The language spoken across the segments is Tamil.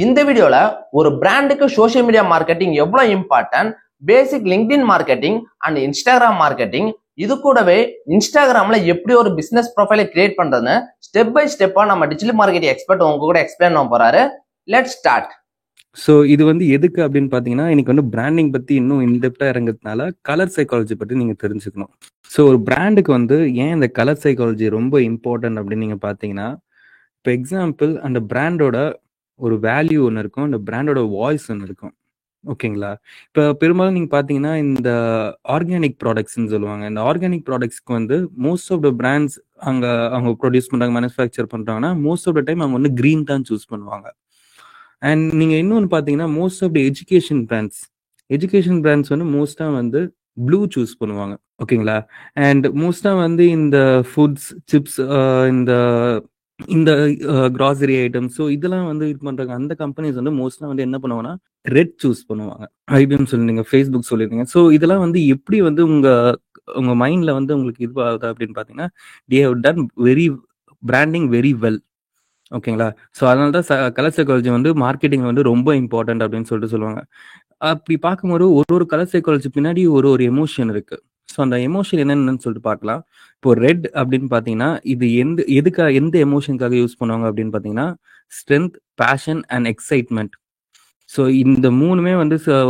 இந்த வீடியோல ஒரு பிராண்டுக்கு சோஷியல் மீடியா மார்க்கெட்டிங் எவ்வளவு important, basic LinkedIn marketing and Instagram marketing, இது கூடவே இன்ஸ்டாகிராம்ல எப்படி ஒரு பிசினஸ் ப்ரொஃபைலை கிரியேட் பண்றதுன்னு ஸ்டெப் பை ஸ்டெப்பா நம்ம டிஜிட்டல் மார்க்கெட்டிங் எக்ஸ்பர்ட் உங்க கூட எக்ஸ்பிளைன் பண்ண போறாரு. Let's start. ஸோ இது எதுக்கு அப்படின்னு பார்த்தீங்கன்னா, இன்னைக்கு பிராண்டிங் பற்றி இன்னும் இன்டெப்டாக இறங்குறதுனால கலர் சைக்காலஜி பற்றி நீங்கள் தெரிஞ்சுக்கணும். ஸோ ஒரு பிராண்டுக்கு ஏன் இந்த கலர் சைக்காலஜி ரொம்ப இம்பார்ட்டன்ட் அப்படின்னு நீங்கள் பார்த்தீங்கன்னா, இப்போ எக்ஸாம்பிள் அந்த பிராண்டோட ஒரு வேல்யூ ஒன்று இருக்கும், அந்த பிராண்டோட வாய்ஸ் ஒன்று இருக்கும். ஓகேங்களா? இப்போ பெரும்பாலும் நீங்கள் பார்த்தீங்கன்னா இந்த ஆர்கானிக் ப்ராடக்ட்ஸ்ன்னு சொல்லுவாங்க. இந்த ஆர்கானிக் ப்ராடக்ட்ஸ்க்கு மோஸ்ட் ஆஃப் த பிராண்ட்ஸ் அவங்க ப்ரொடியூஸ் பண்ணுறாங்க, மேனுஃபேக்சர் பண்ணுறாங்கன்னா மோஸ்ட் ஆஃப் த டைம் அவங்க க்ரீன் தான் சூஸ் பண்ணுவாங்க. அண்ட் நீங்கள் இன்னொன்று பார்த்தீங்கன்னா most of the education brands மோஸ்ட்டாக ப்ளூ சூஸ் பண்ணுவாங்க. ஓகேங்களா? அண்ட் மோஸ்ட்டாக இந்த ஃபுட்ஸ், சிப்ஸ், இந்த இந்த கிராசரி ஐட்டம், ஸோ இதெல்லாம் இது பண்ணுறாங்க. அந்த கம்பெனிஸ் மோஸ்ட்டாக என்ன பண்ணுவாங்கன்னா ரெட் சூஸ் பண்ணுவாங்க. ஐபிஎம் சொல்லிருந்தீங்க, ஃபேஸ்புக் சொல்லியிருந்தீங்க. ஸோ இதெல்லாம் எப்படி உங்கள் மைண்டில் உங்களுக்கு இது ஆகுது அப்படின்னு பார்த்தீங்கன்னா, they have done branding very well. ஓகேங்களா? ஸோ அதனால தான் கலர் சைக்காலஜி மார்க்கெட்டிங் ரொம்ப இம்பார்ட்டன்ட் அப்படின்னு சொல்லுவாங்க. அப்படி பார்க்கும்போது ஒரு கலர் சைக்காலஜி பின்னாடி ஒரு எமோஷன் இருக்கு. ஸோ அந்த எமோஷன் என்னென்னு சொல்லிட்டு பார்க்கலாம். இப்போ ரெட் அப்படின்னு பார்த்தீங்கன்னா, இது எந்த எமோஷனுக்காக யூஸ் பண்ணுவாங்க அப்படின்னு பார்த்தீங்கன்னா, strength, passion and excitement. So இந்த மூணுமே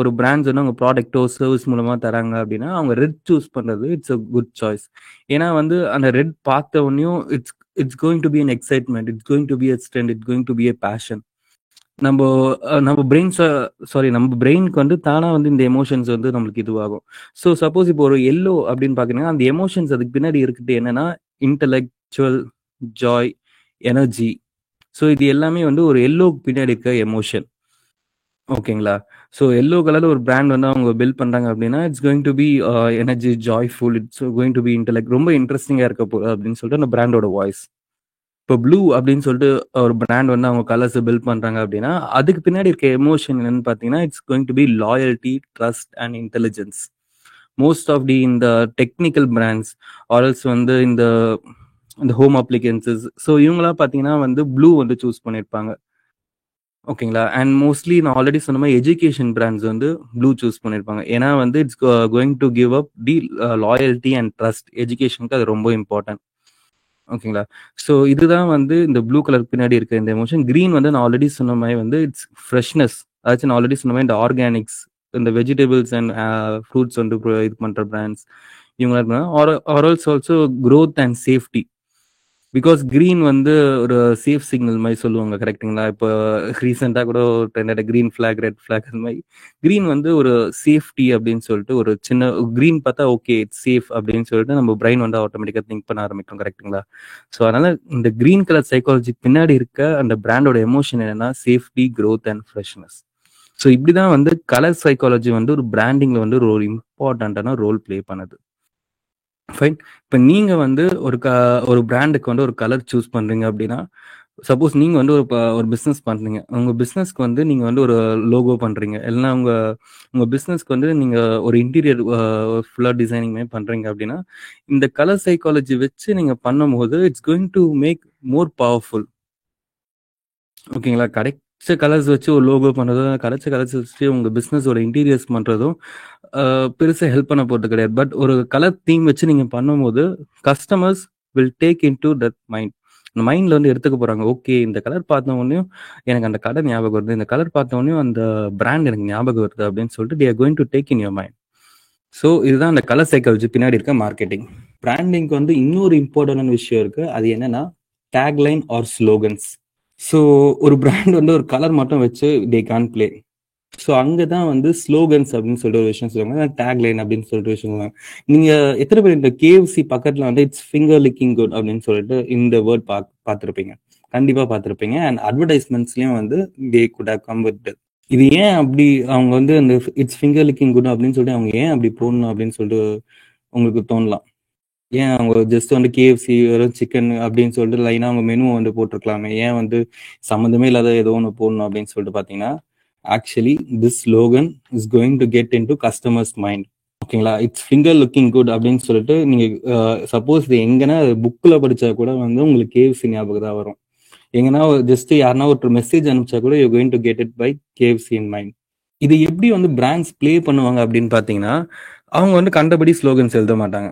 ஒரு பிராண்ட்ஸ் அவங்க ப்ராடக்டோ சர்வீஸ் மூலமாக தராங்க அப்படின்னா அவங்க ரெட் சூஸ் பண்ணுறது இட்ஸ் அ குட் சாய்ஸ். ஏன்னா அந்த ரெட் பார்த்த உடனேயும் it's going to be an excitement, it's going to be a strength, it's going to be a passion. நம்ம பிரெயினுக்கு தானா இந்த எமோஷன்ஸ் நம்மளுக்கு இதுவாகும். ஸோ சப்போஸ் இப்போ ஒரு எல்லோ அப்படின்னு பாத்தீங்கன்னா, அந்த எமோஷன்ஸ் அதுக்கு பின்னாடி இருக்குது என்னன்னா இன்டலெக்சுவல், ஜாய், எனர்ஜி. ஸோ இது எல்லாமே ஒரு எல்லோக்கு பின்னாடி இருக்க எமோஷன். ஓகேங்களா? ஸோ எல்லோ கலர்ல ஒரு பிராண்ட் அவங்க பில்ட் பண்றாங்க அப்படின்னா it's going to be energy, joyful, it's going to be intellect, ரொம்ப இன்ட்ரெஸ்டிங்கா இருக்க போகுது அப்படின்னு சொல்லிட்டு அந்த பிராண்டோட வாய்ஸ். இப்போ ப்ளூ அப்படின்னு சொல்லிட்டு ஒரு பிராண்ட் அவங்க கலர்ஸ் பில்ட் பண்றாங்க அப்படின்னா அதுக்கு பின்னாடி இருக்க எமோஷன் என்னன்னு பார்த்தீங்கன்னா it's going to be loyalty, trust and intelligence. Most of இந்த டெக்னிக்கல் பிராண்ட்ஸ் ஆல்ஸ் இந்த ஹோம் அப்ளிகன்சஸ், ஸோ இவங்களாம் பார்த்தீங்கன்னா ப்ளூ சூஸ் பண்ணியிருப்பாங்க. ஓகேங்களா? அண்ட் மோஸ்ட்லி நான் ஆல்ரெடி சொன்ன மாதிரி எஜுகேஷன் பிராண்ட்ஸ் ப்ளூ சூஸ் பண்ணியிருப்பாங்க. ஏன்னா it's going to give up the loyalty and trust. எஜுகேஷனுக்கு அது ரொம்ப இம்பார்ட்டன்ட். ஓகேங்களா? ஸோ இதுதான் இந்த ப்ளூ கலர் பின்னாடி இருக்க இந்த எமோஷன். கிரீன் நான் ஆல்ரெடி சொன்ன மாதிரி இட்ஸ் ஃப்ரெஷ்னஸ். அதாச்சும் நான் ஆல்ரெடி சொன்ன மாதிரி இந்த ஆர்கானிக்ஸ், இந்த வெஜிடபிள்ஸ் அண்ட் ஃப்ரூட்ஸ் இது பண்ணுற பிராண்ட்ஸ் இவங்க also growth and safety. Because green ஒரு சேஃப் சிக்னல் மாதிரி சொல்லுவாங்க. கரெக்டுங்களா? இப்போ ரீசெண்டாக கூட trend green flag, red flag, அந்த மாதிரி கிரீன் ஒரு சேஃப்டி அப்படின்னு சொல்லிட்டு ஒரு சின்ன கிரீன் பார்த்தா ஓகே இட்ஸ் சேஃப் அப்படின்னு சொல்லிட்டு நம்ம பிரெயின் ஆட்டோமேட்டிக்காக திங்க் பண்ண ஆரம்பிக்கும். கரெக்டுங்களா? ஸோ அதனால இந்த கிரீன் கலர் சைக்காலஜி பின்னாடி இருக்க அந்த பிராண்டோட எமோஷன் என்னன்னா safety, growth and freshness. So இப்படிதான் கலர் சைக்காலஜி ஒரு பிராண்டிங்ல ஒரு இம்பார்ட்டன்டான ரோல் பிளே பண்ணுது. ஃபைன். இப்போ நீங்க ஒரு பிராண்டுக்கு ஒரு கலர் சூஸ் பண்றீங்க அப்படின்னா, சப்போஸ் நீங்க ஒரு பிசினஸ் பண்றீங்க, உங்க பிசினஸ்க்கு நீங்க ஒரு லோகோ பண்றீங்க, இல்லைன்னா உங்க பிசினஸ்க்கு நீங்க ஒரு இன்டீரியர் ஃபுல்லா டிசைனிங் மாதிரி பண்றீங்க அப்படின்னா, இந்த கலர் சைக்காலஜி வச்சு நீங்க பண்ணும்போது it's going to make more powerful. ஓகேங்களா? கிடைச்ச கலர்ஸ் வச்சு ஒரு லோகோ பண்ணுறதும், கிடைச்ச கலர்ஸ் வச்சு உங்கள் பிஸ்னஸோட இன்டீரியர்ஸ் பண்ணுறதும் பெருசாக ஹெல்ப் பண்ண போகிறது கிடையாது. பட் ஒரு கலர் தீம் வச்சு நீங்கள் பண்ணும்போது customers will take in to that mind. அந்த மைண்டில் எடுத்துக்க போகிறாங்க. ஓகே, இந்த கலர் பார்த்த உடனேயும் எனக்கு அந்த கடை ஞாபகம் வருது, இந்த கலர் பார்த்த உடனேயும் அந்த பிராண்ட் எனக்கு ஞாபகம் வருது அப்படின்னு சொல்லிட்டு they are going to take in your mind. So இதுதான் அந்த கலர் சைக்காலஜி பின்னாடி இருக்க மார்க்கெட்டிங். பிராண்டிங்க்கு இன்னொரு இம்பார்ட்டன்டான விஷயம் இருக்குது. அது என்னன்னா டேக்லைன் ஆர் ஸ்லோகன்ஸ். ஸோ ஒரு பிராண்ட் ஒரு கலர் மட்டும் வச்சு தே கான் பிளே. ஸோ அங்கே தான் ஸ்லோகன்ஸ் அப்படின்னு சொல்லிட்டு ஒரு விஷயம் சொல்லுவாங்க, டேக்லைன் அப்படின்னு சொல்லிட்டு விஷயம் சொல்லுவாங்க. நீங்கள் எத்தனை பேர் இந்த KFC பக்கத்தில் இட்ஸ் ஃபிங்கர் லிக்கிங் குட் அப்படின்னு சொல்லிட்டு இந்த வேர்ட் பார்த்துருப்பீங்க, கண்டிப்பாக பார்த்துருப்பீங்க. அண்ட் அட்வர்டைஸ்மெண்ட்ஸ்லேயும் they could have come with it. இது ஏன் அப்படி அவங்க அந்த இட்ஸ் ஃபிங்கர் லிக்கிங் குட் அப்படின்னு சொல்லிட்டு அவங்க ஏன் அப்படி போடணும் அப்படின்னு சொல்லிட்டு உங்களுக்கு தோணலாம். ஏன் அவங்க ஜஸ்ட் KFC வெறும் சிக்கன் அப்படின்னு சொல்லிட்டு லைனாக அவங்க மெனு போட்டிருக்கலாமே, ஏன் சம்மந்தமே இல்லாத ஏதோ ஒன்று போடணும் அப்படின்னு சொல்லிட்டு பார்த்தீங்கன்னா, actually this slogan is going to get in to customers mind. ஓகேங்களா? இட்ஸ் ஃபிங்கர் லுக்கிங் குட் அப்படின்னு சொல்லிட்டு நீங்கள் சப்போஸ் இது எங்கன்னா புக்கில் படித்தா கூட உங்களுக்கு KFC ஞாபகம் தான் வரும். எங்கன்னா ஜஸ்ட் யாருன்னா ஒரு மெசேஜ் அனுப்பிச்சா கூட you going to get it by KFC in mind. இது எப்படி வந்து பிராண்ட்ஸ் ப்ளே பண்ணுவாங்க அப்படின்னு பார்த்தீங்கன்னா, அவங்க வந்து கண்டபடி ஸ்லோகன்ஸ் எழுத மாட்டாங்க.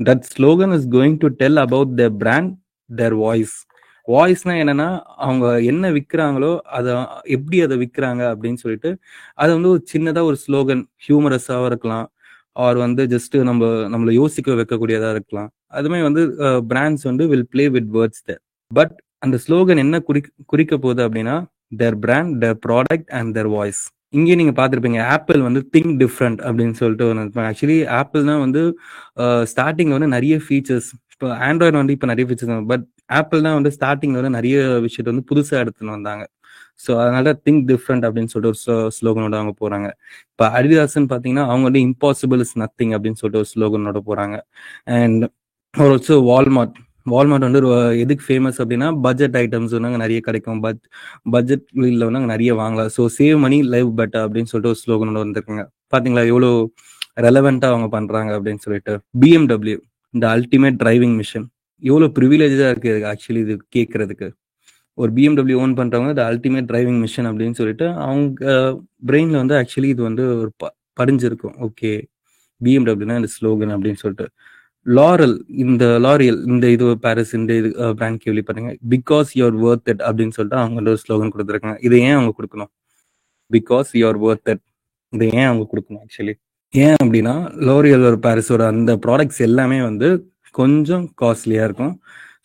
That slogan is going to tell about their brand, their voice. வாய்ஸ்னா என்னன்னா, அவங்க என்ன விற்கிறாங்களோ அதை எப்படி அதை விற்கிறாங்க அப்படின்னு சொல்லிட்டு அது வந்து ஒரு சின்னதாக ஒரு ஸ்லோகன் ஹியூமரஸாகவும் இருக்கலாம், ஆர் வந்து ஜஸ்ட் நம்மளை யோசிக்க வைக்கக்கூடியதாக இருக்கலாம். அதுமே வந்து பிராண்ட்ஸ் வந்து will play with words there. But அந்த ஸ்லோகன் என்ன குறிக்க போகுது அப்படின்னா, their brand, their product and their voice. இங்கே நீங்க பார்த்துருப்பீங்க, ஆப்பிள் வந்து திங்க் டிஃப்ரெண்ட் அப்படின்னு சொல்லிட்டு ஒன்று. ஆக்சுவலி ஆப்பிள் தான் வந்து ஸ்டார்டிங்ல வந்து நிறைய ஃபீச்சர்ஸ், இப்போ ஆண்ட்ராய்டு வந்து இப்போ நிறைய ஃபீச்சர்ஸ், பட் ஆப்பிள் தான் வந்து ஸ்டார்டிங்ல வந்து நிறைய விஷயத்த வந்து புதுசாக எடுத்துன்னு வந்தாங்க. ஸோ அதனால திங்க் டிஃப்ரெண்ட் அப்படின்னு சொல்லிட்டு ஒரு ஸ்லோகனோட அவங்க போறாங்க. இப்போ அடிதாஸ்ன்னு பார்த்தீங்கன்னா அவங்க வந்து இம்பாசிபிள் இஸ் நத்திங் அப்படின்னு சொல்லிட்டு ஒரு ஸ்லோகனோட போறாங்க. அண்ட் ஆல்சோ வால்மார்ட் வந்து எதுக்கு ஃபேமஸ் அப்படின்னா, பட்ஜெட் ஐட்டம்ஸ் வந்து அங்கே நிறைய கிடைக்கும், பட்ஜெட் வந்து அங்கே நிறைய வாங்கலாம். So save money live better அப்படின்னு சொல்லிட்டு ஒரு ஸ்லோகனோட வந்திருக்குங்க. பார்த்தீங்களா எவ்வளோ ரெலவெண்ட்டாக அவங்க பண்ணுறாங்க அப்படின்னு சொல்லிட்டு. BMW இந்த அல்டிமேட் டிரைவிங் மிஷின், எவ்வளோ ப்ரிவிலேஜாக இருக்குது ஆக்சுவலி இது கேட்கறதுக்கு. ஒரு BMW ஓன் பண்ணுறவங்க த அல்டிமேட் டிரைவிங் மிஷன் அப்படின்னு சொல்லிட்டு அவங்க பிரெயினில் வந்து ஆக்சுவலி இது வந்து ஒரு படிஞ்சிருக்கும். ஓகே, BMW இந்த ஸ்லோகன் அப்படின்னு சொல்லிட்டு. லாரியல் இந்த இது பாரிஸ் இந்த இது பிராண்ட் கேள்விப்பட்டீங்க, பிகாஸ் யூஆர் வொர்த் இட் அப்படின்னு சொல்லிட்டு அவங்க ஒரு ஸ்லோகன் கொடுத்துருக்காங்க. இதை ஏன் அவங்க கொடுக்கணும்? பிகாஸ் யூஆர் வொர்த் இட், இதை ஏன் அவங்க கொடுக்கணும் ஆக்சுவலி? ஏன் அப்படின்னா, லோரியல் ஒரு பாரிஸோட அந்த ப்ராடக்ட்ஸ் எல்லாமே வந்து கொஞ்சம் காஸ்ட்லியா இருக்கும்.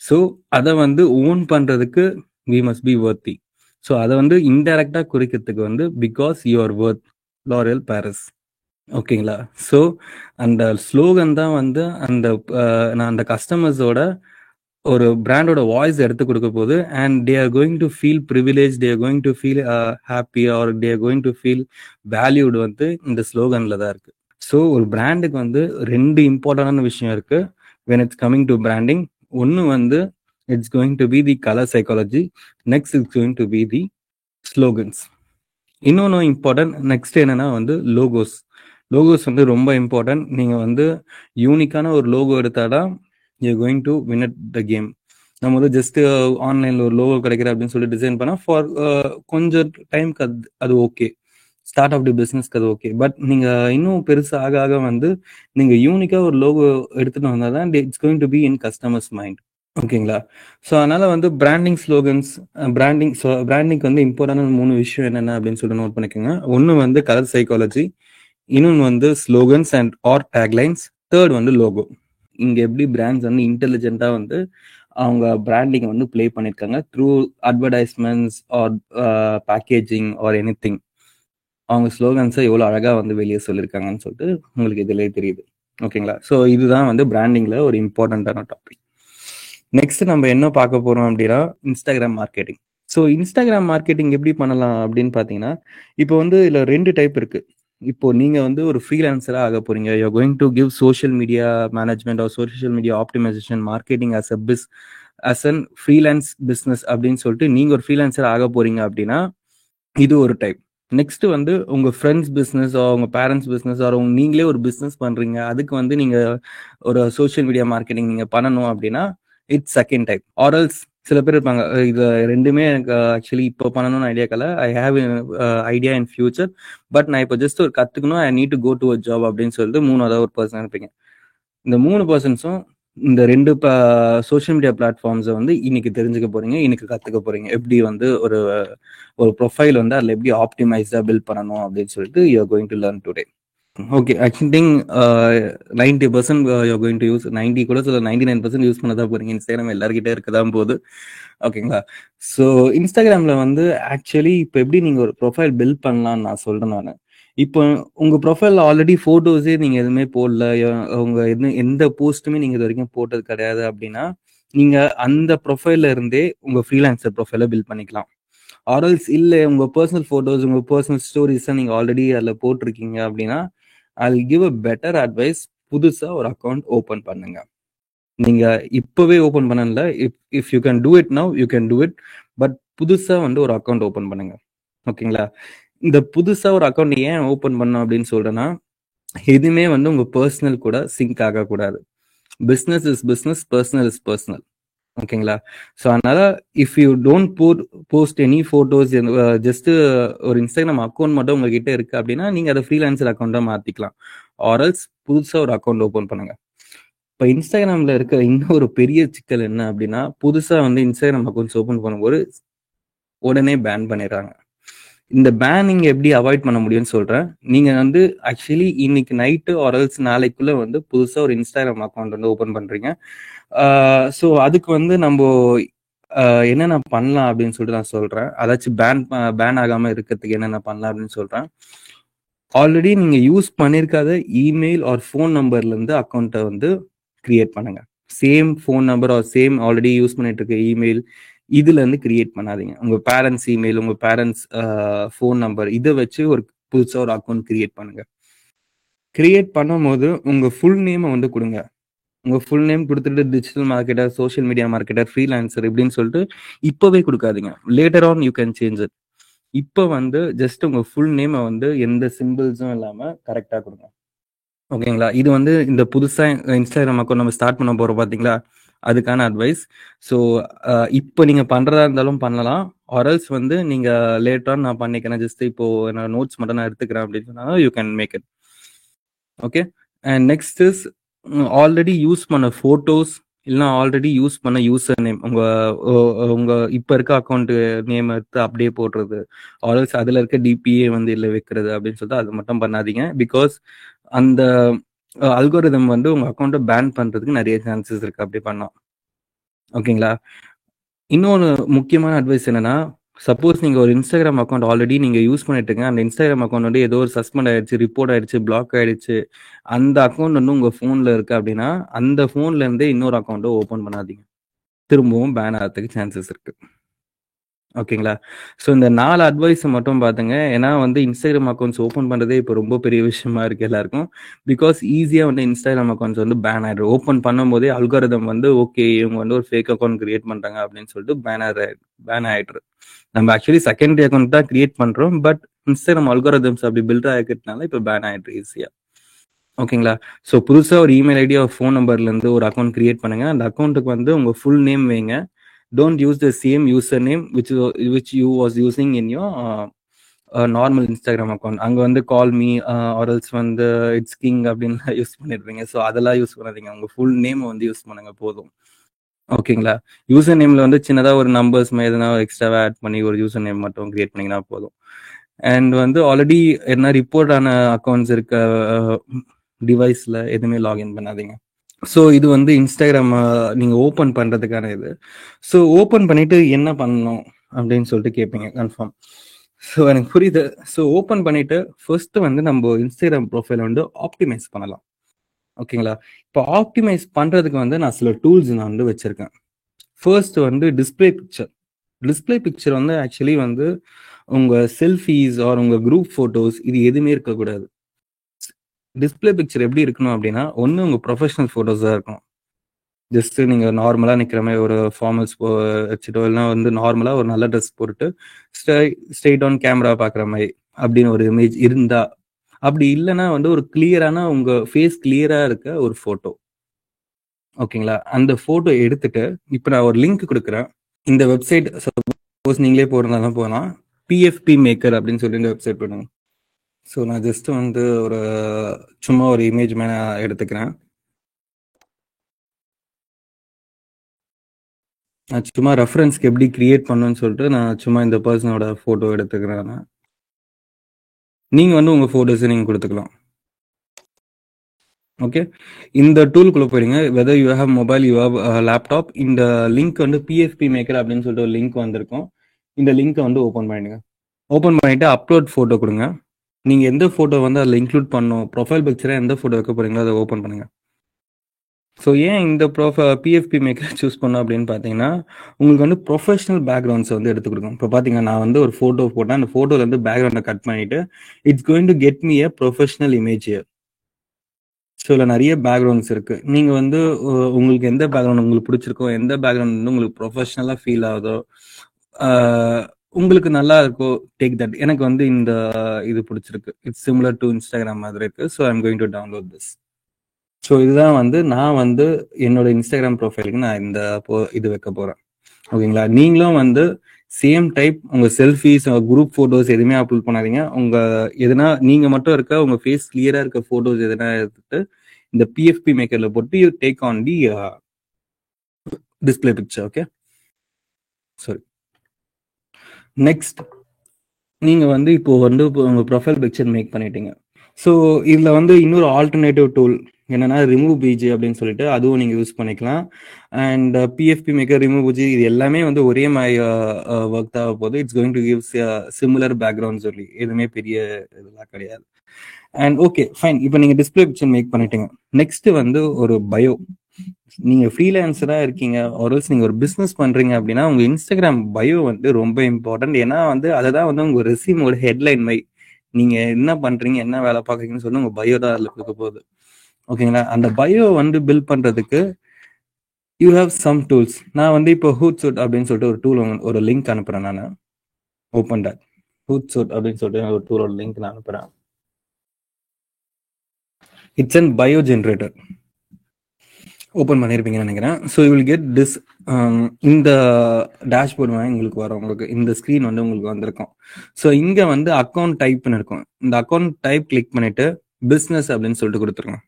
ஸோ அதை வந்து ஓன் பண்றதுக்கு we must be worthy. So அதை வந்து இன்டைரக்டா குறிக்கிறதுக்கு வந்து because you're worth L'Oreal Paris. ஓகேங்களா? ஸோ அந்த ஸ்லோகன் தான் வந்து நான் அந்த கஸ்டமர்ஸோட ஒரு பிராண்டோட வாய்ஸ் எடுத்து கொடுக்க போகுது. And they are going to feel privilege, they are going to feel happy, or they are going to feel valued வந்து இந்த ஸ்லோகன்ல தான் இருக்கு. ஸோ ஒரு பிராண்டுக்கு வந்து ரெண்டு இம்பார்ட்டன்டான விஷயம் இருக்கு when it's coming to branding. ஒன்று வந்து it's going to be the color psychology, next it's going to be the slogans. இன்னொன்று இம்பார்ட்டன்ட் நெக்ஸ்ட் என்னன்னா வந்து லோகோஸ் வந்து ரொம்ப இம்பார்ட்டன்ட். நீங்கள் வந்து யூனிக்கான ஒரு logo எடுத்தாதான் you're going to win at the game. நம்ம வந்து ஜஸ்ட் ஆன்லைனில் ஒரு லோகோ கிடைக்கிற அப்படின்னு சொல்லி டிசைன் பண்ணால் ஃபார் கொஞ்சம் டைமுக்கு அது ஓகே, ஸ்டார்ட் ஆஃப் தி பிஸ்னஸ்க்கு அது ஓகே. பட் நீங்கள் இன்னும் பெருசு ஆக வந்து நீங்கள் யூனிக்காக ஒரு லோகோ எடுத்துகிட்டு வந்தால் தான் it's going to be in customers mind. ஓகேங்களா? ஸோ அதனால் வந்து பிராண்டிங் ஸ்லோகன்ஸ், பிராண்டிங்க்கு வந்து இம்பார்ட்டன்டான 3 விஷயம் என்னென்ன அப்படின்னு சொல்லிட்டு நோட் பண்ணிக்கோங்க. ஒன்று வந்து கலர் சைக்காலஜி, இன்னொன்று வந்து slogans and or taglines, third வந்து லோகோ. இங்கே எப்படி பிராண்ட்ஸ் வந்து இன்டெலிஜென்ட்டாக வந்து அவங்க பிராண்டிங்கை வந்து ப்ளே பண்ணியிருக்காங்க through advertisements or packaging or anything. அவங்க ஸ்லோகன்ஸை எவ்வளோ அழகாக வந்து வெளியே சொல்லியிருக்காங்கன்னு சொல்லிட்டு உங்களுக்கு இதிலே தெரியுது. ஓகேங்களா? ஸோ இதுதான் வந்து பிராண்டிங்கில் ஒரு இம்பார்ட்டண்ட்டான டாபிக். நெக்ஸ்ட் நம்ம என்ன பார்க்க போகிறோம் அப்படின்னா, Instagram marketing. So Instagram marketing எப்படி பண்ணலாம் அப்படின்னு பார்த்தீங்கன்னா, இப்போ வந்து இதில் 2 டைப் இருக்குது. இப்போ நீங்கள் வந்து ஒரு ஃப்ரீலான்சராக ஆக போகிறீங்க, you are going to give social media management or social media optimisation marketing as an freelance business அப்படின்னு சொல்லிட்டு நீங்கள் ஒரு ஃப்ரீலான்சர் ஆக போகிறீங்க அப்படின்னா இது ஒரு டைப். நெக்ஸ்ட் வந்து உங்க ஃப்ரெண்ட்ஸ் பிஸ்னஸ் உங்க பேரண்ட்ஸ் பிஸ்னஸ் நீங்களே ஒரு பிஸ்னஸ் பண்றீங்க, அதுக்கு வந்து நீங்க ஒரு சோஷியல் மீடியா மார்க்கெட்டிங் நீங்க பண்ணணும் அப்படின்னா இட்ஸ் செகண்ட் டைப். ஆர்எல்ஸ் சில பேர் இருப்பாங்க, இது ரெண்டுமே எனக்கு ஆக்சுவலி இப்போ பண்ணணும்னு ஐடியாக்கல, I have idea in future, but நான் இப்போ ஜஸ்ட் ஒரு கத்துக்கணும், I need to go to a job அப்படின்னு சொல்லிட்டு 3வது ஒரு பர்சன் இருப்பீங்க. இந்த 3 பர்சன்ஸும் இந்த 2 சோஷியல் மீடியா பிளாட்ஃபார்ம்ஸை வந்து இன்னைக்கு தெரிஞ்சுக்க போறீங்க, இன்னைக்கு கத்துக்க போறீங்க. எப்படி வந்து ஒரு ப்ரொஃபைல் வந்து அதில் எப்படி ஆப்டிமைஸா பில்ட் பண்ணணும் அப்படின்னு சொல்லிட்டு you are going to learn today. Okay, I think 90% you are going to use, 90 கூட சொல்ல 99% யூஸ் பண்ணதான் போறீங்க. இன்ஸ்டாகிராம் எல்லாருக்கிட்டே இருக்கதான் போகுது. ஓகேங்களா? ஸோ இன்ஸ்டாகிராம்ல வந்து ஆக்சுவலி இப்போ எப்படி நீங்க ஒரு ப்ரொஃபைல் பில்ட் பண்ணலாம்னு நான் சொல்றேன். நான் இப்போ உங்க ப்ரொஃபைல் ஆல்ரெடி போட்டோஸே நீங்க எதுவுமே போடல, உங்க எந்த போஸ்ட்டுமே நீங்க இது வரைக்கும் போட்டது கிடையாது அப்படின்னா நீங்க அந்த ப்ரொஃபைல்ல இருந்தே உங்க ஃப்ரீலான்சர் ப்ரொஃபைலை பில்ட் பண்ணிக்கலாம். ஆர்எல்ஸ் இல்லை உங்க பர்சனல் போட்டோஸ், உங்க பர்சனல் ஸ்டோரிஸை நீங்க ஆல்ரெடி அதில் போட்டிருக்கீங்க அப்படின்னா I will give a better advice, புதுசா ஒரு அக்கௌண்ட் ஓபன் பண்ணுங்க. நீங்க இப்பவே ஓபன் பண்ணல, if you can do it now you can do it, but புதுசா வந்து ஒரு அக்கௌண்ட் ஓபன் பண்ணுங்க. ஓகேங்களா? இந்த புதுசா ஒரு அக்கௌண்ட் ஏன் ஓபன் பண்ணணும் அப்படின்னு சொல்றேன்னா, எதுவுமே வந்து உங்க பர்சனல் கூட சிங்க் ஆகக்கூடாது. Business is business, personal is personal. ஓகேங்களா? ஸோ அதனால if you don't post any photos, just ஒரு இன்ஸ்டாகிராம் அக்கௌண்ட் மட்டும் உங்ககிட்ட இருக்கு அப்படின்னா நீங்க அதை ஃப்ரீலான்சர் அக்கௌண்ட்டா மாத்திக்கலாம். ஆர்எல்ஸ் புதுசா ஒரு அக்கௌண்ட் ஓபன் பண்ணுங்க. இப்போ இன்ஸ்டாகிராம்ல இருக்க இன்னொரு பெரிய சிக்கல் என்ன அப்படின்னா, புதுசா வந்து இன்ஸ்டாகிராம் அக்கௌண்ட்ஸ் ஓபன் பண்ணும்போது உடனே பேன் பண்ணிடுறாங்க. இந்த பேனிங் எப்படி அவாய்ட் பண்ண முடியும்னு சொல்றேன். நீங்க வந்து ஆக்சுவலி இன்னைக்கு நைட்டு ஆர்எல்ஸ் நாளைக்குள்ள வந்து புதுசா ஒரு இன்ஸ்டாகிராம் அக்கௌண்ட் வந்து ஓபன் பண்றீங்க. ஸோ அதுக்கு வந்து நம்ம என்னென்ன பண்ணலாம் அப்படின்னு சொல்லிட்டு நான் சொல்றேன். அதாச்சும் பேன் ஆகாம இருக்கிறதுக்கு என்னென்ன பண்ணலாம் அப்படின்னு சொல்றேன். ஆல்ரெடி நீங்க யூஸ் பண்ணிருக்காத இமெயில் ஆர் ஃபோன் நம்பர்ல இருந்து அக்கௌண்ட்டை வந்து கிரியேட் பண்ணுங்க. Same phone number R same already use பண்ணிட்டு இருக்க இமெயில் இதுல இருந்து கிரியேட் பண்ணாதீங்க. உங்க பேரண்ட்ஸ் இமெயில், உங்க பேரண்ட்ஸ் ஃபோன் நம்பர் இதை வச்சு ஒரு புதுசா ஒரு அக்கௌண்ட் கிரியேட் பண்ணுங்க. கிரியேட் பண்ணும்போது உங்க ஃபுல் நேமை வந்து கொடுங்க. உங்க ஃபுல் நேம் கொடுத்துட்டு digital marketer, social media marketer, freelancer இப்படின்னு சொல்லிட்டு இப்பவே கொடுக்காதீங்க. Later on you can change it. இப்போ வந்து ஜஸ்ட் உங்க ஃபுல் நேமை வந்து எந்த சிம்பிள்ஸும் இல்லாம கரெக்டா கொடுங்க. ஓகேங்களா? இது வந்து இந்த புதுசா இன்ஸ்டாகிராம் அக்கௌண்ட் நம்ம ஸ்டார்ட் பண்ண போறோம் பாத்தீங்களா, அதுக்கான அட்வைஸ். ஸோ இப்போ நீங்க பண்றதா இருந்தாலும் பண்ணலாம். ஆர்எல்ஸ் வந்து நீங்க லேட்டர் நான் பண்ணிக்கிறேன், ஜஸ்ட் இப்போ நான் நோட்ஸ் மட்டும் நான் எடுத்துக்கிறேன் அப்படின்னு சொன்னா you can make it. Okay. And next is already use பண்ண ஃபோட்டோஸ் இல்லைன்னா ஆல்ரெடி யூஸ் பண்ண யூசர் நேம், உங்க இப்போ இருக்க அக்கௌண்ட் நேம் எடுத்து அப்படியே போடுறது, ஆல்ஸ் அதில் இருக்க டிபிஏ வந்து இல்லை வைக்கிறது அப்படின்னு சொல்லிட்டு அது மட்டும் பண்ணாதீங்க. பிகாஸ் அந்த அல்கோரிதம் வந்து உங்க அக்கௌண்ட்டை பேன் பண்றதுக்கு நிறைய சான்சஸ் இருக்கு அப்படி பண்ணா. ஓகேங்களா? இன்னொன்று முக்கியமான அட்வைஸ் என்னன்னா, சப்போஸ் நீங்க ஒரு இன்ஸ்டாகிராம் அக்கௌண்ட் ஆல்ரெடி நீங்க யூஸ் பண்ணிட்டு இருக்கீங்க, அந்த இன்ஸ்டாகிராம் அக்கௌண்ட் வந்து ஏதோ ஒரு சஸ்பெண்ட் ஆயிடுச்சு, ரிப்போர்ட் ஆயிடுச்சு, பிளாக் ஆயிடுச்சு, அந்த அக்கௌண்ட் வந்து உங்க போன்ல இருக்கு அப்படின்னா அந்த போன்ல இருந்தே இன்னொரு அக்கௌண்ட்டை ஓபன் பண்ணாதீங்க. திரும்பவும் பேன் ஆகிறதுக்கு சான்சஸ் இருக்கு. ஓகேங்களா? ஸோ இந்த 4 அட்வைஸை மட்டும் பார்த்துங்க. ஏன்னா வந்து இன்ஸ்டாகிராம் அக்கௌண்ட்ஸ் ஓப்பன் பண்ணுறதே இப்போ ரொம்ப பெரிய விஷயமா இருக்கு எல்லாருக்கும். பிகாஸ் ஈஸியாக வந்து இன்ஸ்டாகிராம் அக்கௌண்ட்ஸ் வந்து பேன் ஆயிடும். ஓப்பன் பண்ணும் போதே அல்காரிதம் வந்து ஓகே இவங்க வந்து ஒரு ஃபேக் அக்கௌண்ட் கிரியேட் பண்ணுறாங்க அப்படின்னு சொல்லிட்டு பேன் ஆயிடுது. நம்ம ஆக்சுவலி செகண்டரி அக்கௌண்ட் தான் கிரியேட் பண்ணுறோம், பட் இன்ஸ்டாகிராம் அல்காரிதம்ஸ் அப்படி பில்ட் ஆகிக்கிறதுனால இப்போ பேன் ஆயிடுது ஈஸியாக. ஓகேங்களா? ஸோ புதுசாக ஒரு இமெயில் ஐடி ஒரு ஃபோன் நம்பர்லேருந்து ஒரு அக்கௌண்ட் கிரியேட் பண்ணுங்க. அந்த அக்கௌண்ட்டுக்கு வந்து உங்கள் ஃபுல் நேம் வைங்க. Don't use the same username which you was using in your normal Instagram account. அங்க வந்து call me or else வந்து it's king அப்படின்னு யூஸ் பண்ணிடுறீங்க. ஸோ அதெல்லாம் யூஸ் பண்ணாதீங்க. உங்க ஃபுல் நேம் வந்து யூஸ் பண்ணுங்க போதும். ஓகேங்களா? யூசர் நேம்ல வந்து சின்னதா ஒரு நம்பர்ஸ் எதனா எக்ஸ்ட்ராவா ஆட் பண்ணி ஒரு யூசர் நேம் மட்டும் கிரியேட் பண்ணீங்கன்னா போதும். அண்ட் வந்து ஆல்ரெடி என்ன ரிப்போர்ட் ஆன அக்கௌண்ட்ஸ் இருக்க டிவைஸ்ல எதுவுமே லாகின் பண்ணாதீங்க. ஸோ இது வந்து இன்ஸ்டாகிராம் நீங்கள் ஓப்பன் பண்ணுறதுக்கான இது. ஸோ ஓப்பன் பண்ணிட்டு என்ன பண்ணணும் அப்படின்னு சொல்லிட்டு கேட்பீங்க கன்ஃபார்ம். ஸோ எனக்கு புரியுது. ஸோ ஓப்பன் பண்ணிட்டு ஃபர்ஸ்ட் வந்து நம்ம இன்ஸ்டாகிராம் ப்ரொஃபைலை வந்து ஆப்டிமைஸ் பண்ணலாம். ஓகேங்களா? இப்போ ஆப்டிமைஸ் பண்ணுறதுக்கு வந்து நான் சில டூல்ஸ் நான் வந்து வச்சுருக்கேன். ஃபர்ஸ்ட் வந்து டிஸ்பிளே பிக்சர். டிஸ்பிளே பிக்சர் வந்து ஆக்சுவலி வந்து உங்கள் செல்ஃபீஸ் ஆர் உங்கள் குரூப் ஃபோட்டோஸ் இது எதுவுமே இருக்கக்கூடாது. டிஸ்பிளே பிக்சர் எப்படி இருக்கணும் அப்படின்னா, ஒன்று உங்கள் ப்ரொஃபஷனல் ஃபோட்டோஸாக இருக்கும். ஜஸ்ட் நீங்கள் நார்மலாக நிற்கிற மாதிரி ஒரு ஃபார்மல்ஸ் வச்சுட்டோ இல்லைனா வந்து நார்மலாக ஒரு நல்ல ட்ரெஸ் போட்டுட்டு ஸ்ட்ரெயிட் ஆன் கேமரா பார்க்குற மாதிரி அப்படின்னு ஒரு இமேஜ் இருந்தா, அப்படி இல்லைன்னா வந்து ஒரு கிளியரான உங்கள் ஃபேஸ் கிளியராக இருக்க ஒரு ஃபோட்டோ. ஓகேங்களா? அந்த ஃபோட்டோ எடுத்துட்டு இப்போ நான் ஒரு லிங்க் கொடுக்குறேன். இந்த வெப்சைட் சப்போஸ் நீங்களே போடுறதாலும் போகலாம். பிஎஃப்பி மேக்கர் அப்படின்னு சொல்லி இந்த வெப்சைட் பண்ணுங்க. ஸோ நான் ஜஸ்ட் வந்து ஒரு சும்மா ஒரு இமேஜ் மேலே எடுத்துக்கிறேன். நான் சும்மா ரெஃபரன்ஸ்க்கு எப்படி கிரியேட் பண்ணணும்னு சொல்லிட்டு நான் சும்மா இந்த பர்சனோட ஃபோட்டோ எடுத்துக்கிறேன். நீங்கள் வந்து உங்கள் ஃபோட்டோஸை நீங்கள் கொடுத்துக்கலாம். ஓகே. இந்த டூலுக்குள்ளே போயிடுங்க. Whether you have mobile you have laptop, இந்த லிங்க் வந்து பிஎஃப்பி மேக்கர் அப்படின்னு சொல்லிட்டு ஒரு லிங்க் வந்திருக்கும். இந்த லிங்க்கை வந்து ஓப்பன் பண்ணிடுங்க. ஓப்பன் பண்ணிவிட்டு அப்லோட் ஃபோட்டோ கொடுங்க. நீங்கள் எந்த ஃபோட்டோ வந்து அதில் இன்க்ளூட் பண்ணணும், ப்ரொஃபைல் பிக்சராக எந்த ஃபோட்டோ வைக்க போகிறீங்களோ அதை ஓப்பன் பண்ணுங்கள். ஸோ ஏன் இந்த பிஎஃப்பி மேக்கர் சூஸ் பண்ணோம் அப்படின்னு பார்த்தீங்கன்னா, உங்களுக்கு வந்து ப்ரொஃபஷனல் பேக்ரவுண்ட்ஸ் வந்து எடுத்து கொடுக்கும். இப்போ பார்த்தீங்கன்னா நான் வந்து ஒரு ஃபோட்டோ போட்டேன், அந்த ஃபோட்டோலேருந்து பேக்ரவுண்டை கட் பண்ணிவிட்டு it's going to get me a professional image. So இதில் நிறைய பேக்ரவுண்ட்ஸ் இருக்குது. நீங்கள் வந்து உங்களுக்கு எந்த பேக்ரவுண்ட் உங்களுக்கு பிடிச்சிருக்கோ, எந்த பேக்ரவுண்ட் வந்து உங்களுக்கு ப்ரொஃபஷனலாக ஃபீல் ஆகுதோ, உங்களுக்கு நல்லா இருக்கோ, டேக் தட். எனக்கு வந்து இந்த இது பிடிச்சிருக்கு, இட்ஸ் சிமிலர் டு இன்ஸ்டாகிராம் மாதிரி இருக்கு. So I'm going to download this. So இதுதான் வந்து நான் வந்து என்னோட இன்ஸ்டாகிராம் ப்ரொஃபைலுக்கு நான் இந்த இது வைக்க போறேன். ஓகேங்களா? நீங்களும் வந்து சேம் டைப் உங்க செல்ஃபிஸ், குரூப் போட்டோஸ் எதுவுமே அப்லோட் பண்ணாதீங்க. உங்க எதுனா நீங்க மட்டும் இருக்க உங்க ஃபேஸ் கிளியரா இருக்க போட்டோஸ் எதுனா எடுத்துட்டு இந்த பிஎஃப்பி மேக்கர்ல போட்டு you take on the display picture. Okay, sorry. Next நீங்க வந்து இப்போ வந்து உங்க ப்ரொஃபைல் பிக்சர் மேக் பண்ணிட்டீங்க. ஸோ இதுல வந்து இன்னொரு ஆல்டர்னேட்டிவ் டூல் என்னன்னா ரிமூவ் பிஜி அப்படின்னு சொல்லிட்டு அதுவும் நீங்க யூஸ் பண்ணிக்கலாம். And PFP maker, remove BG இது எல்லாமே வந்து ஒரே மாதிரி ஒர்க் தான் போகுது. It's going to give similar background சொல்லி எதுவுமே பெரிய இதெல்லாம் கிடையாது. அண்ட் ஓகே ஃபைன், இப்போ நீங்க டிஸ்பிளே பிக்சர் மேக் பண்ணிட்டீங்க. நெக்ஸ்ட் வந்து ஒரு பயோ. நீங்க ஃப்ரீலான்சரா இருக்கீங்க ஒரு நீங்க ஒரு பிசினஸ் பண்றீங்க அப்படின்னா உங்க இன்ஸ்டாகிராம் பயோ வந்து ரொம்ப இம்பார்ட்டன்ட். ஏன்னா வந்து அதுதான் வந்து உங்க ரெஸ்யூமோட ஹெட்லைன் மை நீங்க என்ன பண்றீங்க, என்ன வேலை பார்க்குறீங்கன்னு சொல்லி உங்க பயோ தான் அதுல கொடுக்க போகுது. ஓகேங்களா? அந்த பயோ வந்து பில்ட் பண்றதுக்கு யூ ஹேவ் சம் டூல்ஸ். நான் வந்து இப்போ ஹூட்சூட் அப்படின்னு சொல்லிட்டு ஒரு டூல் ஒரு லிங்க் அனுப்புறேன். நான் ஓப்பன் தட் ஹூட்சூட் அப்படின்னு சொல்லிட்டு ஒரு டூலோட லிங்க் நான் அனுப்புறேன். It's an bio generator. Open பண்ணியிருப்பீங்கன்னு நினைக்கிறேன். So you will get this. இந்த டேஷ்போர்ட் வந்து உங்களுக்கு வரும். உங்களுக்கு இந்த ஸ்க்ரீன் வந்து உங்களுக்கு வந்திருக்கும். ஸோ இங்கே வந்து அக்கௌண்ட் டைப்னு இருக்கும். இந்த அக்கௌண்ட் டைப் கிளிக் பண்ணிட்டு பிஸ்னஸ் அப்படின்னு சொல்லிட்டு கொடுத்துருங்க.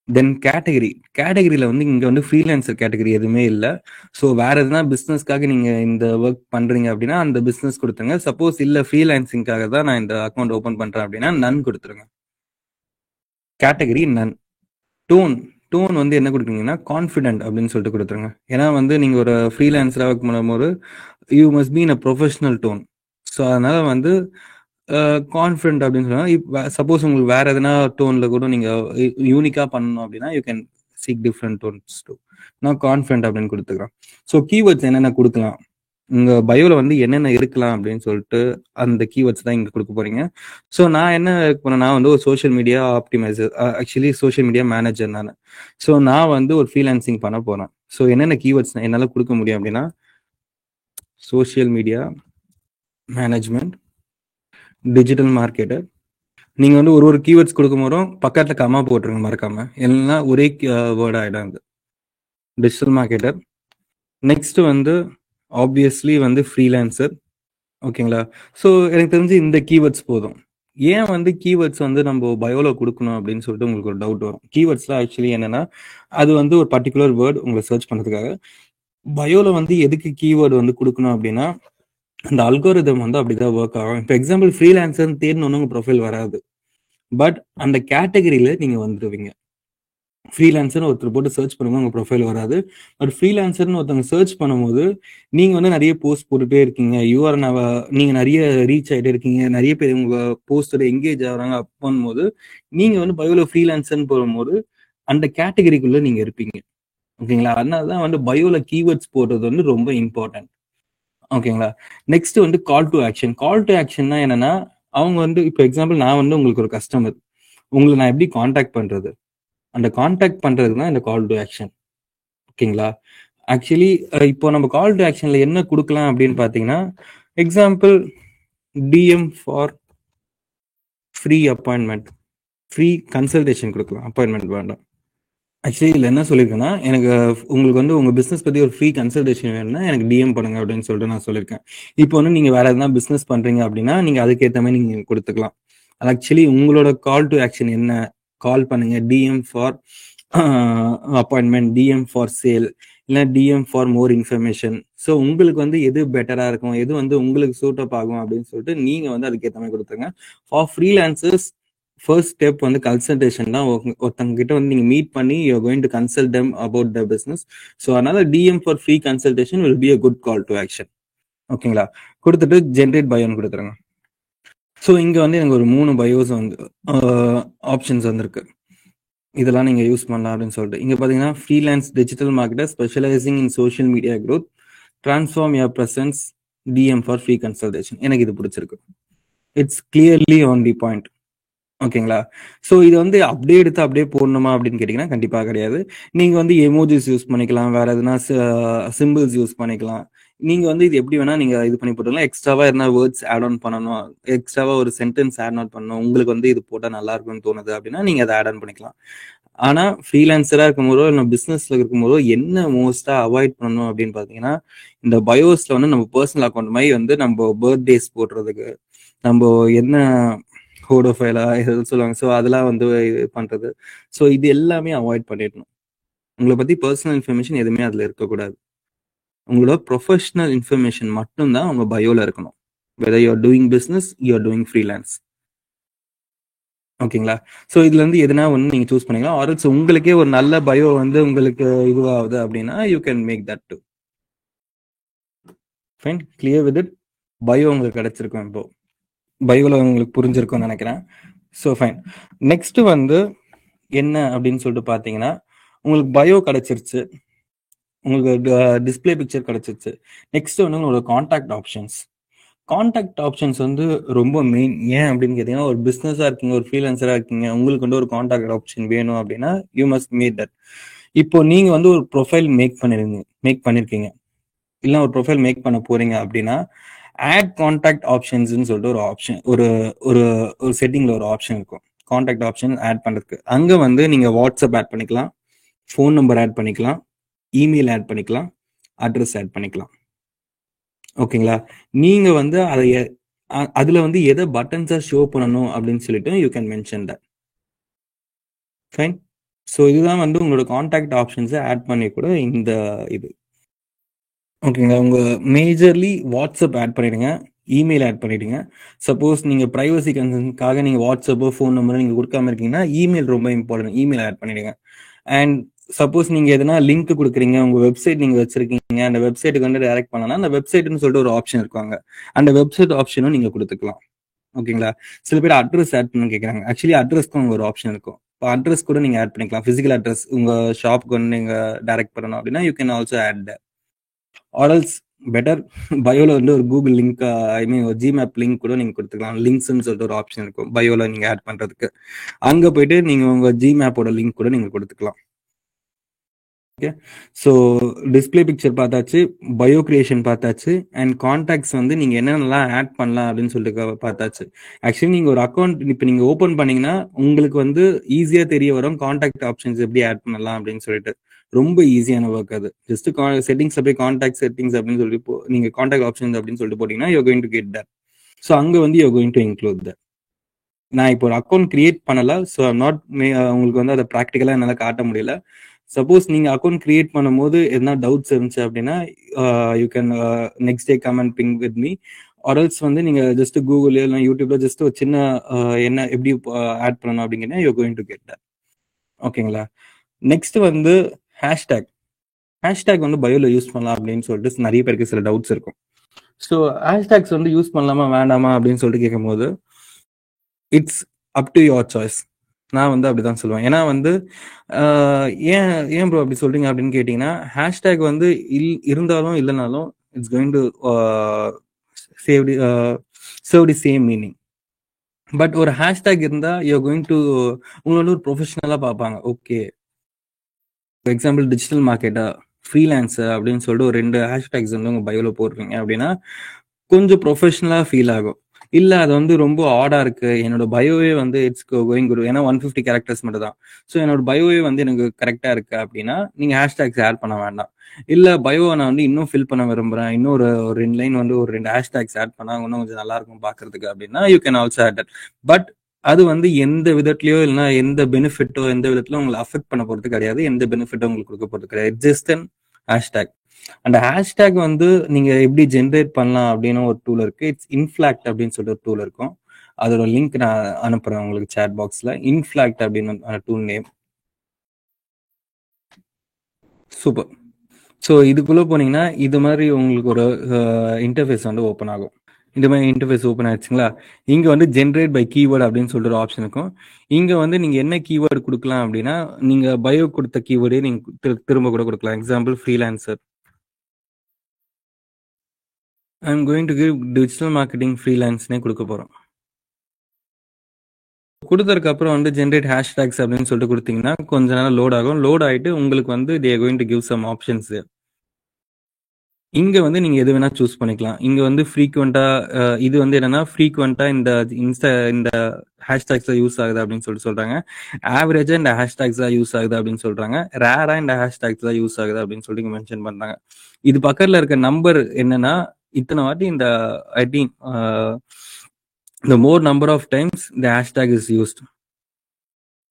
தென் கேட்டகரியில் வந்து இங்கே வந்து ஃப்ரீலான்சர் கேட்டகரி எதுவுமே இல்லை. ஸோ வேற எதுனா பிஸ்னஸ்க்காக நீங்கள் இந்த ஒர்க் பண்ணுறீங்க அப்படின்னா அந்த பிஸ்னஸ் கொடுத்துருங்க. சப்போஸ் இல்லை ஃப்ரீலான்சிங்காக தான் நான் இந்த அக்கௌண்ட் ஓப்பன் பண்ணுறேன் அப்படின்னா நன் கொடுத்துருங்க. கேட்டகரி நன். டோன் வந்து என்ன கொடுக்குறீங்கன்னா கான்ஃபிடென்ட் அப்படின்னு சொல்லிட்டு கொடுத்துருங்க. ஏன்னா வந்து நீங்க ஒரு ஃப்ரீலான்சரா ஒர்க் பண்ணும்போது you must be in a professional tone. So அதனால வந்து கான்ஃபிடென்ட் அப்படின்னு சொன்னா சப்போஸ் உங்களுக்கு வேற எதனா டோன்ல கூட நீங்க யூனிக்கா பண்ணணும் அப்படின்னா you can seek different tones too. நான் கான்ஃபிடென்ட் அப்படின்னு கொடுத்துக்கிறேன். ஸோ கீவேர்ட்ஸ் என்னென்ன கொடுக்கலாம், உங்க பயோல வந்து என்னென்ன இருக்கலாம் அப்படின்னு சொல்லிட்டு அந்த கீவேர்ட்ஸ் தான் இங்க கொடுக்க போறீங்க. ஸோ நான் என்ன பண்ணேன், நான் வந்து ஒரு social media optimiser, actually social media manager நான். ஸோ நான் வந்து ஒரு ஃப்ரீலான்சிங் பண்ண போறேன். ஸோ என்னென்ன கீவேர்ட்ஸ் என்னால கொடுக்க முடியும் அப்படின்னா social media management, digital marketer. நீங்க வந்து ஒரு கீவேர்ட்ஸ் கொடுக்கும் போதும் பக்கத்துல கமா போட்டுருங்க மறக்காம, எல்லாம் ஒரே வேர்ட் ஆயிடாது. Digital marketer. நெக்ஸ்ட் வந்து ஆப்வியஸ்லி வந்து ஃப்ரீலான்சர். ஓகேங்களா? ஸோ எனக்கு தெரிஞ்சு இந்த கீவேர்ட்ஸ் போதும். ஏன் வந்து கீவேர்ட்ஸ் வந்து நம்ம பயோல கொடுக்கணும் அப்படின்னு சொல்லிட்டு உங்களுக்கு ஒரு டவுட் வரும். கீவேர்ட்ஸ்லாம் ஆக்சுவலி என்னன்னா அது வந்து ஒரு பர்டிகுலர் வேர்ட் உங்களை சர்ச் பண்ணுறதுக்காக. பயோல வந்து எதுக்கு கீவேர்டு வந்து கொடுக்கணும் அப்படின்னா அந்த அல்கோரிதம் வந்து அப்படிதான் ஒர்க் ஆகும். இப்போ எக்ஸாம்பிள் ஃப்ரீலான்சர் தேடணும்னு உங்க ப்ரொஃபைல் வராது, பட் அந்த கேட்டகரியில நீங்க வந்துடுவீங்க. ஃப்ரீலான்சர்னு ஒருத்தர் போட்டு சர்ச் பண்ணும்போது உங்க ப்ரொஃபைல் வராது. பட் ஃப்ரீலான்சர்னு ஒருத்தவங்க சர்ச் பண்ணும்போது நீங்க வந்து நிறைய போஸ்ட் போட்டுட்டே இருக்கீங்க, நீங்க நிறைய ரீச் ஆகிட்டே இருக்கீங்க, நிறைய பேர் உங்க போஸ்டோட எங்கேஜ் ஆகுறாங்க. அப் பண்ணும்போது நீங்க வந்து பயோல ஃப்ரீலான்சர்னு போகும்போது அந்த கேட்டகரிக்குள்ள நீங்க இருப்பீங்க. ஓகேங்களா? அதனாலதான் வந்து பயோல கீவேர்ட்ஸ் போடுறது வந்து ரொம்ப இம்பார்ட்டன்ட். ஓகேங்களா? நெக்ஸ்ட் வந்து call to action. Call to ஆக்ஷன்னா என்னன்னா அவங்க வந்து இப்போ எக்ஸாம்பிள் நான் வந்து உங்களுக்கு ஒரு கஸ்டமர், உங்களை நான் எப்படி கான்டாக்ட் பண்றது, அந்த கான்டாக்ட் பண்றது தான் இந்த கால் டு ஆக்ஷன். ஓகேங்களா? ஆக்சுவலி இப்போ நம்ம கால் டு ஆக்ஷன்ல என்ன கொடுக்கலாம் அப்படின்னு பாத்தீங்கன்னா example DM for free appointment, free consultation கொடுக்கலாம், அப்பாயின்மெண்ட் வேண்டாம். ஆக்சுவலி இதில் என்ன சொல்லியிருக்கேன்னா எனக்கு உங்களுக்கு வந்து உங்கள் பிஸ்னஸ் பற்றி ஒரு ஃப்ரீ கன்சல்டேஷன் வேணும்னா எனக்கு டிஎம் பண்ணுங்க அப்படின்னு சொல்லிட்டு நான் சொல்லியிருக்கேன். இப்போ வந்து நீங்கள் வேற எதனா பிஸ்னஸ் பண்ணுறீங்க அப்படின்னா நீங்கள் அதுக்கேற்ற மாதிரி நீங்கள் கொடுத்துக்கலாம். ஆக்சுவலி உங்களோட கால் டு ஆக்ஷன் என்ன, கால் பண்ணுங்க, DM for appointment, DM for sale, இல்லை DM for more information. So உங்களுக்கு வந்து எது பெட்டராக இருக்கும், எது வந்து உங்களுக்கு சூட்டப் ஆகும் அப்படின்னு சொல்லிட்டு நீங்கள் வந்து அதுக்கேற்ற மாதிரி கொடுத்துருங்க. ஃபார் ஃப்ரீலான்சர்ஸ் ஃபர்ஸ்ட் ஸ்டெப் வந்து கன்சல்டேஷன் தான். ஒருத்தவங்க கிட்ட வந்து நீங்க மீட் பண்ணி you are going to consult them about the business. So அதனால DM for free consultation will be a good call to action. ஓகேங்களா? கொடுத்துட்டு ஜென்ரேட் பயோன்னு கொடுத்துருங்க. ஸோ இங்க வந்து எனக்கு ஒரு 3 பயோஸ் வந்து ஆப்ஷன்ஸ் வந்துருக்கு. இதெல்லாம் நீங்க யூஸ் பண்ணலாம் அப்படின்னு சொல்லிட்டு இங்க பாத்தீங்கன்னா freelance digital marketer specialising in social media growth, transform your presence, DM for free consultation. எனக்கு இது பிடிச்சிருக்கு. It's clearly on the point. ஓகேங்களா? ஸோ இது வந்து அப்படியே எடுத்து அப்படியே போடணுமா அப்படின்னு கேட்டிங்கன்னா கண்டிப்பாக கிடையாது. நீங்கள் வந்து எமோஜிஸ் யூஸ் பண்ணிக்கலாம், வேற எதுனா சிம்பிள்ஸ் யூஸ் பண்ணிக்கலாம். நீங்கள் வந்து இது எப்படி வேணா நீங்கள் இது பண்ணி போட்டுக்கலாம். எக்ஸ்ட்ராவாக எதனா வேர்ட்ஸ் ஆட் ஆன் பண்ணணும், எக்ஸ்ட்ராவாக ஒரு சென்டென்ஸ் ஆட் ஆன் பண்ணணும், உங்களுக்கு வந்து இது போட்டால் நல்லா இருக்கும்னு தோணுது அப்படின்னா நீங்கள் அதை ஆட் ஆன் பண்ணிக்கலாம். ஆனா ஃப்ரீலான்சரா இருக்கும்போதோ இல்லை பிசினஸ்ல இருக்கும்போதோ என்ன மோஸ்டா அவாய்ட் பண்ணணும் அப்படின்னு பாத்தீங்கன்னா, இந்த பயோஸ்ல வந்து நம்ம பர்சனல் அக்கௌண்ட் மாதிரி வந்து நம்ம பர்த்டேஸ் போடுறதுக்கு, நம்ம என்ன ஹோடோஃபைலா எதாவது சொல்லுவாங்க, ஸோ அதெல்லாம் வந்து இது பண்றது. ஸோ இது எல்லாமே அவாய்ட் பண்ணிடணும். உங்களை பத்தி பர்சனல் இன்ஃபர்மேஷன் எதுவுமே அதுல இருக்கக்கூடாது. உங்களோட ப்ரொஃபஷனல் இன்ஃபர்மேஷன் மட்டும்தான் உங்க பயோல இருக்கணும். Whether you are doing business, you are doing freelance. ஓகேங்களா? ஸோ இதுல இருந்து எதுனா ஒன்று நீங்க சூஸ் பண்ணிக்கலாம். ஆர்எல்ஸ் உங்களுக்கே ஒரு நல்ல பயோ வந்து உங்களுக்கு இதுவாகுது அப்படின்னா you can make that too. Fine, clear with it. Bio உங்களுக்கு கிடைச்சிருக்கும். இப்போ பயோல உங்களுக்கு புரிஞ்சிருக்கும்னு நினைக்கிறேன். So fine. நெக்ஸ்ட் வந்து என்ன அப்படின்னு சொல்லிட்டு பார்த்தீங்கன்னா, உங்களுக்கு பயோ கிடைச்சிருச்சு, உங்களுக்கு டிஸ்பிளே பிக்சர் கிடைச்சிருச்சு. நெக்ஸ்ட் வந்து உங்களோட கான்டாக்ட் ஆப்ஷன்ஸ். கான்டாக்ட் ஆப்ஷன்ஸ் வந்து ரொம்ப மெயின். ஏன் அப்படின்னு கேட்டீங்கன்னா, ஒரு பிசினஸா இருக்கீங்க, ஒரு ஃப்ரீலான்சரா இருக்கீங்க, உங்களுக்கு வந்து ஒரு கான்டாக்ட் ஆப்ஷன் வேணும் அப்படின்னா யூ மஸ்ட் மேக் தட். இப்போ நீங்க வந்து ஒரு ப்ரொஃபைல் மேக் பண்ணிருக்கீங்க, இல்லை ஒரு ப்ரொஃபைல் மேக் பண்ண போறீங்க அப்படின்னா, ஆட் கான்டாக்ட் ஆப்ஷன்ஸ்னு சொல்லிட்டு ஒரு ஆப்ஷன், ஒரு ஒரு ஒரு செட்டிங்ல ஒரு ஆப்ஷன் இருக்கும், கான்டாக்ட் ஆப்ஷன் ஆட் பண்றதுக்கு. அங்க வந்து நீங்க வாட்ஸ்அப் ஆட் பண்ணிக்கலாம், ஃபோன் நம்பர் ஆட் பண்ணிக்கலாம், இமெயில் ஆட் பண்ணிக்கலாம், அட்ரஸ் ஆட் பண்ணிக்கலாம். ஓகேங்களா? நீங்க வந்து அதை அதுல வந்து எதை பட்டன்ஸா ஷோ பண்ணணும் அப்படின்னு சொல்லிட்டு you can mention that. Fine. So இதுதான் வந்து உங்களோட கான்டாக்ட் ஆப்ஷன்ஸை ஆட் பண்ணி கூட இந்த இது. ஓகேங்களா? உங்க மேஜர்லி வாட்ஸ்அப் ஆட் பண்ணிடுங்க, இமெயில் ஆட் பண்ணிடுங்க. சப்போஸ் நீங்க பிரைவசி கன்சர்னுக்காக நீங்க வாட்ஸ்அப்போ ஃபோன் நம்பரோ நீங்க கொடுக்காம இருக்கீங்கன்னா இமெயில் ரொம்ப இம்பார்ட்டன்ட், இமெயில் ஆட் பண்ணிடுங்க. அண்ட் சப்போஸ் நீங்க எதனா லிங்க் கொடுக்குறீங்க, உங்க வெப்சைட் நீங்க வச்சிருக்கீங்க, அந்த வெப்சைட்டுக்கு வந்து டைரக்ட் பண்ணலாம், அந்த வெப்சைட்னு சொல்லிட்டு ஒரு ஆப்ஷன் இருக்காங்க, அந்த வெப்சைட் ஆப்ஷனும் நீங்க கொடுத்துக்கலாம். ஓகேங்களா? சில பேர் அட்ரஸ் ஆட் பண்ண கேட்குறாங்க. ஆக்சுவலி அட்ரஸ்க்கு ஒரு ஆப்ஷன் இருக்கும். இப்போ அட்ரஸ் கூட நீங்க ஆட் பண்ணிக்கலாம். பிசிக்கல் அட்ரஸ் உங்க ஷாப்புக்கு வந்து நீங்க டைரக்ட் பண்ணணும் அப்படின்னா you can also add that. Or else better பயோல வந்து ஒரு கூகுள் லிங்க், ஐ மீன் ஒரு ஜிமேப் லிங்க் கூட நீங்க கொடுத்துக்கலாம். லிங்க்ஸ்ன்னு சொல்லிட்டு ஒரு ஆப்ஷன் இருக்கும் பயோல நீங்க ஆட் பண்றதுக்கு. அங்க போயிட்டு நீங்க உங்க ஜிமேப்போட லிங்க் கூட நீங்க கொடுத்துக்கலாம். ஓகே, ஸோ டிஸ்பிளே பிக்சர் பார்த்தாச்சு, பயோ கிரியேஷன் பார்த்தாச்சு, அண்ட் கான்டாக்ட்ஸ் வந்து நீங்க என்னென்னலாம் ஆட் பண்ணலாம் அப்படின்னு சொல்லிட்டு பார்த்தாச்சு. ஆக்சுவலி நீங்க ஒரு அக்கௌண்ட் இப்போ நீங்க ஓப்பன் பண்ணீங்கன்னா உங்களுக்கு வந்து ஈஸியா தெரிய வரும் கான்டாக்ட் ஆப்ஷன்ஸ் எப்படி ஆட் பண்ணலாம் அப்படின்னு சொல்லிட்டு. ரொம்ப ஈஸியான ஒர்க் அது. ஜஸ்ட் செட்டிங்ஸ் அப்படியே கான்டாக்ட் செட்டிங்ஸ் அப்படின்னு சொல்லி நீங்க கான்டாக்ட் ஆப்ஷன்ஸ் அப்படின்னு சொல்லிட்டு போட்டீங்கன்னா you going to get that. So அங்க வந்து you going to include that. நான் இப்போ ஒரு அக்கௌண்ட் கிரியேட் பண்ணல, ஸோ நாட் உங்களுக்கு வந்து அதை ப்ராக்டிக்கலா என்னால் காட்ட முடியல. சப்போஸ் நீங்க அக்கௌண்ட் கிரியேட் பண்ணும்போது எதனா டவுட்ஸ் இருந்துச்சு அப்படின்னா you can next day comment ping with me. Or else வந்து நீங்க ஜஸ்ட் கூகுள்ல இல்லை யூடியூப்ல ஜஸ்ட் ஒரு சின்ன என்ன எப்படி ஆட் பண்ணணும் அப்படிங்கன்னா you going to get that. ஓகேங்களா? நெக்ஸ்ட் வந்து ஹேஷ்டேக். ஹேஷ்டேக் வந்து பயோல யூஸ் பண்ணலாம் அப்படின்னு சொல்லிட்டு நிறைய பேருக்கு சில டவுட்ஸ் இருக்கும். ஸோ ஹேஷ்டேக்ஸ் வந்து யூஸ் பண்ணலாமா வேண்டாமா அப்படின்னு சொல்லிட்டு கேட்கும்போது it's up to your choice. நான் வந்து அப்படிதான் சொல்லுவேன். ஏன்னா வந்து ஏன் ப்ரோ அப்படி சொல்றீங்க அப்படின்னு கேட்டீங்கன்னா, ஹேஷ்டேக் வந்து இருந்தாலும் இல்லைனாலும் it's going to serve the same meaning. But ஒரு ஹேஷ்டேக் இருந்தா யூஆர் கோயிங் டு உங்களோட ஒரு ப்ரொஃபஷனலா பார்ப்பாங்க. Okay, for example digital marketer, freelancer அப்படின்னு சொல்லிட்டு ஒரு 2 ஹேஷ்டேக்ஸ் வந்து உங்க பயோல போடுறீங்க அப்படின்னா கொஞ்சம் ப்ரொஃபஷனலா ஃபீல் ஆகும். இல்ல அது வந்து ரொம்ப ஆடா இருக்கு, என்னோட பயோவே வந்து இட்ஸ் கோயிங் குட், ஏன்னா 150 கேரக்டர்ஸ் மட்டும் தான், ஸோ என்னோட பயோவே வந்து எனக்கு கரெக்டா இருக்கு அப்படின்னா நீங்க ஹேஷ்டேக்ஸ் ஆட் பண்ண வேண்டாம். இல்ல பயோவை நான் வந்து இன்னும் ஃபில் பண்ண விரும்புறேன், இன்னும் ஒரு 2 லைன் வந்து ஒரு 2 ஹேஷ்டேக்ஸ் ஆட் பண்ணா இன்னும் கொஞ்சம் நல்லா இருக்கும் பாக்குறதுக்கு அப்படின்னா you can also add that. But அது வந்து எந்த விதத்திலயோ இல்லைன்னா எந்த பெனிஃபிட்டோ எந்த விதத்திலோ உங்களை அஃபெக்ட் பண்ண போறது கிடையாது, எந்த பெனிஃபிட்டோ உங்களுக்கு கொடுக்க போறது கிடையாது. Just an hashtag. அந்த ஹேஷ்டேக் வந்து நீங்க எப்படி ஜென்ரேட் பண்ணலாம் அப்படின்னு ஒரு டூல் இருக்கு. இட்ஸ் இன்ஃபிளாக்ட் அப்படின்னு சொல்லிட்டு ஒரு டூல் இருக்கும். அதோட லிங்க் நான் அனுப்புறேன் உங்களுக்கு சேட் பாக்ஸ்ல. இன்ஃபிளாக்ட் அப்படின்னு டூல் நேம். சூப்பர். ஸோ இதுக்குள்ள போனீங்கன்னா இது மாதிரி உங்களுக்கு ஒரு இன்டர்ஃபேஸ் வந்து ஓப்பன் ஆகும். இந்த மாதிரி இன்டர்ஃபேஸ் ஓப்பன் ஆயிடுச்சுங்களா? இங்க வந்து ஜென்ரேட் பை கீவேர்டு அப்படின்னு சொல்லிட்டு ஒரு ஆப்ஷன் இருக்கும். இங்க வந்து நீங்க என்ன கீவேர்டு கொடுக்கலாம் அப்படின்னா நீங்க பயோ கொடுத்த கீவேர்டே நீங்க திரும்ப கூட கொடுக்கலாம். Example freelancer. I'm going to give digital marketing ஃப்ரீலான்ஸ்னே கொடுக்க போறோம். கொடுத்ததுக்கு அப்புறம் வந்து ஜென்ரேட் ஹேஷ்டேக்ஸ் அப்படின்னு சொல்லிட்டு கொடுத்தீங்கன்னா கொஞ்ச நேரம் லோட் ஆகும். லோட் ஆயிட்டு உங்களுக்கு வந்து they are going to give some options. இங்க வந்து நீங்க எது வேணா சூஸ் பண்ணிக்கலாம். இங்க வந்து ஃப்ரீக்வெண்டா இது வந்து என்னன்னா ஃப்ரீக்வெண்டா இந்த ஹேஷ்டாக்ஸ் தான் யூஸ் ஆகுது அப்படின்னு சொல்றாங்க. ஆவரேஜா இந்த ஹேஷ்டாக்ஸ் தான் யூஸ் ஆகுது அப்படின்னு சொல்றாங்க. ரேரா இந்த ஹேஷ்டாக்ஸ் தான் யூஸ் ஆகுது அப்படின்னு சொல்லி மென்ஷன் பண்றாங்க. இது பக்கத்துல இருக்க நம்பர் என்னன்னா, இத்தனை வாட்டி இந்த I think the more number of times the hashtag is used,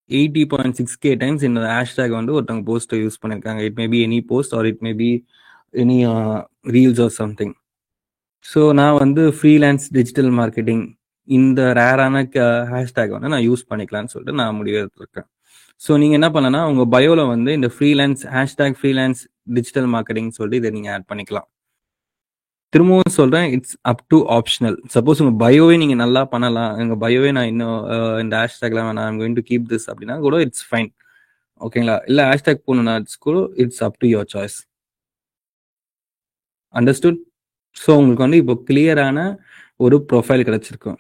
80.6k times இந்த ஹேஷ்டாக் வந்து ஒருத்தவங்க போஸ்ட் யூஸ் பண்ணிருக்காங்க. It may be any post R it may be any reels or something. So நான் வந்து ஃப்ரீலான்ஸ் டிஜிட்டல் மார்க்கெட்டிங் இந்த ரேரான ஹேஷ்டாக் வந்து நான் யூஸ் பண்ணிக்கலாம்னு சொல்லிட்டு நான் முடிவு எடுத்திருக்கேன். ஸோ நீங்கள் என்ன பண்ணனா, உங்கள் பயோவில் வந்து இந்த freelance hashtag freelance digital marketing சொல்லிட்டு இதை நீங்கள் ஆட் பண்ணிக்கலாம். திரும்பவும் சொல்கிறேன், it's up to optional. Suppose உங்கள் பயோவே நீங்கள் நல்லா பண்ணலாம், எங்கள் பயோவே நான் இன்னும் இந்த ஹேஷ்டாக்லாம் வேணாம், I'm going to keep this அப்படின்னா கூட இட்ஸ் ஃபைன். ஓகேங்களா? இல்லை ஹேஷ்டாக் போகணுன்னா கூட it's up to your choice. Understood? So உங்களுக்கு வந்து இப்போ கிளியரான ஒரு ப்ரொஃபைல் கிடைச்சிருக்கும்.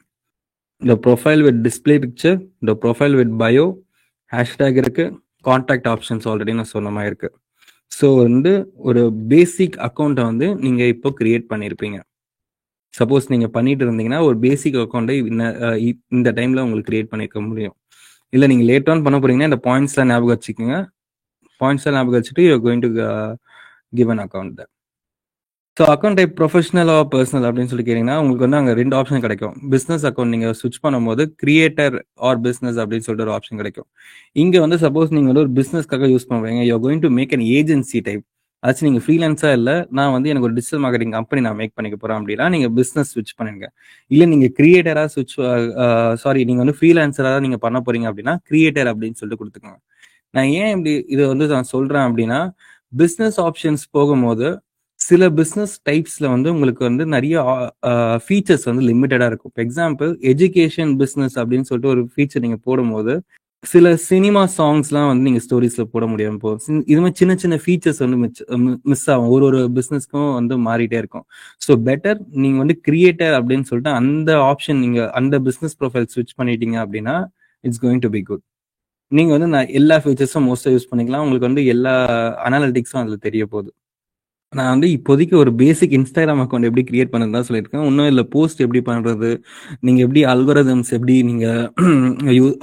இந்த ப்ரொஃபைல் வித் டிஸ்பிளே பிக்சர், இந்த ப்ரொஃபைல் வித் பயோ, ஹேஷ்டேக் இருக்கு, கான்டாக்ட் ஆப்ஷன்ஸ் ஆல்ரெடி நான் சொன்ன மாதிரி இருக்கு. ஸோ வந்து ஒரு பேசிக் அக்கௌண்ட்டை வந்து நீங்க இப்போ கிரியேட் பண்ணியிருப்பீங்க. சப்போஸ் நீங்க பண்ணிட்டு இருந்தீங்கன்னா ஒரு பேசிக் அக்கௌண்ட்டை இந்த டைம்ல உங்களுக்கு கிரியேட் பண்ணிருக்க முடியும். இல்லை நீங்க லேட் ஆன் பண்ண போறீங்கன்னா இந்த பாயிண்ட்ஸ்லாம் ஞாபகம் வச்சுக்கோங்க. பாயிண்ட்ஸ்லாம் ஞாபகம் வச்சுட்டு you are going to give an account that. So account type professional or personal அப்படின்னு சொல்லி கேட்டீங்கன்னா உங்களுக்கு வந்து அங்கே 2 ஆப்ஷன் கிடைக்கும். பிஸ்னஸ் அக்கௌண்ட் நீங்கள் ஸ்விட்ச் பண்ணும்போது கிரியேட்டர் ஆர் பிஸ்னஸ் அப்படின்னு சொல்லிட்டு ஒரு ஆப்ஷன் கிடைக்கும். இங்கே வந்து சப்போஸ் நீங்கள் வந்து ஒரு பிஸ்னஸ்க்காக யூஸ் பண்ணுவீங்க, you are going to make an agency type. அதாச்சும் நீங்கள் ஃப்ரீலான்ஸாக இல்லை, நான் வந்து எனக்கு ஒரு டிஜிட்டல் மார்க்கெட்டிங் கம்பெனி நான் மேக் பண்ணிக்க போகிறேன் அப்படின்னா நீங்கள் பிஸ்னஸ் ஸ்விட்ச் பண்ணுங்க. இல்லை நீங்கள் கிரியேட்டராக நீங்கள் வந்து ஃப்ரீலான்சராக நீங்கள் பண்ண போறீங்க அப்படின்னா கிரியேட்டர் அப்படின்னு சொல்லிட்டு கொடுத்துக்கோங்க. நான் ஏன் இப்படி இதை வந்து நான் சொல்கிறேன் அப்படின்னா, பிஸ்னஸ் ஆப்ஷன்ஸ் போகும்போது சில பிஸ்னஸ் டைப்ஸ்ல வந்து உங்களுக்கு வந்து நிறைய ஃபீச்சர்ஸ் வந்து லிமிட்டடா இருக்கும். இப்போ எக்ஸாம்பிள் எஜுகேஷன் பிஸ்னஸ் அப்படின்னு சொல்லிட்டு ஒரு ஃபீச்சர் நீங்க போடும்போது சில சினிமா சாங்ஸ்லாம் வந்து நீங்க ஸ்டோரிஸ்ல போட முடியாம போகும். இது மாதிரி சின்ன சின்ன ஃபீச்சர்ஸ் வந்து மிஸ் ஆகும். ஒரு பிஸ்னஸ்க்கும் வந்து மாறிட்டே இருக்கும். ஸோ பெட்டர் நீங்க வந்து கிரியேட்டர் அப்படின்னு சொல்லிட்டு அந்த ஆப்ஷன் நீங்க அந்த பிஸ்னஸ் ப்ரொஃபைல் ஸ்விட்ச் பண்ணிட்டீங்க அப்படின்னா it's going to be good. நீங்க வந்து நான் எல்லா ஃபீச்சர்ஸும் மோஸ்டா யூஸ் பண்ணிக்கலாம். உங்களுக்கு வந்து எல்லா அனாலிட்டிக்ஸும் அதுல தெரிய போகுது. நான் வந்து இப்போதைக்கு ஒரு பேசிக் இன்ஸ்டாகிராம் அக்கௌண்ட் எப்படி கிரியேட் பண்ணது தான் சொல்லியிருக்கேன். இன்னும் இல்லை போஸ்ட் எப்படி பண்றது, நீங்க எப்படி அல்கோரிதம்ஸ் எப்படி நீங்க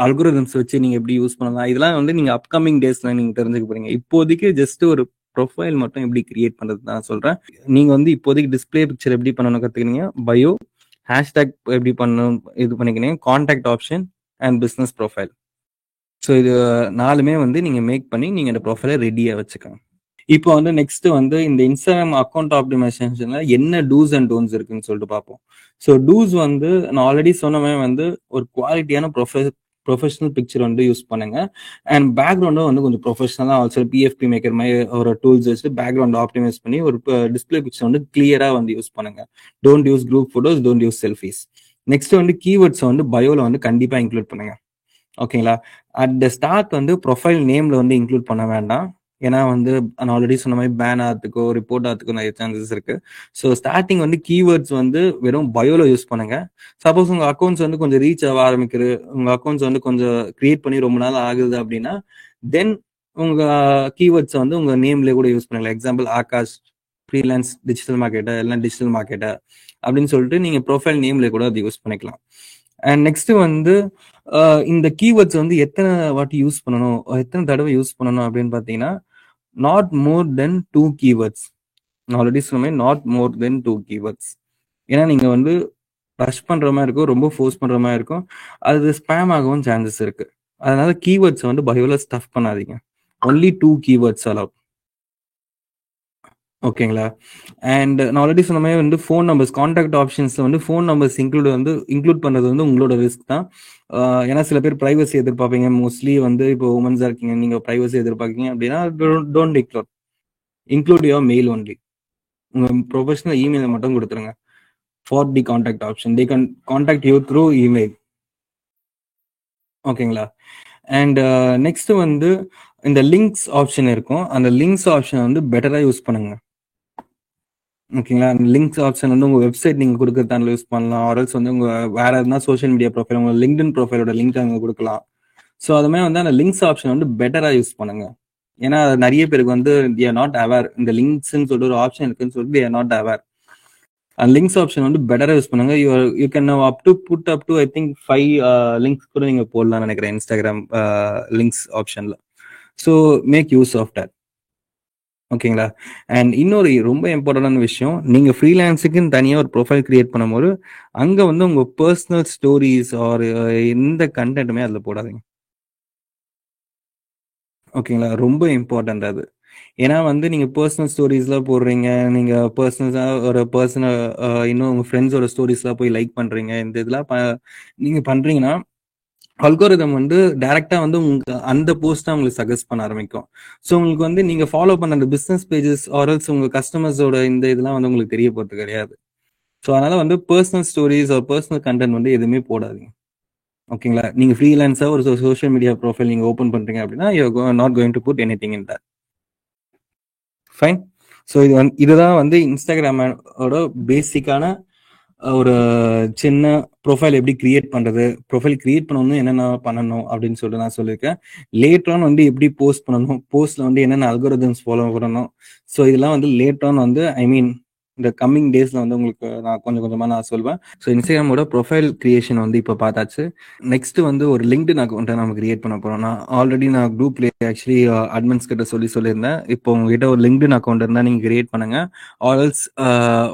அல்கோரிதம்ஸ் வச்சு நீங்க எப்படி யூஸ் பண்ணலாம், இதெல்லாம் வந்து நீங்க அப்கமிங் டேஸ்ல நீங்க தெரிஞ்சுக்க போறீங்க. இப்போதைக்கு ஜஸ்ட் ஒரு ப்ரொஃபைல் மட்டும் எப்படி கிரியேட் பண்றது தான் சொல்றேன். நீங்க வந்து இப்போதைக்கு டிஸ்பிளே பிக்சர் எப்படி பண்ணணும் கத்துக்கிறீங்க, பயோ, ஹேஷ்டாக் எப்படி பண்ணணும் இது பண்ணிக்கிறீங்க, contact option and business profile. So இது 4மே வந்து நீங்க மேக் பண்ணி நீங்க இந்த ப்ரொஃபைலை ரெடியா வச்சுக்கோங்க. இப்போ வந்து நெக்ஸ்ட் வந்து இந்த இன்ஸ்டாகிராம் அக்கௌண்ட் ஆப்டிமைசேஷன்ல என்ன டூஸ் அண்ட் டோன்ஸ் இருக்குன்னு சொல்லிட்டு பார்ப்போம். ஸோ டூஸ் வந்து நான் ஆல்ரெடி சொன்னவே வந்து ஒரு குவாலிட்டியான ப்ரொஃபஷனல் பிக்சர் வந்து யூஸ் பண்ணுங்க. அண்ட் பேக்ரவுண்டும் வந்து கொஞ்சம் ப்ரொஃபஷனலாக ஆல்சோ பிஎஃப்பி மேக்கர் மாதிரி ஒரு டூல்ஸ் வச்சு பேக்ரவுண்ட் ஆப்டிமைஸ் பண்ணி ஒரு டிஸ்பிளே பிக்சர் வந்து கிளியரா வந்து யூஸ் பண்ணுங்க. Don't use group photos, don't use selfish. Next வந்து கீவேர்ட்ஸ் வந்து பயோல வந்து கண்டிப்பா இன்க்ளூட் பண்ணுங்க. ஓகேங்களா? அட் த ஸ்டார்ட் வந்து ப்ரொஃபைல் நேம்ல வந்து இன்க்ளூட் பண்ண வேண்டாம். ஏன்னா வந்து நான் ஆல்ரெடி சொன்ன மாதிரி பேன் ஆகிறதுக்கோ ரிப்போர்ட் ஆகிறதுக்கோ நிறைய சான்சஸ் இருக்கு. ஸோ ஸ்டார்டிங் வந்து கீவேர்ட்ஸ் வந்து வெறும் பயோல யூஸ் பண்ணுங்க. சப்போஸ் உங்க அக்கௌண்ட்ஸ் வந்து கொஞ்சம் ரீச் ஆக ஆரம்பிக்குது, உங்க அக்கௌண்ட்ஸ் வந்து கொஞ்சம் கிரியேட் பண்ணி ரொம்ப நாள் ஆகுது அப்படின்னா தென் உங்க கீவேர்ட்ஸ் வந்து உங்க நேம்லேயே கூட யூஸ் பண்ணுங்க. Example Akash freelance digital marketer எல்லாம் டிஜிட்டல் மார்க்கெட்டர் அப்படின்னு சொல்லிட்டு நீங்க ப்ரொஃபைல் நேம்ல கூட அது யூஸ் பண்ணிக்கலாம். அண்ட் நெக்ஸ்ட் வந்து இந்த கீவேர்ட்ஸ் வந்து எத்தனை வாட்டி யூஸ் பண்ணணும், எத்தனை தடவை யூஸ் பண்ணணும் அப்படின்னு பார்த்தீங்கன்னா நாட் மோர் தென் 2 keywords. நான் ஆல்ரெடி சொன்ன மாதிரி நாட் மோர் தென் 2 keywords. ஏன்னா நீங்க வந்து ரஷ் பண்ற மாதிரி இருக்கும், ரொம்ப ஃபோர்ஸ் பண்ற மாதிரி இருக்கும், அது ஸ்பேம் ஆகவும் சான்சஸ் இருக்கு. அதனால கீவேர்ட்ஸ் வந்து பயோல ஸ்டஃப் பண்ணாதீங்க. Only 2 keywords allow. ஓகேங்களா? அண்ட் நான் ஆல்ரெடி சொன்ன மாதிரி வந்து ஃபோன் நம்பர்ஸ், கான்டாக்ட் ஆப்ஷன்ஸ்ல வந்து ஃபோன் நம்பர்ஸ் இன்க்ளூட் பண்றது வந்து உங்களோட ரிஸ்க் தான். ஏன்னா சில பேர் பிரைவசி எதிர்பார்ப்பீங்க. மோஸ்ட்லி வந்து இப்போ உமன்ஸா இருக்கீங்க, நீங்க பிரைவசி எதிர்பார்க்கீங்க அப்படின்னா don't include your mail only. உங்க ப்ரொஃபஷனல் இமெயிலை மட்டும் கொடுத்துருங்க. For the contact option they can contact you through email. ஓகேங்களா? அண்ட் நெக்ஸ்ட் வந்து இந்த லிங்க்ஸ் ஆப்ஷன் இருக்கும். அந்த லிங்க்ஸ் ஆப்ஷன் வந்து பெட்டரா யூஸ் பண்ணுங்க. ஓகேங்களா? அந்த லிங்க்ஸ் ஆப்ஷன் வந்து உங்க வெப்சைட் நீங்க கொடுக்கறதால யூஸ் பண்ணலாம். ஆர்எல்ஸ் வந்து உங்க வேற எதுனா சோஷியல் மீடியா ப்ரொஃபைல், உங்க லிங்க்டின் ப்ரொஃபைலோட லிங்க் அங்க கொடுக்கலாம். ஸோ அதுமே வந்து அந்த லிங்க்ஸ் ஆப்ஷன் வந்து பெட்டரா யூஸ் பண்ணுங்க. ஏன்னா நிறைய பேருக்கு வந்து they are not aware. இந்த லிங்க்ஸ்ன்னு சொல்லிட்டு ஒரு ஆப்ஷன் இருக்குன்னு சொல்லிட்டு they are not aware. Links option வந்து பெட்டரா யூஸ் பண்ணுங்க. You can put up to I think 5 links கூட நீங்க போடலாம்னு நினைக்கிறேன் இன்ஸ்டாகிராம் லிங்க்ஸ் ஆப்ஷன்ல. So make use of that. ஓகேங்களா? அண்ட் இன்னொரு ரொம்ப இம்பார்ட்டன்டான விஷயம், நீங்க ஃப்ரீலான்ஸுக்குன்னு தனியாக ஒரு ப்ரொஃபைல் கிரியேட் பண்ணும்போது அங்கே வந்து உங்க பர்சனல் ஸ்டோரிஸ் ஆர் எந்த கண்டென்ட்டுமே அதில் போடாதீங்க. ஓகேங்களா? ரொம்ப இம்பார்ட்டன்ட் அது. ஏன்னா வந்து நீங்க பர்சனல் ஸ்டோரிஸ்லாம் போடுறீங்க, நீங்க ஒரு பர்சனல் இன்னும் உங்க ஃப்ரெண்ட்ஸோட ஸ்டோரிஸ்லாம் போய் லைக் பண்றீங்க, இந்த இதெல்லாம் நீங்க பண்றீங்கன்னா அல்கோரிதம் வந்து டைரக்டா வந்து உங்களுக்கு அந்த போஸ்ட் உங்களுக்கு சஜஸ்ட் பண்ண ஆரம்பிக்கும். ஸோ உங்களுக்கு வந்து நீங்க ஃபாலோ பண்ண அந்த பிசினஸ் பேஜஸ் ஆர்எல்ஸ் உங்க கஸ்டமர்ஸோட இந்த இதெல்லாம் வந்து உங்களுக்கு தெரிய போறது கிடையாது. ஸோ அதனால வந்து பர்சனல் ஸ்டோரிஸ் ஒரு பர்சனல் கண்டென்ட் வந்து எதுவுமே போடாதீங்க. ஓகேங்களா? நீங்க ஃப்ரீலான்ஸா ஒரு சோஷியல் மீடியா ப்ரொஃபைல் நீங்க ஓப்பன் பண்றீங்க அப்படின்னா you not going to put anything in that. Fine. So இதுதான் வந்து இன்ஸ்டாகிராமோட பேசிக்கான ஒரு சின்ன ப்ரொஃபைல் எப்படி கிரியேட் பண்றது, ப்ரொஃபைல் கிரியேட் பண்ணணும் என்னென்ன பண்ணணும் அப்படின்னு சொல்லிட்டு நான் சொல்லியிருக்கேன். லேட்டர் வந்து எப்படி போஸ்ட் பண்ணணும், போஸ்ட்ல வந்து என்னென்ன அல்கோரிதம்ஸ் ஃபாலோ பண்ணணும். ஸோ இதெல்லாம் வந்து லேட்டர் வந்து ஐ மீன் இந்த கம்மிங் டேஸ்ல வந்து உங்களுக்கு நான் கொஞ்சம் கொஞ்சமா நான் சொல்வேன். ஸோ இன்ஸ்டாகிராமோட ப்ரொஃபைல் கிரியேஷன் வந்து இப்போ பார்த்தாச்சு. நெக்ஸ்ட் வந்து ஒரு லிங்க்டின் அக்கௌண்ட்டை நம்ம கிரியேட் பண்ண போறோம். நான் குரூப்ல ஆக்சுவலி அட்மின்ஸ் கிட்ட சொல்லியிருந்தேன். இப்போ உங்ககிட்ட ஒரு லிங்க்டின் அக்கௌண்ட் இருந்தா நீங்க கிரியேட் பண்ணுங்க. ஆல்ஸ்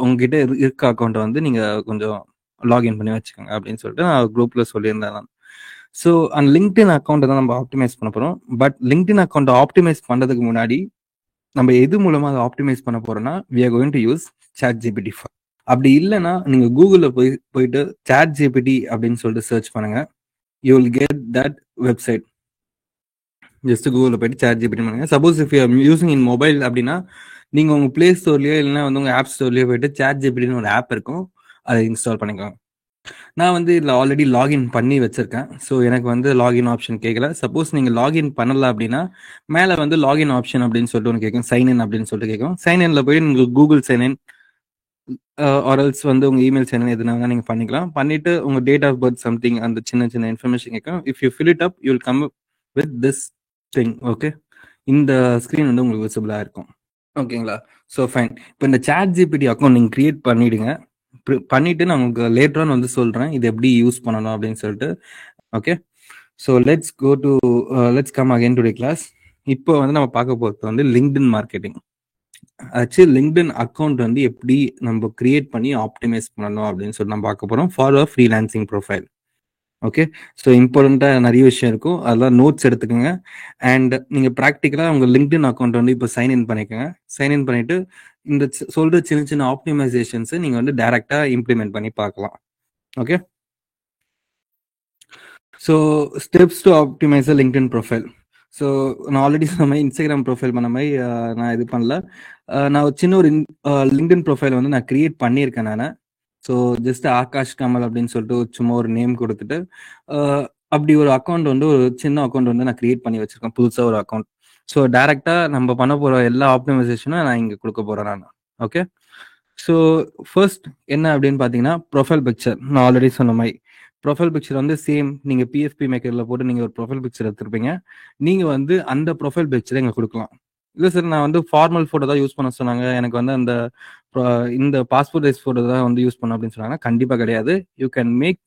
உங்ககிட்ட இருக்க அக்கௌண்ட்டை வந்து நீங்க கொஞ்சம் லாகின் பண்ணி வச்சுக்கோங்க அப்படின்னு சொல்லிட்டு நான் குரூப்ல சொல்லியிருந்தேன் நான். ஸோ அந்த லிங்க்டின் அக்கௌண்ட்டை தான் நம்ம ஆப்டிமைஸ் பண்ண போறோம். பட் லிங்க்டின் அக்கௌண்ட்டை ஆப்டிமைஸ் பண்றதுக்கு முன்னாடி நம்ம எது மூலமா அதை ஆப்டிமைஸ் பண்ண போறோம்னா we are going to use ChatGPT 4. அப்படி இல்லைன்னா நீங்க கூகுள்ல போயிட்டு ChatGPT அப்படின்னு சொல்லிட்டு சர்ச் பண்ணுங்க. You will get that website. Just கூகுள்ல போயிட்டு ChatGPT பண்ணுங்க. Suppose if you are using in mobile அப்படின்னா நீங்க உங்க பிளே ஸ்டோர்லயோ இல்லைன்னா வந்து உங்க ஆப் ஸ்டோர்லயோ போயிட்டு ChatGPTன்னு ஒரு ஆப் இருக்கும், அதை இன்ஸ்டால் பண்ணிக்கோங்க. நான் வந்து இதில் ஆல்ரெடி லாகின் பண்ணி வச்சிருக்கேன். ஸோ எனக்கு வந்து லாகின் ஆப்ஷன் கேட்கல. சப்போஸ் நீங்கள் லாகின் பண்ணல அப்படின்னா மேலே வந்து லாகின் ஆப்ஷன் அப்படின்னு சொல்லிட்டு ஒன்று கேட்கும், சைன்இன் அப்படின்னு சொல்லிட்டு கேட்கும். சைன்இன்ல போய் நீங்கள் கூகுள் சைன்இன் ஆர்எல்ஸ் வந்து உங்கள் இமெயில் சைன்இன் எதுனா நீங்கள் பண்ணிக்கலாம். பண்ணிட்டு உங்கள் டேட் ஆஃப் பர்த் சம்திங் அந்த சின்ன சின்ன இன்ஃபர்மேஷன் கேட்கும். If you fill it up you will come with this thing. Okay, இந்த ஸ்க்ரீன் வந்து உங்களுக்கு விசிபிளாக இருக்கும். ஓகேங்களா? So fine. இப்போ இந்த ChatGPT அக்கௌண்ட் நீங்கள் கிரியேட் பண்ணிடுங்க. பண்ணிட்டு நான் உங்களுக்கு லேட்டர் வந்து சொல்றேன் இது எப்படி யூஸ் பண்ணணும் அப்படின்னு சொல்லிட்டு. Okay, so let's come again to the class. இப்போ வந்து நம்ம பார்க்க போகிறது வந்து LinkedIn marketing. Actually LinkedIn account வந்து எப்படி நம்ம கிரியேட் பண்ணி ஆப்டிமைஸ் பண்ணணும் அப்படின்னு சொல்லி நம்ம பார்க்க போறோம் for a freelancing profile. Okay, so இம்பார்ட்டண்ட்டாக நிறைய விஷயம் இருக்கும், அதெல்லாம் நோட்ஸ் எடுத்துக்கோங்க. அண்ட் நீங்கள் ப்ராக்டிக்கலாக உங்கள் லிங்க்டின் அக்கௌண்ட் வந்து இப்போ சைன்இன் பண்ணிக்கோங்க. சைன்இன் பண்ணிட்டு இந்த சொல்கிற சின்ன சின்ன ஆப்டிமைசேஷன்ஸை நீங்கள் வந்து டைரெக்டாக இம்ப்ளிமெண்ட் பண்ணி பார்க்கலாம். Okay, so steps to optimise a LinkedIn profile. So நான் ஆல்ரெடி சொன்ன மாதிரி இன்ஸ்டாகிராம் ப்ரொஃபைல் பண்ண மாதிரி நான் இது பண்ணல. நான் ஒரு சின்ன ஒரு லிங்க்டின் ப்ரொஃபைல் வந்து நான் கிரியேட் பண்ணியிருக்கேன் நான். ஸோ ஜஸ்ட் ஆகாஷ் கமல் அப்படின்னு சொல்லிட்டு சும்மா ஒரு நேம் கொடுத்துட்டு அப்படி ஒரு அக்கௌண்ட் வந்து ஒரு சின்ன அக்கௌண்ட் வந்து நான் கிரியேட் பண்ணி வச்சிருக்கேன், புதுசாக ஒரு அக்கௌண்ட். ஸோ டைரெக்டாக நம்ம பண்ண போகிற எல்லா ஆப்டிமைசேஷனும் நான் இங்கே கொடுக்க போகிறேன் நான். ஓகே, ஸோ ஃபர்ஸ்ட் என்ன அப்படின்னு பார்த்தீங்கன்னா ப்ரொஃபைல் பிக்சர். நான் ஆல்ரெடி சொன்ன மாதிரி ப்ரொஃபைல் பிக்சர் வந்து சேம் நீங்கள் பிஎஃப்பி மேக்கரில் போட்டு நீங்கள் ஒரு ப்ரொஃபைல் பிக்சர் எடுத்துருப்பீங்க. நீங்கள் வந்து அந்த ப்ரொஃபைல் பிக்சரை எங்களுக்கு கொடுக்கலாம். இல்லை சார் நான் வந்து ஃபார்மல் ஃபோட்டோ தான் யூஸ் பண்ண சொன்னாங்க, எனக்கு வந்து அந்த இந்த பாஸ்போர்ட் சைஸ் ஃபோட்டோ தான் வந்து யூஸ் பண்ண அப்படின்னு சொன்னாங்கன்னா கண்டிப்பாக கிடையாது. You can make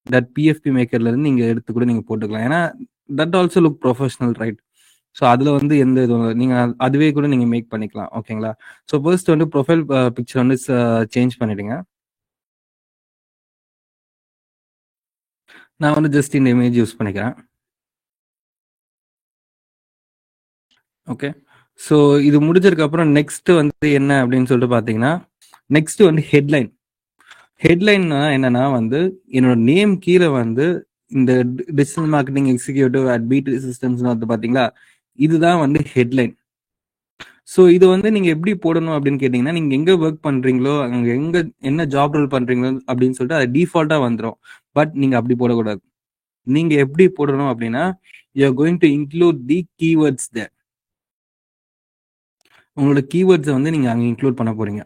that PFP மேக்கர்ல இருந்து நீங்கள் எடுத்து கூட நீங்கள் போட்டுக்கலாம். ஏன்னா that also look professional, right? So அதில் வந்து எந்த இதுவும் நீங்கள் அதுவே கூட நீங்கள் மேக் பண்ணிக்கலாம். ஓகேங்களா? ஸோ ஃபர்ஸ்ட் வந்து ப்ரொஃபைல் பிக்சர் வந்து சேஞ்ச் பண்ணிடுங்க. நான் வந்து ஜஸ்ட் இந்த இமேஜ் யூஸ் பண்ணிக்கிறேன். ஓகே, ஸோ இது முடிஞ்சதுக்கு அப்புறம் நெக்ஸ்ட் வந்து என்ன அப்படின்னு சொல்லிட்டு பார்த்தீங்கன்னா நெக்ஸ்ட் வந்து ஹெட்லைன். ஹெட்லைன்னா என்னன்னா வந்து என்னோட நேம் கீழே வந்து இந்த டிஜிட்டல் மார்க்கெட்டிங் எக்ஸிக்யூட்டிவ் அட் பிடி சிஸ்டம்ஸ் வந்து பார்த்தீங்களா, இதுதான் வந்து ஹெட்லைன். ஸோ இது வந்து நீங்க எப்படி போடணும் அப்படின்னு கேட்டீங்கன்னா நீங்க எங்க ஒர்க் பண்றீங்களோ அங்க எங்க என்ன ஜாப் ரோல் பண்றீங்களோ அப்படின்னு சொல்லிட்டு அது டிஃபால்ட்டா வந்துடும். பட் நீங்க அப்படி போடக்கூடாது. நீங்க எப்படி போடணும் அப்படின்னா you are going to include the keywords there. உங்களோட கீவேர்ட்ஸை வந்து நீங்க அங்கே இன்க்ளூட் பண்ண போறீங்க.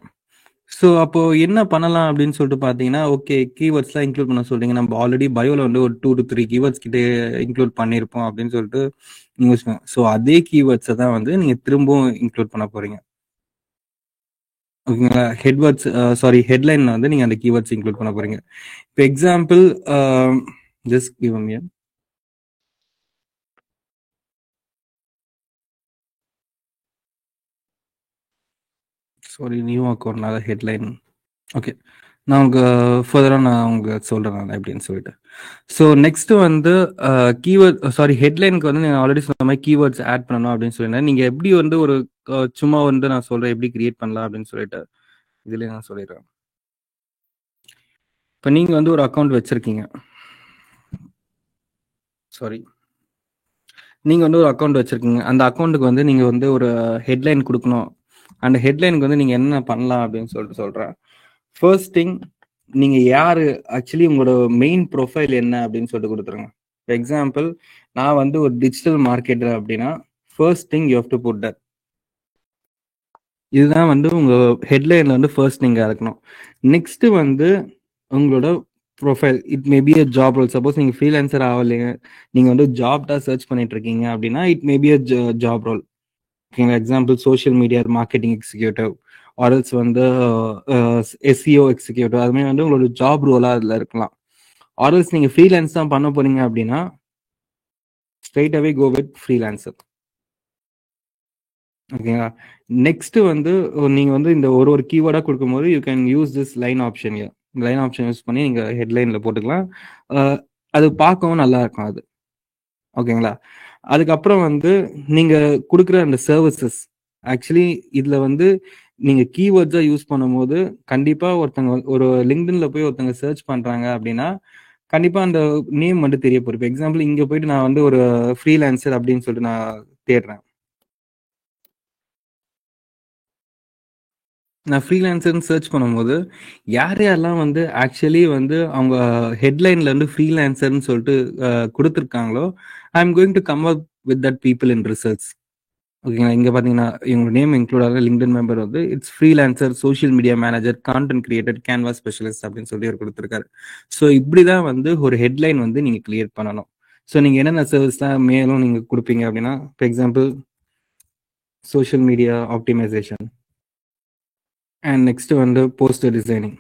ஸோ அப்போ என்ன பண்ணலாம் அப்படின்னு சொல்லிட்டு பார்த்தீங்கன்னா ஓகே கீவேர்ட்ஸ்லாம் இன்க்ளூட் பண்ண சொல்றீங்க, நம்ம ஆல்ரெடி பயோவில் வந்து ஒரு 2 to 3 கீவேர்ட்ஸ் கிட்டே இன்க்ளூட் பண்ணியிருப்போம் அப்படின்னு சொல்லிட்டு நீங்க வச்சுக்கோங்க. ஸோ அதே கீவேர்ட்ஸை தான் வந்து நீங்க திரும்பவும் இன்க்ளூட் பண்ண போறீங்க. ஓகேங்களா? ஹெட்வேர்ட்ஸ் ஹெட்லைன்ல வந்து நீங்க அந்த கீவேர்ட்ஸ் இன்க்ளூட் பண்ண போறீங்க. இப்போ example just give me new அக்கௌண்ட்னால ஹெட்லைன். ஓகே, நான் உங்களுக்கு ஃபர்தராக நான் உங்களுக்கு சொல்கிறேன் நான் எப்படின்னு சொல்லிட்டு. ஸோ நெக்ஸ்ட் வந்து ஹெட்லைனுக்கு வந்து நீங்கள் ஆல்ரெடி சொன்ன மாதிரி கீவேர்ட்ஸ் ஆட் பண்ணணும் அப்படின்னு சொல்லியிருந்தேன். நீங்கள் எப்படி வந்து ஒரு சும்மா வந்து நான் சொல்கிறேன் எப்படி கிரியேட் பண்ணலாம் அப்படின்னு சொல்லிட்டு இதுலேயே நான் சொல்லிடுறேன். இப்போ நீங்கள் வந்து ஒரு அக்கௌண்ட் வச்சுருக்கீங்க, நீங்கள் வந்து ஒரு அக்கௌண்ட் வச்சுருக்கீங்க. அந்த அக்கௌண்ட்டுக்கு வந்து நீங்கள் வந்து ஒரு ஹெட்லைன் கொடுக்கணும். அந்த ஹெட்லைனுக்கு வந்து நீங்கள் என்ன பண்ணலாம் அப்படின்னு சொல்லிட்டு சொல்கிறேன். ஃபர்ஸ்ட் திங், நீங்கள் யார், ஆக்சுவலி உங்களோட மெயின் ப்ரொஃபைல் என்ன அப்படின்னு சொல்லிட்டு கொடுத்துருங்க. ஃபார் எக்ஸாம்பிள், நான் வந்து ஒரு டிஜிட்டல் மார்க்கெட்டர் அப்படின்னா first thing you have to put that. இதுதான் வந்து உங்கள் ஹெட்லைனில் வந்து ஃபர்ஸ்ட் நீங்கள் இருக்கணும். நெக்ஸ்ட்டு வந்து உங்களோட profile, it may be a job role. Suppose நீங்கள் ஃப்ரீலான்சர் ஆகலைங்க, நீங்கள் வந்து ஜாப் தான் சர்ச் பண்ணிட்டு இருக்கீங்க அப்படின்னா it may be a job role. ஓகேங்களா? Example social media marketing executive, or else வந்து எஸ்இஓ எக்ஸிக்யூட்டிவ், அதுமாதிரி வந்து உங்களோட ஜாப் ரோலாக அதில் இருக்கலாம். ஆர்எல்ஸ் நீங்கள் ஃப்ரீலான்ஸ் தான் பண்ண போறீங்க அப்படின்னா straight away go with freelancer. ஓகேங்களா? நெக்ஸ்ட் வந்து நீங்கள் வந்து இந்த ஒரு கீவேர்டாக கொடுக்கும்போது you can use this line option. Line option use பண்ணி நீங்கள் ஹெட்லைனில் போட்டுக்கலாம். அது பார்க்கவும் நல்லா இருக்கும் அது. ஓகேங்களா? அதுக்கப்புறம் வந்து நீங்கள் கொடுக்குற அந்த சர்வீசஸ், ஆக்சுவலி இதில் வந்து நீங்கள் கீவேர்ட்ஸாக யூஸ் பண்ணும்போது கண்டிப்பாக ஒருத்தங்க ஒரு லிங்க்டின்ல போய் ஒருத்தங்க சர்ச் பண்ணுறாங்க அப்படின்னா கண்டிப்பாக அந்த நேம் வந்து தெரிய போகுது. இப்போ எக்ஸாம்பிள் இங்கே போயிட்டு நான் வந்து ஒரு ஃப்ரீலான்சர் அப்படின்னு சொல்லிட்டு நான் தேடுறேன். நான் ஃப்ரீலான்சர்னு சர்ச் பண்ணும்போது யார் யாரெல்லாம் வந்து ஆக்சுவலி வந்து அவங்க ஹெட்லைன்ல வந்து ஃப்ரீலான்சர்னு சொல்லிட்டு கொடுத்துருக்காங்களோ I am going to come up with that people in research. ஓகேங்களா? இங்கே பார்த்தீங்கன்னா இவங்க நேம் இன்க்ளூட் ஆகிற லிங்க்டின் மெம்பர் வந்து it's freelancer, social media manager, content creator, canvas specialist அப்படின்னு சொல்லி அவர் கொடுத்துருக்காரு. ஸோ இப்படி தான் வந்து ஒரு ஹெட்லைன் வந்து நீங்கள் கிரியேட் பண்ணணும். ஸோ நீங்கள் என்னென்ன சர்வீஸ்லாம் மேலும் நீங்கள் கொடுப்பீங்க அப்படின்னா, for example social media optimisation and next வந்து போஸ்டர் டிசைனிங்.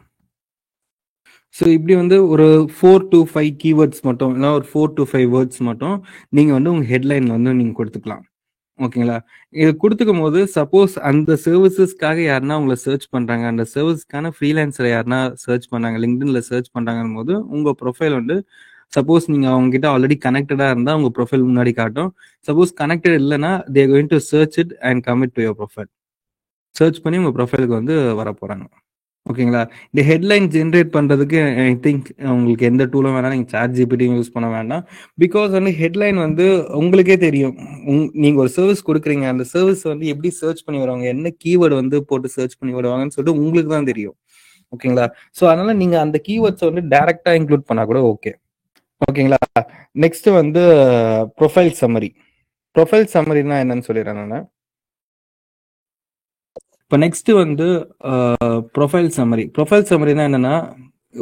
ஸோ இப்படி வந்து ஒரு 4 to 5 கீவேர்ட்ஸ் மட்டும், இல்லை ஒரு 4 to 5 வேர்ட்ஸ் மட்டும் நீங்கள் வந்து உங்கள் ஹெட்லைனில் வந்து நீங்கள் கொடுத்துக்கலாம். ஓகேங்களா? இது கொடுத்துக்கும் போது சப்போஸ் அந்த சர்வீசஸ்க்காக யாருன்னா உங்களை சர்ச் பண்ணுறாங்க, அந்த சர்வீஸ்க்கான ஃப்ரீலான்சர் யாருன்னா சர்ச் பண்ணுறாங்க, லிங்க்டின்ல சர்ச் பண்ணுறாங்கன்னு போது உங்கள் ப்ரொஃபைல் வந்து சப்போஸ் நீங்கள் அவங்ககிட்ட ஆல்ரெடி கனெக்டடாக இருந்தால் உங்கள் ப்ரொஃபைல் முன்னாடி காட்டும். சப்போஸ் கனெக்டட் இல்லைன்னா they going to search it and commit to your profile. Search பண்ணி உங்கள் ப்ரொஃபைலுக்கு வந்து வர போகிறாங்க. ஓகேங்களா? இந்த ஹெட்லைன் ஜென்ரேட் பண்ணுறதுக்கு ஐ திங்க் உங்களுக்கு எந்த டூலும் வேணாம், நீங்கள் சாட் ஜிபிடியும் யூஸ் பண்ண வேண்டாம். பிகாஸ் வந்து ஹெட்லைன் வந்து உங்களுக்கே தெரியும். நீங்கள் ஒரு சர்வீஸ் கொடுக்குறீங்க, அந்த சர்வீஸ் வந்து எப்படி சர்ச் பண்ணி வருவாங்க, என்ன கீவேர்டு வந்து போட்டு சர்ச் பண்ணி வருவாங்கன்னு சொல்லிட்டு உங்களுக்கு தான் தெரியும். ஓகேங்களா? ஸோ அதனால நீங்கள் அந்த கீவேர்ட்ஸை வந்து டைரக்டாக இன்க்ளூட் பண்ணால் கூட ஓகே. ஓகேங்களா? நெக்ஸ்ட் வந்து ப்ரொஃபைல் சம்மரி. ப்ரொஃபைல் சம்மரினா என்னன்னு சொல்லிடுறேன் நான். இப்போ நெக்ஸ்ட் வந்து ப்ரொஃபைல் சம்மரி. ப்ரொஃபைல் சம்மரினா என்னன்னா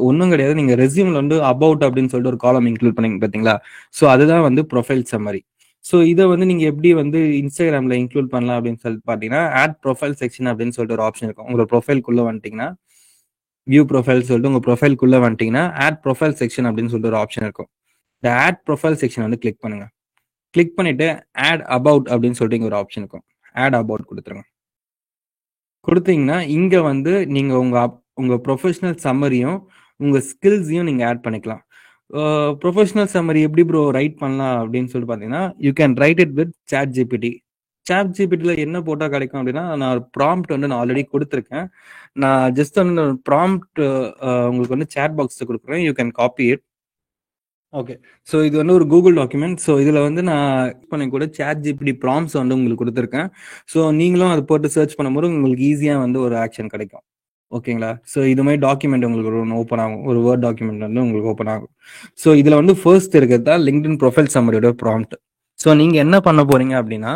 ஒன்றும் கிடையாது, நீங்க ரெஸ்யூம்ல வந்து அபவுட் அப்படின்னு சொல்லிட்டு ஒரு காலம் இன்க்ளூட் பண்ணீங்க பார்த்தீங்களா? ஸோ அதுதான் வந்து ப்ரொஃபைல் சம்மரி. ஸோ இதை வந்து நீங்க எப்படி வந்து இன்ஸ்டாகிராம்ல இன்க்ளூட் பண்ணலாம் அப்படின்னு சொல்லிட்டு பார்த்தீங்கன்னா ஆட் ப்ரொஃபைல் செக்ஷன் அப்படின்னு சொல்லிட்டு ஒரு ஆப்ஷன் இருக்கும். உங்களோட ப்ரொஃபைல்குள்ள வந்துட்டீங்கன்னா வியூ ப்ரொஃபைல் சொல்லிட்டு உங்க ப்ரொஃபைல்குள்ள வந்துட்டீங்கன்னா ஆட் ப்ரொஃபைல் செக்ஷன் அப்படின்னு சொல்லிட்டு ஒரு ஆப்ஷன் இருக்கும். இந்த ஆட் ப்ரொஃபைல் செக்ஷன் வந்து கிளிக் பண்ணுங்க. கிளிக் பண்ணிட்டு ஆட் அபவுட் அப்படின்னு சொல்லிட்டு இங்க ஒரு ஆப்ஷன் இருக்கும். ஆட் அபவுட் கொடுத்துருங்க. கொடுத்தீங்கன்னா இங்க வந்து நீங்க உங்க ப்ரொஃபஷனல் சம்மரியும் உங்க ஸ்கில்ஸையும் நீங்க ஆட் பண்ணிக்கலாம். ப்ரொஃபஷனல் சம்மரி எப்படி ப்ரோ ரைட் பண்ணலாம் அப்படின்னு சொல்லிட்டு பார்த்தீங்கன்னா you can write it with chat GPT. Chat ஜிபிடில என்ன போட்டால் கிடைக்கும் அப்படின்னா நான் ஒரு ப்ராம்ப்ட் வந்து நான் ஆல்ரெடி கொடுத்துருக்கேன். நான் ஜஸ்ட் வந்து ப்ராம்ப்ட் உங்களுக்கு வந்து சேட் பாக்ஸில் கொடுக்குறேன். You can copy it. Okay. So இது வந்து ஒரு கூகுள் டாக்குமெண்ட். ஸோ இதில் வந்து நான் பண்ணி கூட சாட் ஜிபிடி ப்ராம்ப்ட்ஸ் வந்து உங்களுக்கு கொடுத்துருக்கேன். ஸோ நீங்களும் அதை போட்டு சர்ச் பண்ணும்போது உங்களுக்கு ஈஸியாக வந்து ஒரு ஆக்ஷன் கிடைக்கும். ஓகேங்களா? ஸோ இது மாதிரி டாக்குமெண்ட் உங்களுக்கு ஒன்று ஓப்பன் ஆகும், ஒரு வேர்ட் டாக்குமெண்ட் வந்து உங்களுக்கு ஓப்பன் ஆகும். ஸோ இதில் வந்து ஃபர்ஸ்ட் இருக்கிறது தான் லிங்க்டின் ப்ரொஃபைல் சம்மரியோட ப்ராம்ப்ட். ஸோ நீங்கள் என்ன பண்ண போறீங்க அப்படின்னா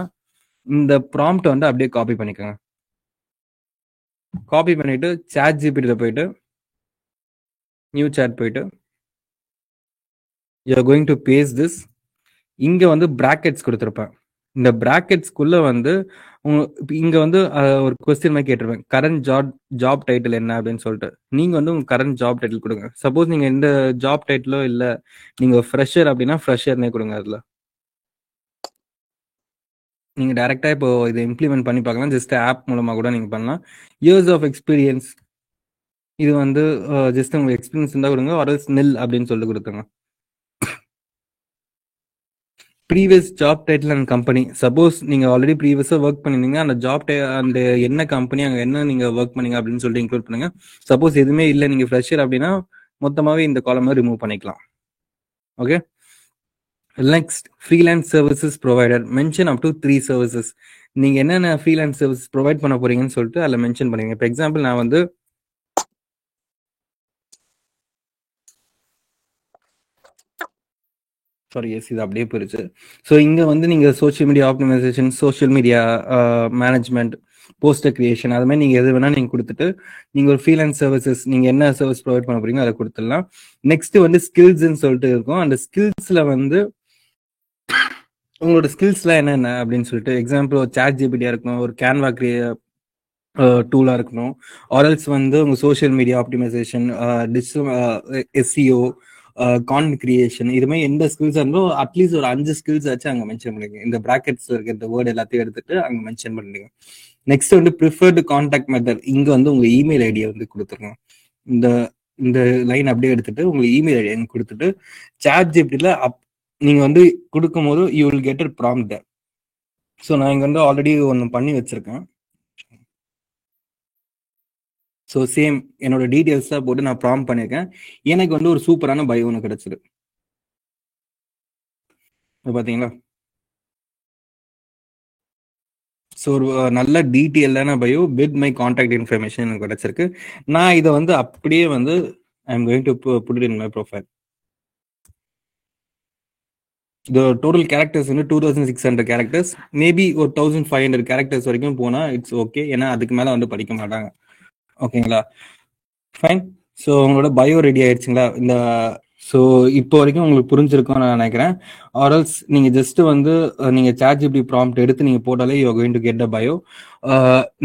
இந்த ப்ராம்ப்ட் வந்து அப்படியே காப்பி பண்ணிக்கோங்க. காப்பி பண்ணிட்டு சாட் ஜிபிடியில் போயிட்டு நியூ சாட் போயிட்டு you are going to paste this. இங்க வந்து பிராக்கெட்ஸ் கொடுத்துருப்பேன். இந்த பிராக்கெட்ஸ்குள்ள வந்து இங்க வந்து ஒரு கொஸ்டின் மாதிரி கேட்டிருப்பேன், கரண்ட் ஜாப் டைட்டில் என்ன அப்படின்னு சொல்லிட்டு. நீங்க வந்து உங்க கரண்ட் ஜாப் டைட்டில் கொடுங்க. சப்போஸ் நீங்க எந்த ஜாப் டைட்டிலோ இல்ல நீங்க ஃப்ரெஷர் அப்படின்னா ஃப்ரெஷர்னே கொடுங்க. அதுல நீங்க டைரக்டா இப்போ இதை இம்ப்ளிமெண்ட் பண்ணி பார்க்கலாம். ஜஸ்ட் ஆப் மூலமா கூட நீங்க பண்ணலாம். இயர்ஸ் ஆஃப் எக்ஸ்பீரியன்ஸ், இது வந்து ஜஸ்ட் உங்களுக்கு எக்ஸ்பீரியன்ஸ் இருந்தா கொடுங்க, ஆர்எல்ஸ் நில் அப்படின்னு சொல்லிட்டு கொடுத்துங்க. Previous job title and company, suppose நீங்க ஆல்ரெடி ப்ரீவியஸா ஒர்க் பண்ணிருந்தீங்க, அந்த ஜாப் அந்த என்ன கம்பெனி அங்க என்ன நீங்க ஒர்க் பண்ணீங்க அப்படின்னு சொல்லிட்டு இன்க்ளூட் பண்ணுங்க. சப்போஸ் எதுவுமே இல்லை, நீங்க ஃப்ரெஷர் அப்படின்னா மொத்தமாவே இந்த காலமை ரிமூவ் பண்ணிக்கலாம். Okay. Next, freelance services provider, mention up to 3 services. நீங்க என்னென்ன ஃப்ரீலான்ஸ் சர்வீஸ் ப்ரொவைட் பண்ண போறீங்கன்னு சொல்லிட்டு அதில் மென்ஷன் பண்ணுவீங்க. இப்போ எக்ஸாம்பிள் நான் வந்து இது அப்படியே போயிருச்சு. ஸோ இங்கே வந்து நீங்கள் social media optimisation, social media management, poster creation, அது மாதிரி நீங்கள் எது வேணால் நீங்கள் கொடுத்துட்டு நீங்கள் ஒரு ஃப்ரீலான்ஸ் சர்வீசஸ் நீங்கள் என்ன சர்வீஸ் ப்ரொவைட் பண்ண போறீங்க அதை கொடுத்துடலாம். நெக்ஸ்ட் வந்து ஸ்கில்ஸ்ன்னு சொல்லிட்டு இருக்கும். அந்த ஸ்கில்ஸில் வந்து உங்களோட ஸ்கில்ஸ்லாம் என்னென்ன அப்படின்னு சொல்லிட்டு, எக்ஸாம்பிள் சாட் ஜிபிடியாக இருக்கணும், ஒரு கேன்வா டூலாக இருக்கணும், ஆர்எல்ஸ் வந்து உங்கள் social media optimisation, digital SEO, content creation, இதுமாதிரி எந்த ஸ்கில்ஸ் இருந்தோ அட்லீஸ்ட் ஒரு 5 ஸ்கில்ஸ் ஆச்சு அங்கே மென்ஷன் பண்ணுங்க. இந்த பிராக்கெட்ஸ் இருக்க இந்த வேர்டு எல்லாத்தையும் எடுத்துட்டு அங்கே மென்ஷன் பண்ணுங்க. நெக்ஸ்ட் வந்து ப்ரிஃபர்டு கான்டாக்ட் மெத்தட், இங்கே வந்து உங்கள் இமெயில் ஐடியை வந்து கொடுத்துருங்க. இந்த இந்த லைன் அப்படியே எடுத்துட்டு உங்களுக்கு இமெயில் ஐடியை கொடுத்துட்டு சாட் ஜிபிடியில் நீங்கள் வந்து கொடுக்கும் போது you will get it prompt. So நான் இங்கே வந்து ஆல்ரெடி ஒன்று பண்ணி வச்சிருக்கேன். ஸோ சேம் என்னோட டீட்டெயில்ஸ் தான் போட்டு நான் ப்ராம்ப்ட் பண்ணியிருக்கேன். எனக்கு வந்து ஒரு சூப்பரான பயோ ஒன்று கிடைச்சிது. பார்த்தீங்களா? ஸோ ஒரு நல்ல டீட்டெயிலான bio with my contact information எனக்கு கிடைச்சிருக்கு. நான் இதை வந்து அப்படியே வந்து I am going to put it in my profile. இந்த டோட்டல் கேரக்டர்ஸ் வந்து 2600 கேரக்டர்ஸ், மேபி ஒரு 1500 கேரக்டர்ஸ் வரைக்கும் போனால் இட்ஸ் ஓகே. ஏன்னா அதுக்கு மேலே வந்து படிக்க மாட்டாங்க. ஓகேங்களா? ஃபைன். ஸோ உங்களோட பயோ ரெடி ஆயிடுச்சுங்களா? இந்த ஸோ இப்போ வரைக்கும் உங்களுக்கு புரிஞ்சிருக்கும்னு நான் நினைக்கிறேன். ஆர்எல்ஸ் நீங்கள் ஜஸ்ட் வந்து நீங்கள் சாட் ஜிபிடி ப்ராம்ப்ட் எடுத்து நீங்கள் போட்டாலே you are going to get a bio.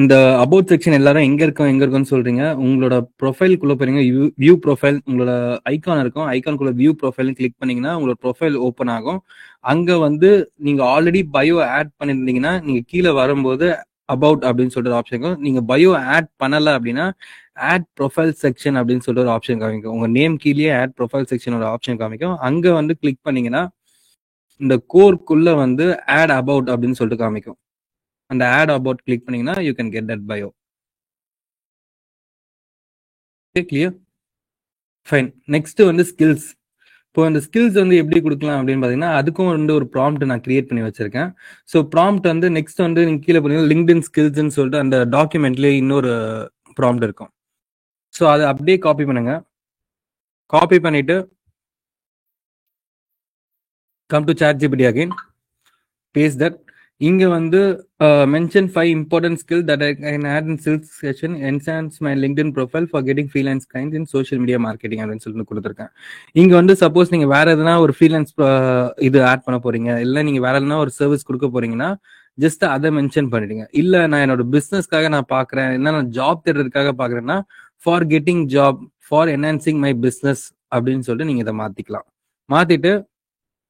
இந்த அபவுட் செக்ஷன் எல்லாரும் எங்கே இருக்குன்னு சொல்றீங்க. உங்களோட ப்ரொஃபைல்குள்ளே போறீங்க, வியூ ப்ரொஃபைல், உங்களோட ஐக்கான் இருக்கும், ஐக்கானுக்குள்ள வியூ ப்ரொஃபைல்னு கிளிக் பண்ணீங்கன்னா உங்களோட ப்ரொஃபைல் ஓப்பன் ஆகும். அங்கே வந்து நீங்கள் ஆல்ரெடி பயோ ஆட் பண்ணியிருந்தீங்கன்னா நீங்கள் கீழே வரும்போது அபவுட் அப்படின்னு சொல்லிட்டு ஆப்ஷன் இருக்கும். நீங்க பயோ ஆட் பண்ணல அப்படின்னா ஆட் ப்ரொஃபைல் செக்ஷன் அப்படின்னு சொல்லிட்டு ஒரு ஆப்ஷன் காமிக்கும். உங்க நேம் கீழே ஆட் ப்ரொஃபைல் செக்ஷனோட ஆப்ஷன் காமிக்கும். அங்க வந்து கிளிக் பண்ணீங்கன்னா இந்த கோர்க்குள்ள வந்து ஆட் அபவுட் அப்படின்னு சொல்லிட்டு காமிக்கும். அந்த ஆட் அபவுட் கிளிக் பண்ணீங்கன்னா you can get that bio. Clear? Fine. Next வந்து ஸ்கில்ஸ். இப்போ அந்த ஸ்கில்ஸ் வந்து எப்படி கொடுக்கலாம் அப்படின்னு பார்த்தீங்கன்னா அதுக்கும் வந்து ஒரு ப்ராம்ப்ட் நான் கிரியேட் பண்ணி வச்சிருக்கேன். ஸோ ப்ராம்ப்ட் வந்து நெக்ஸ்ட் வந்து நீங்க கீழே போனீங்கன்னா லிங்க்டின் ஸ்கில்ஸ்ன்னு சொல்லிட்டு அந்த டாக்குமெண்ட்லேயே இன்னொரு ப்ராம்ப்ட் இருக்கும். ஸோ அதை அப்படியே காப்பி பண்ணுங்க. காப்பி பண்ணிட்டு come to chat GPT again, paste that. இங்க வந்து mention 5 important skill that I can add in skills section, enhance my LinkedIn profile for getting freelance clients in social media marketing அப்படின்னு சொல்லிட்டு கொடுத்துருக்கேன். இங்க வந்து சப்போஸ் நீங்க வேற எதனா ஒரு ஃப்ரீலான்ஸ் இது ஆட் பண்ண போறீங்க, இல்லை நீங்க வேற எதனா ஒரு சர்வீஸ் கொடுக்க போறீங்கன்னா ஜஸ்ட் அதை மென்ஷன் பண்ணிடுங்க. இல்ல நான் என்னோட பிசினஸ்க்காக நான் பாக்குறேன், என்ன நான் ஜாப் தேடுறதுக்காக பாக்குறேன்னா for getting job, for enhancing my business அப்படின்னு சொல்லிட்டு நீங்க இதை மாத்திக்கலாம். மாத்திட்டு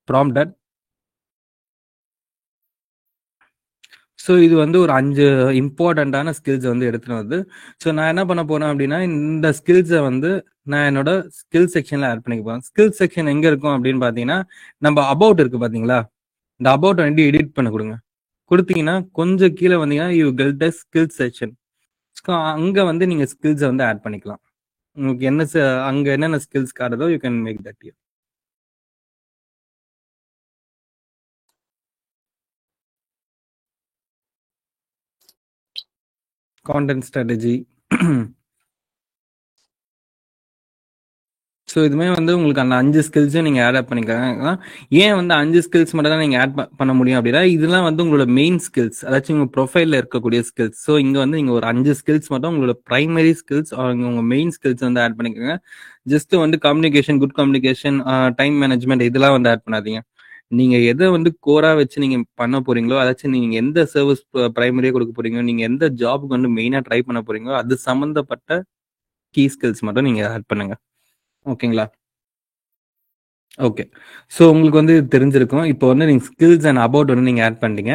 ப்ராம்ப்ட். ஸோ இது வந்து ஒரு 5 இம்பார்ட்டண்ட்டான ஸ்கில்ஸ் வந்து எடுத்துட்டு வந்து, ஸோ நான் என்ன பண்ண போறேன் அப்படின்னா இந்த ஸ்கில்ஸை வந்து நான் என்னோட ஸ்கில் செக்ஷன்ல ஆட் பண்ணிக்க போறேன். ஸ்கில் செக்ஷன் எங்க இருக்கும் அப்படின்னு பாத்தீங்கன்னா நம்ம அபவுட் இருக்கு பாத்தீங்களா, இந்த அபவுட் வந்து எடிட் பண்ண கொடுங்க. கொடுத்தீங்கன்னா கொஞ்சம் கீழே வந்தீங்கன்னா you get the skill section. அங்க வந்து நீங்க ஸ்கில்ஸை வந்து ஆட் பண்ணிக்கலாம். உங்களுக்கு என்ன அங்க என்னென்ன ஸ்கில்ஸ் காட்டுதோ you can make that. Content strategy. So இதுமே வந்து உங்களுக்கு அந்த 5 ஸ்கில்ஸும் நீங்கள் ஆட் பண்ணிக்கலாம். ஏன் வந்து 5 ஸ்கில்ஸ் மட்டும் தான் நீங்கள் ஆட் பண்ண முடியும் அப்படின்னா இதெல்லாம் வந்து உங்களோட மெயின் ஸ்கில்ஸ், அதாச்சும் உங்கள் ப்ரொஃபைலில் இருக்கக்கூடிய ஸ்கில்ஸ். ஸோ இங்கே வந்து நீங்கள் ஒரு 5 ஸ்கில்ஸ் மட்டும் உங்களோட ப்ரைமரி ஸ்கில்ஸ் உங்கள் மெயின் ஸ்கில்ஸ் வந்து ஆட் பண்ணிக்கோங்க. ஜஸ்ட் வந்து communication, good communication, time management இதெல்லாம் வந்து ஆட் பண்ணாதீங்க. நீங்க எதை வந்து கோரா வச்சு நீங்க பண்ண போறீங்களோ, அதாச்சும் நீங்க எந்த சர்வீஸ் பிரைமரியா கொடுக்க போறீங்க, நீங்க எந்த ஜாப்க்கு வந்து மெயினா ட்ரை பண்ண போறீங்களோ அது சம்பந்தப்பட்ட கீ ஸ்கில்ஸ் மட்டும் நீங்க ஆட் பண்ணுங்க. ஓகேங்களா? ஓகே. ஸோ உங்களுக்கு வந்து இது தெரிஞ்சிருக்கும். இப்போ வந்து நீங்க ஸ்கில்ஸ் அண்ட் அபவுட் வந்து நீங்க ஆட் பண்ணிட்டீங்க.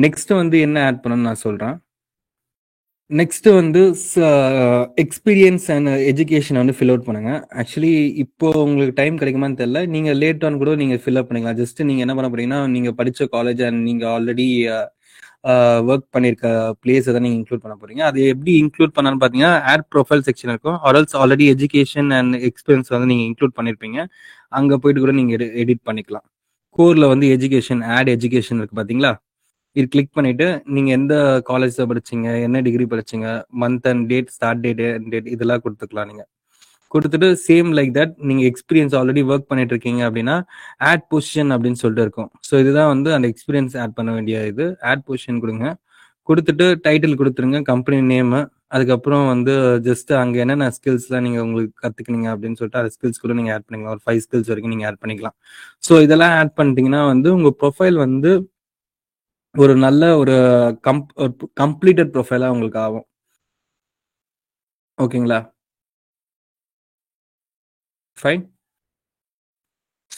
நெக்ஸ்ட் வந்து என்ன ஆட் பண்ணணும்னு நான் சொல்றேன். நெக்ஸ்ட் வந்து எக்ஸ்பீரியன்ஸ் அண்ட் எஜுகேஷன் வந்து ஃபில் அவுட் பண்ணுங்க. ஆக்சுவலி இப்போ உங்களுக்கு டைம் கிடைக்குமான்னு தெரியல. நீங்க லேட் ஆன் கூட நீங்க ஃபில் அப் பண்ணிக்கலாம். ஜஸ்ட் நீங்க என்ன பண்ண போறீங்கன்னா, நீங்க படிச்ச காலேஜ் அண்ட் நீங்க ஆல்ரெடி ஒர்க் பண்ணிருக்க பிளேஸ் தான் நீங்க இன்க்ளூட் பண்ண போறீங்க. அது எப்படி இன்க்ளூட் பண்ணான்னு பாத்தீங்கன்னா, ஆட் ப்ரொஃபைல் செக்ஷன் இருக்கும். ஆர்எல்ஸ் ஆல்ரெடி எஜுகேஷன் அண்ட் எக்ஸ்பீரியன்ஸ் வந்து நீங்க இன்க்ளூட் பண்ணிருப்பீங்க. அங்க போயிட்டு கூட நீங்க எடிட் பண்ணிக்கலாம். கோர்ல வந்து எஜுகேஷன் ஆட் எஜுகேஷன் இருக்கு பாத்தீங்களா? இது கிளிக் பண்ணிட்டு நீங்க எந்த காலேஜ்ல படிச்சீங்க, என்ன டிகிரி படிச்சீங்க, month and date, start date இதெல்லாம் கொடுத்துக்கலாம். நீங்க கொடுத்துட்டு சேம் லைக் தட் நீங்க எக்ஸ்பீரியன்ஸ் ஆல்ரெடி ஒர்க் பண்ணிட்டு இருக்கீங்க அப்படின்னா ஆட் பொசிஷன் அப்படின்னு சொல்லிட்டு இருக்கும். ஸோ இதுதான் வந்து அந்த எக்ஸ்பீரியன்ஸ் ஆட் பண்ண வேண்டிய இது. ஆட் பொசிஷன் கொடுங்க. கொடுத்துட்டு டைட்டில் கொடுத்துருங்க, கம்பெனி நேம், அதுக்கப்புறம் வந்து ஜஸ்ட் அங்க என்னென்ன ஸ்கில்ஸ்லாம் நீங்க உங்களுக்கு கத்துக்கினீங்க அப்படின்னு சொல்லிட்டு அந்த ஸ்கில்ஸ் கூட நீங்க ஆட் பண்ணிக்கலாம். ஒரு 5 ஸ்கில்ஸ் வரைக்கும் நீங்க ஆட் பண்ணிக்கலாம். ஸோ இதெல்லாம் ஆட் பண்ணிட்டீங்கன்னா வந்து உங்க ப்ரொஃபைல் வந்து ஒரு நல்ல ஒரு கம்ப்ளீட்டட் ப்ரொஃபைலா உங்களுக்கு ஆகும். ஓகேங்களா? ஃபைன்.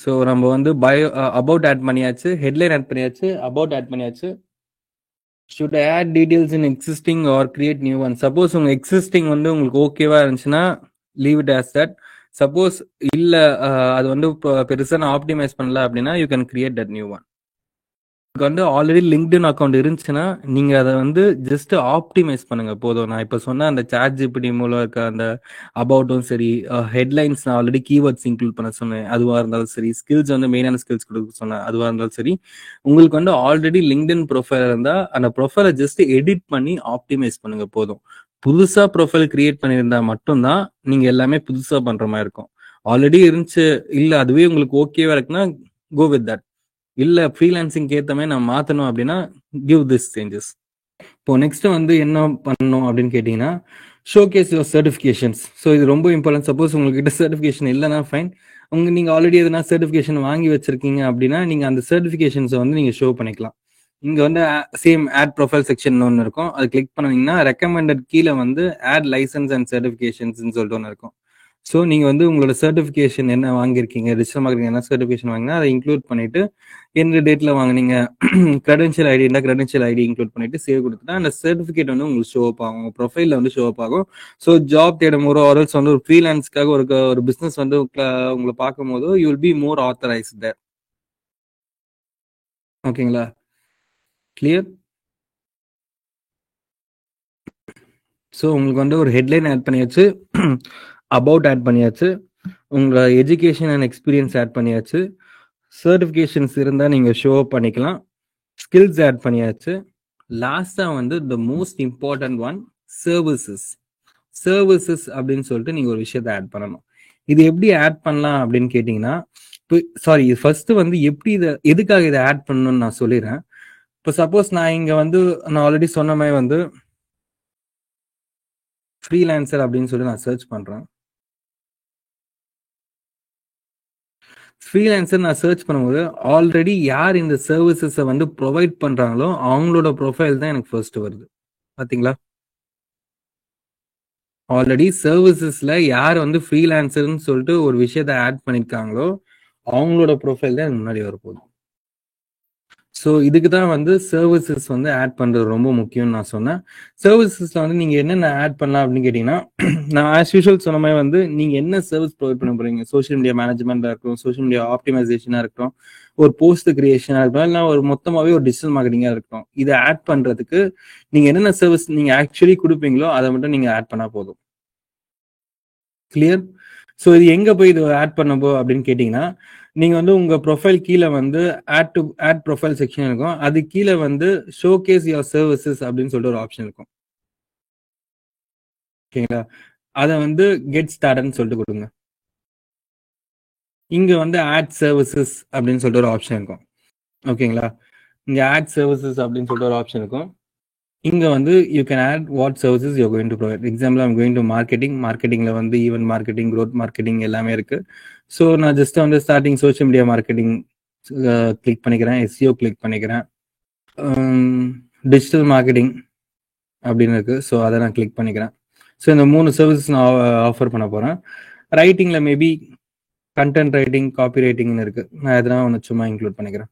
ஸோ நம்ம வந்து பயோ அபவுட் ஆட் பண்ணியாச்சு, ஹெட்லைன் ஆட் பண்ணியாச்சு, அபவுட் ஆட் பண்ணியாச்சு. Should add details in existing or create new one. Suppose உங்க எக்ஸிஸ்டிங் வந்து உங்களுக்கு ஓகேவா இருந்துச்சுன்னா leave it as that. Suppose இல்ல அது வந்து பெருசா நான் ஆப்டிமைஸ் பண்ணல அப்படின்னா you can create that new one. வந்து ஆல்ரெடி லிங்க்டின் அக்கௌண்ட் இருந்துச்சுன்னா நீங்க அதை வந்து ஜஸ்ட் ஆப்டிமைஸ் பண்ணுங்க போதும். நான் இப்ப சொன்ன அந்த சாட் ஜிபிடி மூலம் இருக்க அந்த அபவுட்டும் சரி, ஹெட்லைன்ஸ் நான் ஆல்ரெடி கீவேர்ட்ஸ் இன்க்ளூட் பண்ண சொன்னேன், அதுவா இருந்தாலும் சரி, ஸ்கில்ஸ் வந்து மெயினான ஸ்கில்ஸ் கொடுக்க சொன்னேன், அதுவா இருந்தாலும் சரி, உங்களுக்கு வந்து ஆல்ரெடி லிங்க்டின் ப்ரொஃபைல் இருந்தா அந்த ப்ரொஃபைலை ஜஸ்ட் எடிட் பண்ணி ஆப்டிமைஸ் பண்ணுங்க போதும். புதுசா ப்ரொஃபைல் கிரியேட் பண்ணியிருந்தா மட்டும்தான் நீங்க எல்லாமே புதுசா பண்ற மாதிரி இருக்கும். ஆல்ரெடி இருந்துச்சு இல்ல அதுவே உங்களுக்கு ஓகேவா இருக்குன்னா கோ வித் தட். இல்ல ஃப்ரீலான்சிங் ஏத்த மாதிரி நான் மாத்தணும் அப்படின்னா கிவ் திஸ் சேஞ்சஸ். இப்போ நெக்ஸ்ட் வந்து என்ன பண்ணணும் அப்படின்னு கேட்டீங்கன்னா, ஷோகேஸ் யுவர் சர்டிஃபிகேஷன்ஸ். ஸோ இது ரொம்ப இம்பார்ட்டன்ட். சப்போஸ் உங்ககிட்ட சர்டிஃபிகேஷன் இல்லைன்னா ஃபைன். நீங்க ஆல்ரெடி எதனா சர்டிஃபிகேஷன் வாங்கி வச்சிருக்கீங்க அப்படின்னா நீங்க அந்த சர்டிஃபிகேஷன்ஸை வந்து நீங்க ஷோ பண்ணிக்கலாம். இங்க வந்து சேம் ஆட் ப்ரொஃபைல் செக்ஷன் ஒன்று இருக்கும். அது கிளிக் பண்ணீங்கன்னா ரெக்கமெண்டட் கீழே வந்து ஆட் லைசன்ஸ் அண்ட் சர்டிஃபிகேஷன்ஸ் சொல்லிட்டு ஒன்று இருக்கும். ஸோ நீங்க வந்து உங்களோட சர்டிஃபிகேஷன் என்ன வாங்கியிருக்கீங்க, டிஜிட்டல் மார்க்கெட்டிங் என்ன சர்டிஃபிகேஷன் வாங்கினா அதை இன்க்ளூட் பண்ணிட்டு எந்த டேட்ல வாங்கினீங்க, கிரெடென்ஷியல் ஐடி இருந்தால் கிரெடென்ஷியல் ஐடி இன்க்ளூட் பண்ணிட்டு சேவ் கொடுத்துட்டா அந்த சர்டிஃபிகேட் வந்து உங்களுக்கு ஷோ அப் ஆகும், ப்ரொஃபைல்ல வந்து ஷோ அப் ஆகும். ஸோ ஜாப் தேடும் போது ஆர்எல்ஸ் வந்து ஒரு ஃப்ரீலான்ஸ்க்காக ஒரு பிசினஸ் வந்து உங்களை பார்க்கும் போது you will be more authorised there. ஓகேங்களா? கிளியர்? ஸோ உங்களுக்கு வந்து ஒரு ஹெட்லைன் ஆட் பண்ணியாச்சு, அபவுட் ஆட் பண்ணியாச்சு, உங்களோட எஜுகேஷன் அண்ட் எக்ஸ்பீரியன்ஸ் ஆட் பண்ணியாச்சு, சர்டிஃபிகேஷன்ஸ் இருந்தால் நீங்கள் ஷோ அப் பண்ணிக்கலாம், ஸ்கில்ஸ் ஆட் பண்ணியாச்சு. லாஸ்ட்டாக வந்து the most important one services. Services அப்படின்னு சொல்லிட்டு நீங்கள் ஒரு விஷயத்தை ஆட் பண்ணணும். இது எப்படி ஆட் பண்ணலாம் அப்படின்னு கேட்டிங்கன்னா, சாரி ஃபர்ஸ்ட் வந்து எப்படி இதை எதுக்காக இதை ஆட் பண்ணணும்னு நான் சொல்லிடுறேன். இப்போ சப்போஸ் நான் இங்கே வந்து நான் ஆல்ரெடி சொன்ன மாதிரி வந்து ஃப்ரீலான்சர் அப்படின்னு சொல்லி நான் சர்ச் பண்றேன். ஃப்ரீலான்சர் நான் சர்ச் பண்ணும்போது ஆல்ரெடி யார் இந்த சர்வீசஸை வந்து ப்ரொவைட் பண்றாங்களோ அவங்களோட ப்ரொஃபைல் தான் எனக்கு ஃபர்ஸ்ட் வருது. பாத்தீங்களா? ஆல்ரெடி சர்வீசஸ்ல யார் வந்து ஃப்ரீலான்சர்னு சொல்லிட்டு ஒரு விஷயத்த ஆட் பண்ணிருக்காங்களோ அவங்களோட ப்ரொஃபைல் தான் முன்னாடி வரப்போகுது. ஸோ இதுக்கு தான் வந்து சர்வீசஸ் வந்து ஆட் பண்றது ரொம்ப முக்கியம்னு நான் சொன்னேன். சர்வீசஸ்ல வந்து நீங்க என்னென்ன ஆட் பண்ணலாம் அப்படின்னு கேட்டீங்கன்னா, நான் ஆஸ் யூஷுவல் சொன்ன மாதிரி வந்து நீங்க என்ன சர்வீஸ் ப்ரொவைட் பண்ண போறீங்க, சோஷியல் மீடியா மேனேஜ்மெண்டா இருக்கட்டும், சோஷியல் மீடியா ஆப்டிமைசேஷனா இருக்கட்டும், ஒரு போஸ்ட் கிரியேஷனா இருக்கட்டும், இல்லை ஒரு மொத்தமாவே ஒரு டிஜிட்டல் மார்க்கெட்டிங்கா இருக்கட்டும், இதை ஆட் பண்றதுக்கு நீங்க என்னென்ன சர்வீஸ் நீங்க ஆக்சுவலி கொடுப்பீங்களோ அதை மட்டும் நீங்க ஆட் பண்ணா போதும். கிளியர்? ஸோ இது எங்க போய் இது ஆட் பண்ணப்போ அப்படின்னு கேட்டீங்கன்னா, நீங்க வந்து உங்க ப்ரொஃபைல் கீழே வந்து ஆட் ப்ரொஃபைல் செக்ஷன் இருக்கும். அது கீழே வந்து ஷோகேஸ் யுவர் சர்வீசஸ் அப்படின்னு சொல்லிட்டு ஒரு ஆப்ஷன் இருக்கும். ஓகேங்களா? அதை வந்து கெட் ஸ்டார்ட்னு சொல்லிட்டு கொடுங்க. இங்க வந்து ஆட் சர்வீசஸ் அப்படின்னு சொல்லிட்டு ஒரு ஆப்ஷன் இருக்கும். ஓகேங்களா? இங்க ஆட் சர்வீசஸ் அப்படின்னு சொல்லிட்டு ஒரு ஆப்ஷன் இருக்கும். இங்க வந்து you can add what services you going to provide. Example I'm going to மார்க்கெட்டிங்ல வந்து ஈவென்ட் மார்க்கெட்டிங், க்ரோத் மார்க்கெட்டிங் எல்லாமே இருக்கு. ஸோ நான் ஜஸ்ட் வந்து starting social media marketing click பண்ணிக்கிறேன், எஸ்இஓ கிளிக் பண்ணிக்கிறேன், டிஜிட்டல் மார்க்கெட்டிங் அப்படின்னு இருக்கு. ஸோ அதை நான் கிளிக் பண்ணிக்கிறேன். ஸோ இந்த 3 சர்வீசஸ் நான் ஆஃபர் பண்ண போகிறேன். ரைட்டிங்கில் மேபி கண்டென்ட் ரைட்டிங், காப்பி ரைட்டிங்னு இருக்கு. நான் எதனா ஒன்று சும்மா இன்க்ளூட் பண்ணிக்கிறேன்,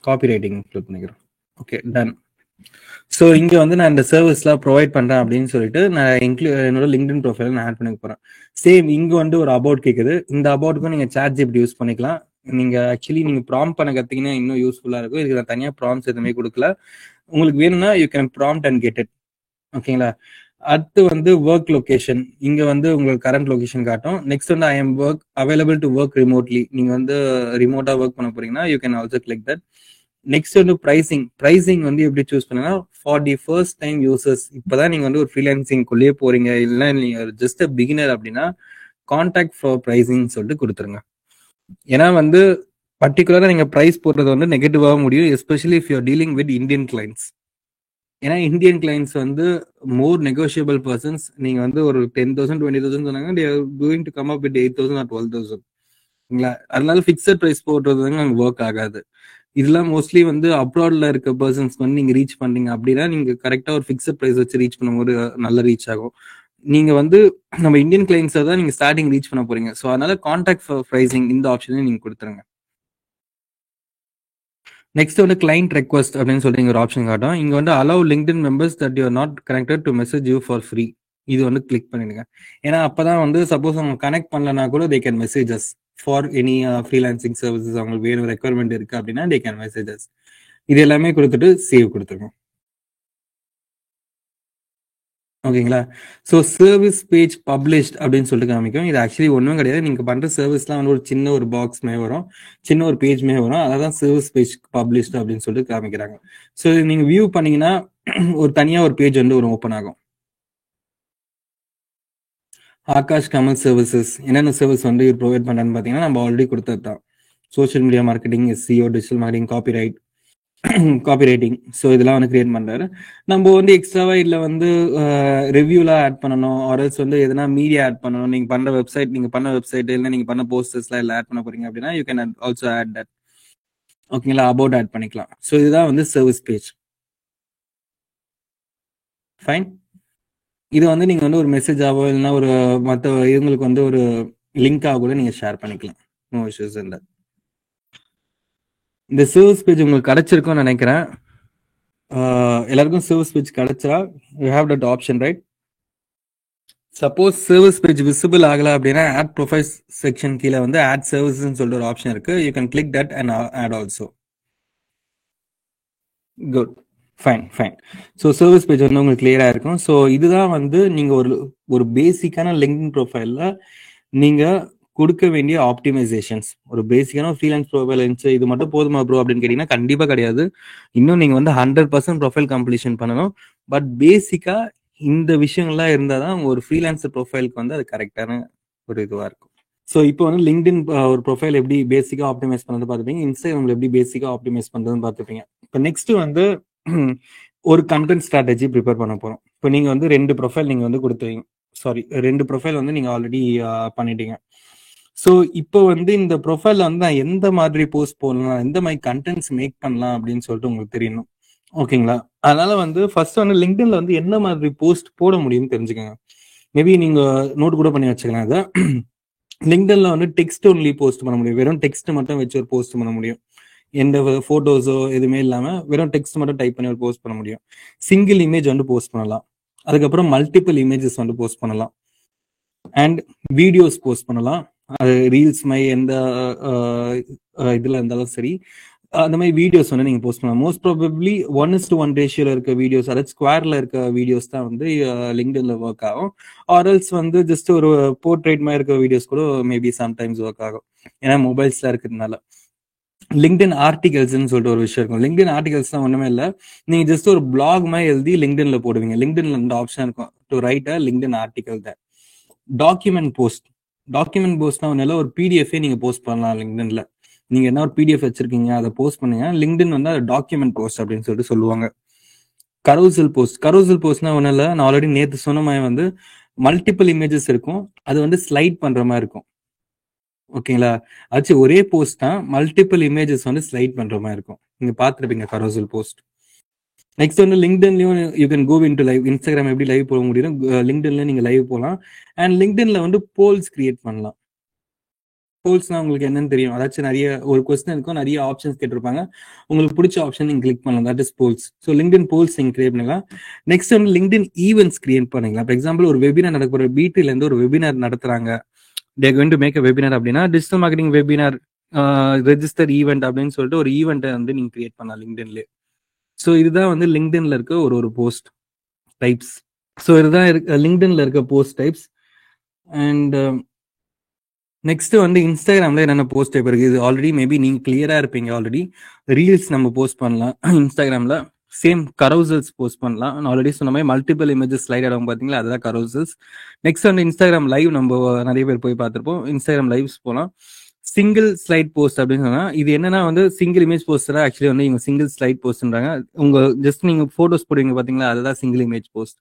காப்பி ரைட்டிங் இன்க்ளூட் பண்ணிக்கிறேன். Okay, done. ஸோ இங்கே வந்து நான் இந்த சர்வீஸ்லாம் ப்ரொவைட் பண்ணுறேன் அப்படின்னு சொல்லிட்டு நான் என்னோட லிங்க்டின் ப்ரொஃபைல நான் ஆட் பண்ணி போகிறேன். சேம் இங்கே வந்து ஒரு அபவுட் கேட்குது. இந்த அபவுட்டுக்கும் நீங்கள் ChatGPT யூஸ் பண்ணிக்கலாம். நீங்கள் ஆக்சுவலி நீங்கள் ப்ராம்ப்ட் பண்ண கற்றுக்கினா இன்னும் யூஸ்ஃபுல்லாக இருக்கும். இதுக்கு நான் தனியாக ப்ராம்ப்ட்ஸ் எதுவுமே கொடுக்கல. உங்களுக்கு வேணும்னா you can prompt and get it. ஓகேங்களா? அடுத்து வந்து ஒர்க் லொகேஷன். இங்க வந்து உங்களுக்கு கரண்ட் லொகேஷன் காட்டும். நெக்ஸ்ட் வந்து I M work available to work remotely. நீங்க வந்து ரிமோட்டா ஒர்க் பண்ண போறீங்கன்னா you can also click that. Next வந்து ப்ரைசிங் வந்து எப்படி சூஸ் பண்ணுன்னா for the first time users. இப்பதான் நீங்க வந்து ஒரு ஃப்ரீலான்சிங்குள்ளேயே போறீங்க, இல்லைன்னா நீங்க ஜஸ்ட் அ பிகினர் அப்படின்னா கான்டாக்ட் ஃபார் ப்ரைசிங் சொல்லிட்டு கொடுத்துருங்க. ஏன்னா வந்து பர்டிகுலரா நீங்க ப்ரைஸ் போடுறது வந்து நெகட்டிவாக முடியும், especially if you're dealing with Indian clients. ஏன்னா இந்தியன் கிளைண்ட்ஸ் வந்து மோர் நெகோஷியபிள் பர்சன்ஸ். நீங்க வந்து ஒரு 10,000 20,000 சொன்னாங்க, they are going to come up with 8,000 or 12,000. அதனால ஃபிக்ஸட் ப்ரைஸ் போடுறது வந்து அங்கே ஒர்க் ஆகாது. இதெல்லாம் மோஸ்ட்லி வந்து அப்ராட்ல இருக்க பர்சன்ஸ் வந்து நீங்க ரீச் பண்றீங்க அப்படின்னா நீங்க கரெக்டா ஒரு ஃபிக்ஸட் ப்ரைஸ் வச்சு ரீச் பண்ணும்போது நல்ல ரீச் ஆகும். நீங்க வந்து நம்ம இந்தியன் கிளைண்ட்ஸை தான் நீங்க ஸ்டார்டிங் ரீச் பண்ண போறீங்க. ஸோ அதனால கான்டாக்ட் ஃபார் ப்ரைசிங் இந்த ஆப்ஷனையும் நீங்க கொடுத்துருங்க. நெக்ஸ்ட் வந்து கிளைண்ட் ரெக்வஸ்ட் அப்படின்னு சொல்லி ஒரு ஆப்ஷன் காட்டும். இங்க வந்து allow LinkedIn members that you are not connected to message you for free. இது வந்து கிளிக் பண்ணிடுங்க. ஏன்னா அப்பதான் வந்து சப்போஸ் அவங்க கனெக்ட் பண்ணலனா கூட they can messages for any freelancing services. அவங்களுக்கு வேணும் ரெக்யர்மெண்ட் இருக்கு அப்படின்னா தே கேன் மெசேஜஸ். இது எல்லாமே கொடுத்துட்டு சேவ் கொடுத்துருங்க. ஓகேங்களா? ஸோ சர்வீஸ் பேஜ் பப்ளிஷ்ட் அப்படின்னு சொல்லிட்டு காமிக்கும். இது ஆக்சுவலி ஒன்றும் கிடையாது. நீங்க பண்ற சர்வீஸ்லாம் வந்து ஒரு சின்ன ஒரு பாக்ஸ்மே வரும், சின்ன ஒரு பேஜ்மே வரும். அதான் சர்வீஸ் பேஜ் பப்ளிஷ்ட் அப்படின்னு சொல்லிட்டு காமிக்கிறாங்க. ஸோ நீங்க வியூ பண்ணீங்கன்னா ஒரு தனியா ஒரு பேஜ் வந்து ஒரு ஓப்பன் ஆகும். ஆகாஷ் கமல் சர்வீசஸ் என்னென்ன சர்வீஸ் வந்து இவர் ப்ரொவைட் பண்றான்னு பாத்தீங்கன்னா நம்ம ஆல்ரெடி கொடுத்தது தான். Social media marketing, SEO, digital marketing, copy writing. So இதெல்லாம் வந்து கிரியேட் பண்றாரு. நம்ம வந்து எக்ஸ்ட்ராவா இதுல வந்து ரிவ்யூலாம் ஆட் பண்ணணும், ஆர்எல்ஸ் வந்து எதனா மீடியா ஆட் பண்ணணும். நீங்க பண்ண வெப்சைட் இல்லை நீங்க பண்ண போஸ்டர்ஸ்லாம் இல்லை ஆட் பண்ண போறீங்க அப்படின்னா you can also add that. ஓகேங்களா? அபவுட் ஆட் பண்ணிக்கலாம். ஸோ இதுதான் வந்து சர்வீஸ் பேஜ். ஃபைன். இது வந்து நீங்க வந்து ஒரு மெசேஜ் ஆகோ இல்லைன்னா ஒரு மற்ற இவங்களுக்கு வந்து ஒரு லிங்காக கூட நீங்க ஷேர் பண்ணிக்கலாம். நோ இஷ்யூஸ் இல்லை. இந்த சர்வீஸ் பேஜ் உங்களுக்கு கிடைச்சிருக்கும்னு நினைக்கிறேன். எல்லாருக்கும் சர்வீஸ் பேஜ் கிடைச்சா you have that option, right? Suppose service page visible ஆகல அப்படின்னா ஆட் ப்ரொஃபைல் செக்ஷன் கீழே வந்து ஆட் சர்வீஸ்ன்னு சொல்லிட்டு ஒரு ஆப்ஷன் இருக்கு. You can click that and add also. Good, fine. So service page வந்து உங்களுக்கு கிளியரா இருக்கும். ஸோ இதுதான் வந்து நீங்க ஒரு பேசிக்கான லிங்க்டின் ப்ரொஃபைல்ல நீங்க கொடுக்க வேண்டிய ஆப்டிமைசேஷன்ஸ். ஒரு பேசிக்கான ஃப்ரீலான்ஸ் ப்ரொஃபைல் இருந்துச்சு, இது மட்டும் போதுமா ப்ரோ அப்படின்னு கேட்டீங்கன்னா கண்டிப்பா கிடையாது. இன்னும் நீங்க வந்து 100% ப்ரொஃபைல் கம்ப்ளீஷன் பண்ணணும். பட் பேசிக்கா இந்த விஷயங்கள்லாம் இருந்தாதான் ஒரு ஃப்ரீலான்சர் ப்ரொஃபைலுக்கு வந்து அது கரெக்டான ஒரு இதுவா இருக்கும். ஸோ இப்போ வந்து லிங்க்டின் ஒரு ப்ரொஃபைல் எப்படி பேசிக்கா ஆப்டிமைஸ் பண்ணுறது பார்த்துப்பீங்க, இன்ஸ்டாகிராம்ல எப்படி பேசிக்கா ஆப்டிமைஸ் பண்றதுன்னு பார்த்துப்பீங்க. இப்போ நெக்ஸ்ட் வந்து ஒரு கண்டென்ட் ஸ்ட்ராட்டஜி ப்ரிப்பேர் பண்ண போறோம். இப்போ நீங்க வந்து 2 ப்ரொஃபைல் நீங்க வந்து கொடுத்துருவீங்க. 2 ப்ரொஃபைல் வந்து நீங்க ஆல்ரெடி பண்ணிட்டீங்க. ஸோ இப்போ வந்து இந்த ப்ரொஃபைல்ல வந்து நான் எந்த மாதிரி போஸ்ட் போடலாம், எந்த மாதிரி கண்டென்ட்ஸ் மேக் பண்ணலாம் அப்படின்னு சொல்லிட்டு உங்களுக்கு தெரியணும். ஓகேங்களா? அதனால வந்து ஃபர்ஸ்ட் வந்து லிங்க்டின்ல வந்து என்ன மாதிரி போஸ்ட் போட முடியும்னு தெரிஞ்சுக்கோங்க. மேபி நீங்க நோட் கூட பண்ணி வச்சுக்கலாம். அதை லிங்க்டின்ல வந்து டெக்ஸ்ட் ஒன்லி போஸ்ட் பண்ண முடியும். வெறும் டெக்ஸ்ட் மட்டும் வச்சு ஒரு போஸ்ட் பண்ண முடியும். எந்த போட்டோஸோ எதுவுமே இல்லாம வெறும் டெக்ஸ்ட் மட்டும் டைப் பண்ணி ஒரு போஸ்ட் பண்ண முடியும். சிங்கிள் இமேஜ் வந்து போஸ்ட் பண்ணலாம். அதுக்கப்புறம் மல்டிபிள் இமேஜஸ் வந்து போஸ்ட் பண்ணலாம். அண்ட் வீடியோஸ் போஸ்ட் பண்ணலாம். அது ரீல்ஸ் மாதிரி எந்த இதுல இருந்தாலும் சரி, அந்த மாதிரி வீடியோஸ் வந்து நீங்க போஸ்ட் பண்ணலாம். மோஸ்ட் ப்ராபப்ளி 1:1 ரேஷியோல இருக்க வீடியோஸ், அதாவது ஸ்கொயர்ல இருக்க வீடியோஸ் தான் வந்து லிங்க்டின்ல ஒர்க் ஆகும். ஆர்எல்ஸ் வந்து ஜஸ்ட் ஒரு போர்ட்ரேட் மாதிரி இருக்க வீடியோஸ் கூட மேபி சம்டைம்ஸ் ஒர்க் ஆகும், ஏன்னா மொபைல்ஸ்ல இருக்கிறதுனால. லிங்க்டின் ஆர்டிகல்ஸ்ன்னு சொல்லிட்டு ஒரு விஷயம் இருக்கும். லிங்க்டின் ஆர்டிகல்ஸ் தான் ஒண்ணுமே இல்லை, நீங்க ஜஸ்ட் ஒரு பிளாக் மாதிரி எழுதி லிங்க்டின்ல போடுவீங்க. லிங்க்டின்ல இந்த ஆப்ஷன் இருக்கும், to right a LinkedIn article. தான் டாக்குமெண்ட் போஸ்ட்னா ஒன்னும் ஒரு பிடிஎஃப் நீங்க போஸ்ட் பண்ணலாம் லிங்க்டின்ல. நீங்க என்ன ஒரு பிடிஎஃப் வச்சிருக்கீங்க அதை போஸ்ட் பண்ணுங்க. லிங்க்டின் வந்து அது டாக்குமெண்ட் போஸ்ட் அப்படின்னு சொல்லிட்டு சொல்லுவாங்க. கரோசல் போஸ்ட்னா ஒன்னும் இல்லை, நான் ஆல்ரெடி நேற்று சொன்ன மாதிரி வந்து மல்டிபிள் இமேஜஸ் இருக்கும், அது வந்து ஸ்லைட் பண்ற மாதிரி இருக்கும். ஓகேங்களா? ஆச்சு ஒரே போஸ்ட் தான் மல்டிபிள் இமேஜஸ் வந்து ஸ்லைட் பண்ற மாதிரி இருக்கும். நீங்க பார்த்துருப்பீங்க கரோசல் போஸ்ட். நெக்ஸ்ட் வந்து லிங்க்டின்லயும் you can go into live. Instagram எப்படி லைவ் போக முடியும், லிங்க்டின்ல நீங்க லைவ் போகலாம். அண்ட் லிங்க்டின்ல வந்து போல்ஸ் கிரியேட் பண்ணலாம். போல்ஸ்னா உங்களுக்கு என்னன்னு தெரியும். அதாச்சும் நிறைய ஒரு கொஸ்டின் இருக்கும், நிறைய ஆப்ஷன்ஸ் கேட்டிருப்பாங்க. உங்களுக்கு பிடிச்ச ஆப்ஷன் நீங்க கிளிக் பண்ணலாம். That is polls. So LinkedIn polls நீங்க கிரியேட் பண்ணலாம். நெக்ஸ்ட் வந்து லிங்க்டின் ஈவெண்ட்ஸ் கிரியேட் பண்ணிக்கலாம். ஃபார் எக்ஸாம்பிள் ஒரு வெபினார் நடக்கிற பிடில இருந்து ஒரு வெபினார் நடத்துறாங்க. they are going to make a webinar அப்படின்னா digital marketing webinar register event அப்படின்னு சொல்லிட்டு ஒரு ஈவெண்ட்டை வந்து நீங்க கிரியேட் பண்ணலாம் லிங்க்டின்ல. ஸோ இதுதான் வந்து லிங்க்டின்ல இருக்க ஒரு போஸ்ட் டைப்ஸ். ஸோ இதுதான் லிங்க்டின்ல இருக்க போஸ்ட் டைப்ஸ். அண்ட் நெக்ஸ்ட் வந்து இன்ஸ்டாகிராம்ல என்னென்ன போஸ்ட் டைப் இருக்கு, இது ஆல்ரெடி மேபி நீங்க கிளியரா இருப்பீங்க. ஆல்ரெடி ரீல்ஸ் நம்ம போஸ்ட் பண்ணலாம் இன்ஸ்டாகிராம்ல. சேம் கரோசல்ஸ் போஸ்ட் பண்ணலாம். நான் ஆல்ரெடி சொன்ன மாதிரி மல்டிபிள் இமேஜஸ் ஸ்லைட் ஆகும் பார்த்தீங்களா, அதுதான் கரோசல்ஸ். நெக்ஸ்ட் வந்து இன்ஸ்டாகிராம் லைவ் நம்ம நிறைய பேர் போய் பார்த்துருப்போம். இன்ஸ்டாகிராம் லைவ்ஸ் போகலாம். சிங்கிள் ஸ்லைட் போஸ்ட் அப்படின்னு சொன்னா இது என்னன்னா வந்து சிங்கிள் இமேஜ் போஸ்ட் ஆக்சுவலி வந்து இவங்க சிங்கிள் ஸ்லைட் போஸ்ட்ன்றாங்க. உங்க ஜஸ்ட் நீங்க போட்டோஸ் போடுவீங்க பாத்தீங்களா, அதுதான் சிங்கிள் இமேஜ் போஸ்ட்.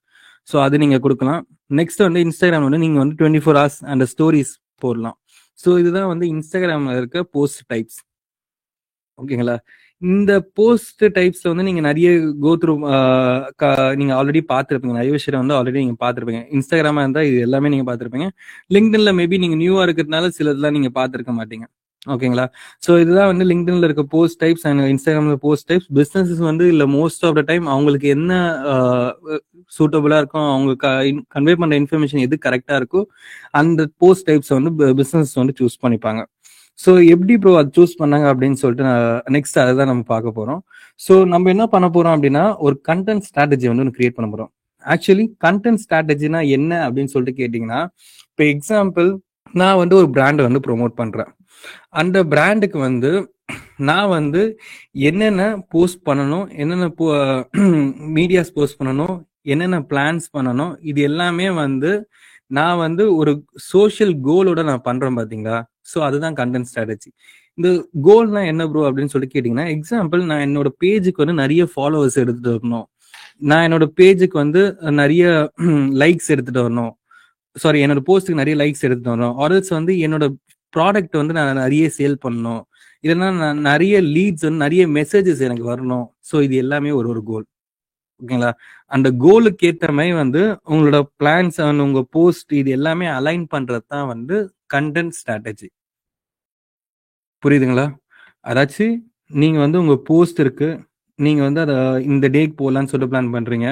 ஸோ அது நீங்க கொடுக்கலாம். நெக்ஸ்ட் வந்து இன்ஸ்டாகிராம் வந்து நீங்க வந்து 24 hours அந்த ஸ்டோரிஸ் போடலாம். ஸோ இதுதான் வந்து இன்ஸ்டாகிராம்ல இருக்க போஸ்ட் டைப்ஸ். ஓகேங்களா? இந்த போஸ்ட் டைப்ஸ்ல வந்து நீங்க நிறைய கோ த்ரூ நீங்க ஆல்ரெடி பார்த்துருப்பீங்க. நிறைய விஷயம் வந்து ஆல்ரெடி நீங்க பார்த்துருப்பீங்க. இன்ஸ்டாகிராமா இருந்தா இது எல்லாமே நீங்க பார்த்துருப்பீங்க. லிங்க்டின்ல மேபி நீங்க நியூவா இருக்கிறதுனால சிலதெல்லாம் நீங்க பார்த்துருக்க மாட்டீங்க. ஓகேங்களா? ஸோ இதுதான் வந்து லிங்க்டின்ல இருக்க போஸ்ட் டைப்ஸ் அண்ட் இன்ஸ்டாகிராம்ல போஸ்ட் டைப்ஸ். பிசினஸஸ் வந்து இல்ல மோஸ்ட் ஆஃப் த டைம் அவங்களுக்கு என்ன சூட்டபிளா இருக்கும், அவங்க கன்வே பண்ற இன்ஃபர்மேஷன் எது கரெக்டா இருக்கோ அந்த போஸ்ட் டைப்ஸ் வந்து பிசினஸ் வந்து சூஸ் பண்ணிப்பாங்க. ஸோ எப்படி ப்ரோ அது சூஸ் பண்ணாங்க அப்படின்னு சொல்லிட்டு நெக்ஸ்ட் அதை தான் நம்ம பார்க்க போறோம். ஸோ நம்ம என்ன பண்ண போறோம் அப்படின்னா ஒரு கண்டென்ட் ஸ்ட்ராட்டஜி வந்து ஒன்று கிரியேட் பண்ண போறோம். ஆக்சுவலி கண்டென்ட் ஸ்ட்ராட்டஜினா என்ன அப்படின்னு சொல்லிட்டு கேட்டீங்கன்னா, இப்போ எக்ஸாம்பிள் நான் வந்து ஒரு பிராண்டை வந்து ப்ரொமோட் பண்றேன். அந்த பிராண்டுக்கு வந்து நான் வந்து என்னென்ன போஸ்ட் பண்ணணும், என்னென்ன மீடியாஸ் போஸ்ட் பண்ணணும், என்னென்ன பிளான்ஸ் பண்ணணும், இது எல்லாமே வந்து நான் வந்து ஒரு சோஷியல் கோலோட நான் பண்றேன் பாத்தீங்களா. ஸோ அதுதான் கண்டென்ட் ஸ்ட்ராட்டஜி. இந்த கோல்னா என்ன ப்ரோ அப்படின்னு சொல்லி கேட்டீங்கன்னா, எக்ஸாம்பிள் நான் என்னோட பேஜுக்கு வந்து நிறைய ஃபாலோவர்ஸ் எடுத்துட்டு வரணும், நான் என்னோட பேஜுக்கு வந்து நிறைய லைக்ஸ் எடுத்துட்டு வரணும், சாரி என்னோட போஸ்ட்டுக்கு நிறைய லைக்ஸ் எடுத்துட்டு வரணும், ஆர்எல்ஸ் வந்து என்னோட ப்ராடக்ட் வந்து நான் நிறைய சேல் பண்ணணும், இல்லைன்னா நான் நிறைய லீட்ஸ் வந்து நிறைய மெசேஜஸ் எனக்கு வரணும். ஸோ இது எல்லாமே ஒரு கோல். ஓகேங்களா? அந்த கோலுக்கு ஏற்ற மாதிரி வந்து உங்களோட பிளான்ஸ் உங்க போஸ்ட் இது எல்லாமே அலைன் பண்றது தான் வந்து கண்டென்ட் ஸ்ட்ராட்டஜி. புரியுதுங்களா? அதாச்சும் நீங்க வந்து உங்க போஸ்ட் இருக்கு, நீங்க வந்து அதை இந்த டேக்கு போகலான்னு சொல்லிட்டு பிளான் பண்றீங்க.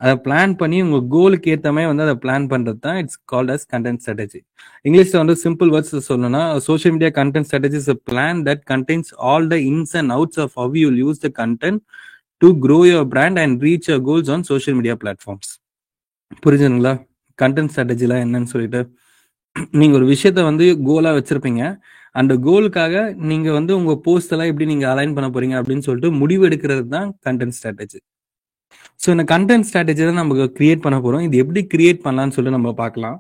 அதை பிளான் பண்ணி உங்க கோலுக்கு ஏற்ற மாதிரி வந்து அதை பிளான் பண்றது தான் it's called as content strategy. இங்கிலீஷ்ல வந்து சிம்பிள் வேர்ட்ஸ் சொல்லணும்னா social media content strategy is a plan that contains all the ins and outs of how you will use the content to grow your brand and reach your goals on social media platforms. புரிஞ்சுங்களா? கண்டென்ட் ஸ்ட்ராட்டஜிலாம் என்னன்னு சொல்லிட்டு நீங்க ஒரு விஷயத்த வந்து கோலா வச்சிருப்பீங்க. அந்த கோலுக்காக நீங்க வந்து உங்க போஸ்ட் எல்லாம் எப்படி நீங்க அலைன் பண்ண போறீங்க அப்படின்னு சொல்லிட்டு முடிவு எடுக்கிறது தான் கண்டென்ட் ஸ்ட்ராட்டஜி. ஸோ இந்த கண்டென்ட் ஸ்ட்ராட்டஜி தான் நம்ம கிரியேட் பண்ண போறோம். இது எப்படி கிரியேட் பண்ணலாம்னு சொல்லிட்டு நம்ம பார்க்கலாம்.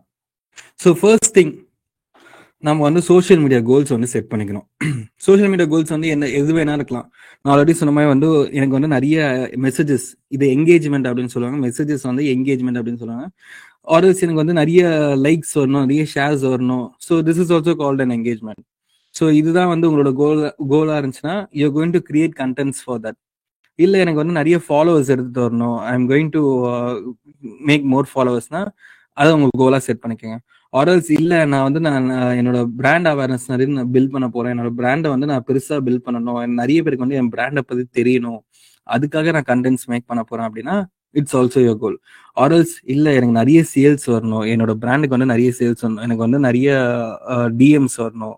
ஸோ ஃபர்ஸ்ட் திங் நம்ம வந்து சோஷியல் மீடியா கோல்ஸ் வந்து செட் பண்ணிக்கணும். சோஷியல் மீடியா கோல்ஸ் வந்து என்ன எது வேணா இருக்கலாம். நான் ஆல்ரெடி சொன்ன மாதிரி வந்து எனக்கு வந்து நிறைய மெசேஜஸ், இது என்கேஜ்மெண்ட் அப்படின்னு சொல்லுவாங்க, மெசேஜஸ் வந்து என்கேஜ்மெண்ட் அப்படின்னு சொல்லுவாங்க. ஆர்எல்ஸ் எனக்கு வந்து நிறைய லைக்ஸ் வரணும், நிறைய ஷேர்ஸ் வரணும். So this is also called an engagement. So இதுதான் வந்து உங்களோட கோலா இருந்துச்சுன்னா you going to create contents for that. இல்லை எனக்கு வந்து நிறைய ஃபாலோவர்ஸ் எடுத்துட்டு வரணும், I am going to make more ஃபாலோவர்ஸ்னா அதை உங்க கோலா செட் பண்ணிக்கோங்க. ஆர்எல்ஸ் இல்லை நான் வந்து நான் என்னோட பிராண்ட் அவேர்னஸ் நிறைய நான் பில்ட் பண்ண போறேன், என்னோட பிராண்டை வந்து நான் பெருசா பில்ட் பண்ணணும், நிறைய பேருக்கு வந்து என் பிராண்டை பத்தி தெரியணும், அதுக்காக நான் கண்டென்ட்ஸ் மேக் பண்ண போறேன் அப்படின்னா இட்ஸ் ஆல்சோ யோர் கோல். ஆர்எல்ஸ் இல்லை எனக்கு நிறைய சேல்ஸ் வரணும், என்னோட பிராண்டுக்கு வந்து நிறைய சேல்ஸ் வரணும், எனக்கு வந்து நிறைய டிஎம்ஸ் வரணும்.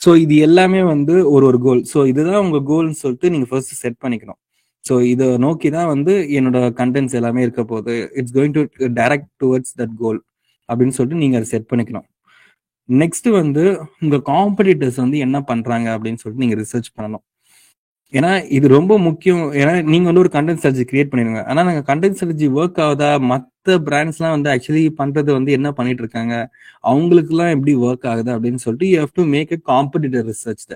ஸோ இது எல்லாமே வந்து ஒரு கோல். ஸோ இதுதான் உங்க கோல்னு சொல்லிட்டு நீங்க ஃபர்ஸ்ட் செட் பண்ணிக்கணும். ஸோ இதை நோக்கி தான் வந்து என்னோட கண்டென்ட்ஸ் எல்லாமே இருக்க போகுது, it's going to direct towards that goal அப்படின்னு சொல்லிட்டு நீங்க அதை செட் பண்ணிக்கணும். நெக்ஸ்ட் வந்து உங்க காம்படிட்டர்ஸ் வந்து என்ன பண்றாங்க அப்படின்னு சொல்லிட்டு நீங்க ரிசர்ச் பண்ணணும். ஏன்னா இது ரொம்ப முக்கியம். ஏன்னா நீங்க வந்து ஒரு கண்டென்ட் ஸ்ட்ராட்டஜி கிரியேட் பண்ணிடுங்க, ஆனா நாங்க கண்டென்ட் ஸ்ட்ராட்டஜி ஒர்க் ஆகுதா, மற்ற பிராண்ட்ஸ் எல்லாம் வந்து ஆக்சுவலி பண்றது வந்து என்ன பண்ணிட்டு இருக்காங்க, அவங்களுக்கு எல்லாம் எப்படி ஒர்க் ஆகுது அப்படின்னு சொல்லிட்டு you have to make a competitor research.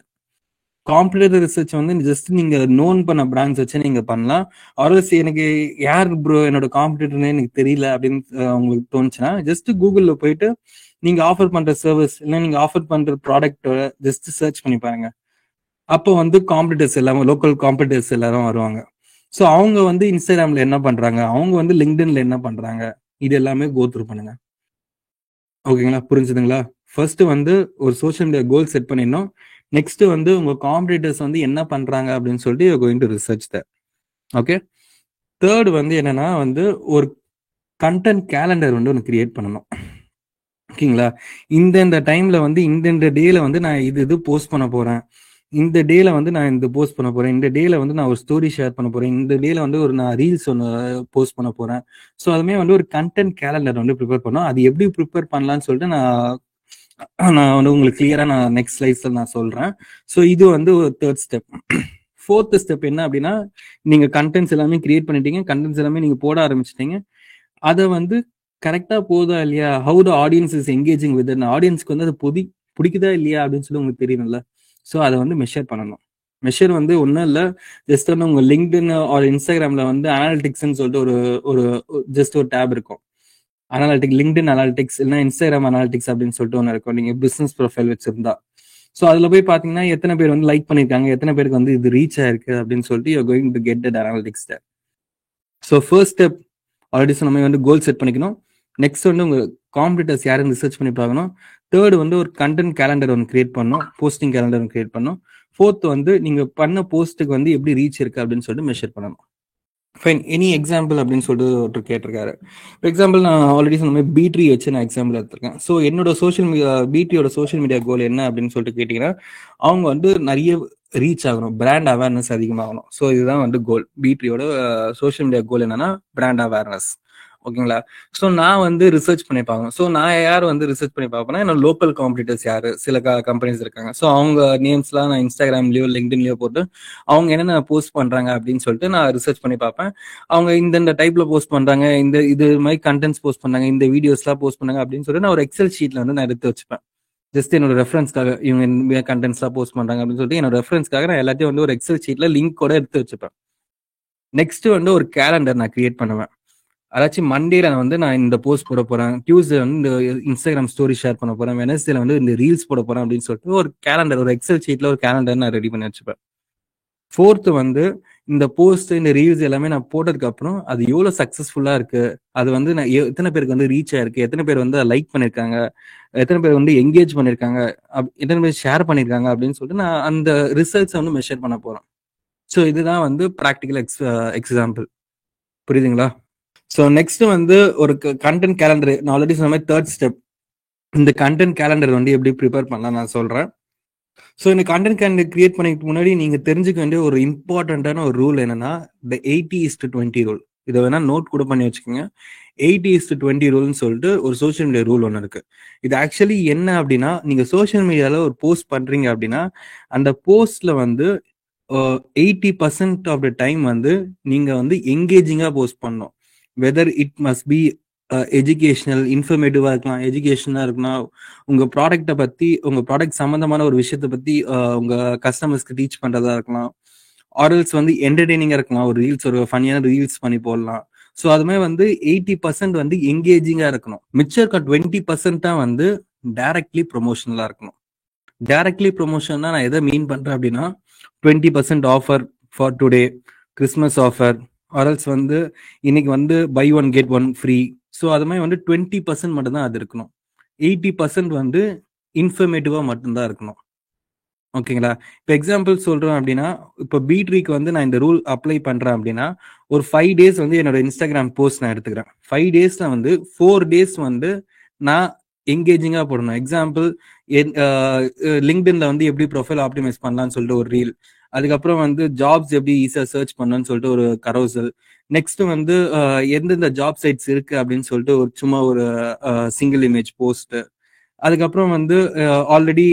Competitor research வந்து ஜஸ்ட் நீங்க நோன் பண்ண பிராண்ட்ஸ் வச்சு நீங்க பண்ணலாம். ஆர்எல்ஸ் எனக்கு யார் ப்ரோ என்னோட காம்படிட்டர்னே எனக்கு தெரியல அப்படின்னு உங்களுக்கு தோணுச்சுன்னா ஜஸ்ட் கூகுள்ல போயிட்டு நீங்க ஆஃபர் பண்ற சர்வீஸ் இல்லை நீங்க ஆஃபர் பண்ற ப்ராடக்ட் ஜஸ்ட் சர்ச் பண்ணி பாருங்க. அப்போ வந்து காம்படிட்டர்ஸ் எல்லாமே லோக்கல் காம்படிட்டர்ஸ் எல்லாரும் வருவாங்க. ஸோ அவங்க வந்து இன்ஸ்டாகிராம்ல என்ன பண்றாங்க, அவங்க வந்து லிங்க்டின்ல என்ன பண்றாங்க, இது எல்லாமே கோ த்ரூ பண்ணுங்க. ஓகேங்களா, புரிஞ்சுதுங்களா? ஃபர்ஸ்ட் வந்து ஒரு சோஷியல் மீடியா கோல் செட் பண்ணிடணும். நெக்ஸ்ட் வந்து உங்க காம்படிட்டர்ஸ் வந்து என்ன பண்றாங்க அப்படின்னு சொல்லிட்டு you going to research that. Okay. Third வந்து என்னன்னா வந்து ஒரு கண்டென்ட் கேலண்டர் வந்து ஒன்று கிரியேட் பண்ணணும். ஓகேங்களா, இந்த டைம்ல வந்து இந்த டேல வந்து நான் இது போஸ்ட் பண்ண போறேன், இந்த டேல வந்து நான் இந்த போஸ்ட் பண்ண போறேன், இந்த டேல வந்து நான் ஒரு ஸ்டோரி ஷேர் பண்ண போறேன், இந்த டேல வந்து ஒரு நான் ரீல்ஸ் ஒன்று போஸ்ட் பண்ண போறேன். ஸோ அதுமே வந்து ஒரு கண்டென்ட் கேலண்டர் வந்து ப்ரிப்பேர் பண்ணோம். அது எப்படி ப்ரிப்பேர் பண்ணலாம்னு சொல்லிட்டு நான் வந்து உங்களுக்கு கிளியரா நான் நெக்ஸ்ட் ஸ்லைட்ஸ்ல நான் சொல்றேன். ஸோ இது வந்து ஒரு தேர்ட் ஸ்டெப். ஃபோர்த் ஸ்டெப் என்ன அப்படின்னா, நீங்க கண்டென்ட்ஸ் எல்லாமே கிரியேட் பண்ணிட்டீங்க, கண்டென்ட்ஸ் எல்லாமே நீங்க போட ஆரம்பிச்சிட்டீங்க. அதை வந்து கரெக்டா போதா இல்லையா, how the audience is engaging with ஆடியன்ஸ்க்கு வந்து அது பிடிக்குதா இல்லையா அப்படின்னு சொல்லி உங்களுக்கு தெரியணும்ல. ஸோ அதை வந்து மெஷர் பண்ணணும். மெஷர் வந்து ஒன்றும் இல்லை, ஜஸ்ட் வந்து உங்க லிங்க்டின் ஒரு இன்ஸ்டாகிராம்ல வந்து அனாலிட்டிக்ஸ்ன்னு சொல்லிட்டு ஒரு ஒரு ஜஸ்ட் ஒரு டேப் இருக்கும். லிங்க்டின் அனாலிட்டிக்ஸ் இல்லைன்னா இன்ஸ்டாகிராம் அனாலிட்டிக்ஸ் அப்படின்னு சொல்லிட்டு ஒன்று இருக்கும். நீங்க பிசினஸ் ப்ரொஃபைல் வச்சிருந்தா ஸோ அதுல போய் பாத்தீங்கன்னா எத்தனை பேர் வந்து லைக் பண்ணிருக்காங்க, எத்தனை பேருக்கு வந்து இது ரீச் ஆயிருக்கு அப்படின்னு சொல்லிட்டு you going to get that analytics there. So first step already சொன்ன வந்து கோல் செட் பண்ணிக்கணும். நெக்ஸ்ட் வந்து உங்க காம்படிட்டர்ஸ் யாரும் ரிசர்ச் பண்ணி பார்க்கணும். தேர்ட் வந்து ஒரு கண்டென்ட் கேலண்டர் ஒன்று கிரியேட் பண்ணணும், போஸ்டிங் கேலண்டர் ஒன்று கிரியேட் பண்ணணும். ஃபோர்த் வந்து நீங்க பண்ண போஸ்ட்டுக்கு வந்து எப்படி ரீச் இருக்கு அப்படின்னு சொல்லிட்டு மெஷர் பண்ணணும். ஃபைன், எனி எக்ஸாம்பிள் அப்படின்னு சொல்லிட்டு ஒருத்தர் கேட்டிருக்காரு. எக்ஸாம்பிள் நான் ஆல்ரெடி சொன்ன மாதிரி B3 வச்சு நான் எக்ஸாம்பிள் எடுத்திருக்கேன். ஸோ என்னோட சோஷியல் மீடியா B3யோட சோஷியல் மீடியா கோல் என்ன அப்படின்னு சொல்லிட்டு கேட்டீங்கன்னா, அவங்க வந்து நிறைய ரீச் ஆகணும், பிராண்ட் அவேர்னஸ் அதிகமாகணும். ஸோ இதுதான் வந்து கோல். B3யோட சோஷியல் மீடியா கோல் என்னன்னா பிராண்ட் அவேர்னஸ். ஓகேங்களா. ஸோ நான் வந்து ரிசர்ச் பண்ணி பார்க்கணும். ஸோ நான் யார் வந்து ரிசர்ச் பண்ணி பார்ப்பேன்னா, என்னோட லோக்கல் காம்படிட்டர்ஸ் யாரு, சில கம்பெனிஸ் இருக்காங்க. ஸோ அவங்க நேம்ஸ்லாம் நான் இன்ஸ்டாகிராம்லயோ லிங்க்டின்லயோ போட்டு அவங்க என்னென்ன போஸ்ட் பண்றாங்க அப்படின்னு சொல்லிட்டு நான் ரிசர்ச் பண்ணி பார்ப்பேன். அவங்க இந்த டைப்ல போஸ்ட் பண்றாங்க, இது மாதிரி கண்டென்ட்ஸ் போஸ்ட் பண்றாங்க, இந்த வீடியோஸ்லாம் போஸ்ட் பண்ணாங்க அப்படின்னு சொல்லிட்டு நான் ஒரு எக்ஸல் ஷீட்ல வந்து நான் எடுத்து வச்சுப்பேன். ஜஸ்ட் என்னோட ரெஃபரன்ஸ்க்காக, இவங்க கண்டென்ட்ஸ்லாம் போஸ்ட் பண்றாங்க அப்படின்னு சொல்லிட்டு என்னோட ரெஃபரன்ஸ்க்காக நான் எல்லாத்தையும் வந்து ஒரு எக்ஸல் ஷீட்ல லிங்க் கூட எடுத்து வச்சுப்பேன். நெக்ஸ்ட் வந்து ஒரு கேலண்டர் நான் கிரியேட் பண்ணுவேன். அதாச்சும் மண்டேல வந்து நான் இந்த போஸ்ட் போட போறேன், டியூஸ்டே வந்து இந்த இன்ஸ்டாகிராம் ஸ்டோரி ஷேர் பண்ண போறேன், வெனஸ்டேல வந்து இந்த ரீல்ஸ் போட போறேன் அப்படின்னு சொல்லிட்டு ஒரு கேலண்டர், ஒரு எக்ஸல் ஷீட்ல ஒரு கேலண்டர் நான் ரெடி பண்ணி வச்சுப்பேன். ஃபோர்த் வந்து இந்த போஸ்ட் இந்த ரீல்ஸ் எல்லாமே நான் போட்டதுக்கு அப்புறம் அது எவ்வளவு சக்சஸ்ஃபுல்லா இருக்கு, அது வந்து நான் எத்தனை பேருக்கு வந்து ரீச் ஆயிருக்கு, எத்தனை பேர் வந்து லைக் பண்ணிருக்காங்க, எத்தனை பேர் வந்து என்கேஜ் பண்ணிருக்காங்க, எத்தனை பேர் ஷேர் பண்ணிருக்காங்க அப்படின்னு சொல்லிட்டு நான் அந்த ரிசல்ட்ஸ் வந்து மெஷர் பண்ண போறேன். ஸோ இதுதான் வந்து ப்ராக்டிக்கல் எக்ஸாம்பிள். புரியுதுங்களா? ஸோ நெக்ஸ்ட் வந்து ஒரு கண்டென்ட் கேலண்டர், நான் ஆல்ரெடி சொன்ன மாதிரி தேர்ட் ஸ்டெப். இந்த கண்டென்ட் கேலண்டர் வந்து எப்படி ப்ரிப்பேர் பண்ணலாம் நான் சொல்றேன். ஸோ இந்த கண்டென்ட் கேலண்டர் கிரியேட் பண்ணிக்கு முன்னாடி நீங்க தெரிஞ்சுக்க வேண்டிய ஒரு இம்பார்ட்டன்டான ஒரு ரூல் என்னன்னா, இந்த 80:20 ரூல். இதை வேணா நோட் கூட பண்ணி வச்சுக்கோங்க. 80:20 ரூல்னு சொல்லிட்டு ஒரு சோஷியல் மீடியா ரூல் ஒன்று இருக்கு. இது ஆக்சுவலி என்ன அப்படின்னா, நீங்க சோஷியல் மீடியால ஒரு போஸ்ட் பண்றீங்க அப்படின்னா அந்த போஸ்ட்ல வந்து 80% ஆஃப் த டைம் வந்து நீங்க வந்து என்கேஜிங்கா போஸ்ட் பண்ணணும். Whether it must be educational, இன்ஃபர்மேட்டிவா இருக்கலாம், எஜுகேஷனா இருக்கலாம், உங்க ப்ராடக்ட்டை பத்தி, உங்க ப்ராடக்ட் சம்பந்தமான ஒரு விஷயத்தை பத்தி உங்க கஸ்டமர்ஸ்க்கு டீச் பண்றதா இருக்கலாம், ஆர்எல்ஸ் வந்து என்டர்டெய்னிங்கா இருக்கலாம், ஒரு ரீல்ஸ், ஒரு ஃபன்னியான ரீல்ஸ் பண்ணி போடலாம். ஸோ அதுமே வந்து 80% வந்து என்கேஜிங்கா இருக்கணும். மிச்சம் இருக்க 20% தான் வந்து டைரக்ட்லி ப்ரொமோஷனலா இருக்கணும். டைரக்ட்லி ப்ரொமோஷன் நான் எதை மீன் பண்றேன் அப்படின்னா, 20% offer for today, Christmas offer, or else வந்து இன்னைக்கு வந்து buy one get one free. So அது மாதிரி வந்து 20% மட்டும்தான் அது இருக்கணும். 80% வந்து இன்ஃபர்மேட்டிவா மட்டும்தான் இருக்கணும். ஓகேங்களா. இப்போ எக்ஸாம்பிள் சொல்றேன் அப்படின்னா, இப்போ B3க்கு வந்து நான் இந்த ரூல் அப்ளை பண்றேன் அப்படின்னா, ஒரு 5 days வந்து என்னோட இன்ஸ்டாகிராம் போஸ்ட் நான் எடுத்துக்கிறேன். 5 daysல வந்து 4 days வந்து நான் என்கேஜிங்கா போடணும். எக்ஸாம்பிள், லிங்க்டின்ல வந்து எப்படி ப்ரொஃபைல் ஆப்டிமைஸ் பண்ணலாம்னு சொல்லிட்டு ஒரு ரீல், அதுக்கப்புறம் வந்து ஜாப்ஸ் எப்படி ஈஸியா சர்ச் பண்ணணும்னு சொல்லிட்டு ஒரு கரோசல், நெக்ஸ்ட் வந்து எந்தெந்த ஜாப் சைட்ஸ் இருக்கு அப்படின்னு சொல்லிட்டு ஒரு சும்மா ஒரு சிங்கிள் இமேஜ் போஸ்ட், அதுக்கப்புறம் வந்து ஆல்ரெடி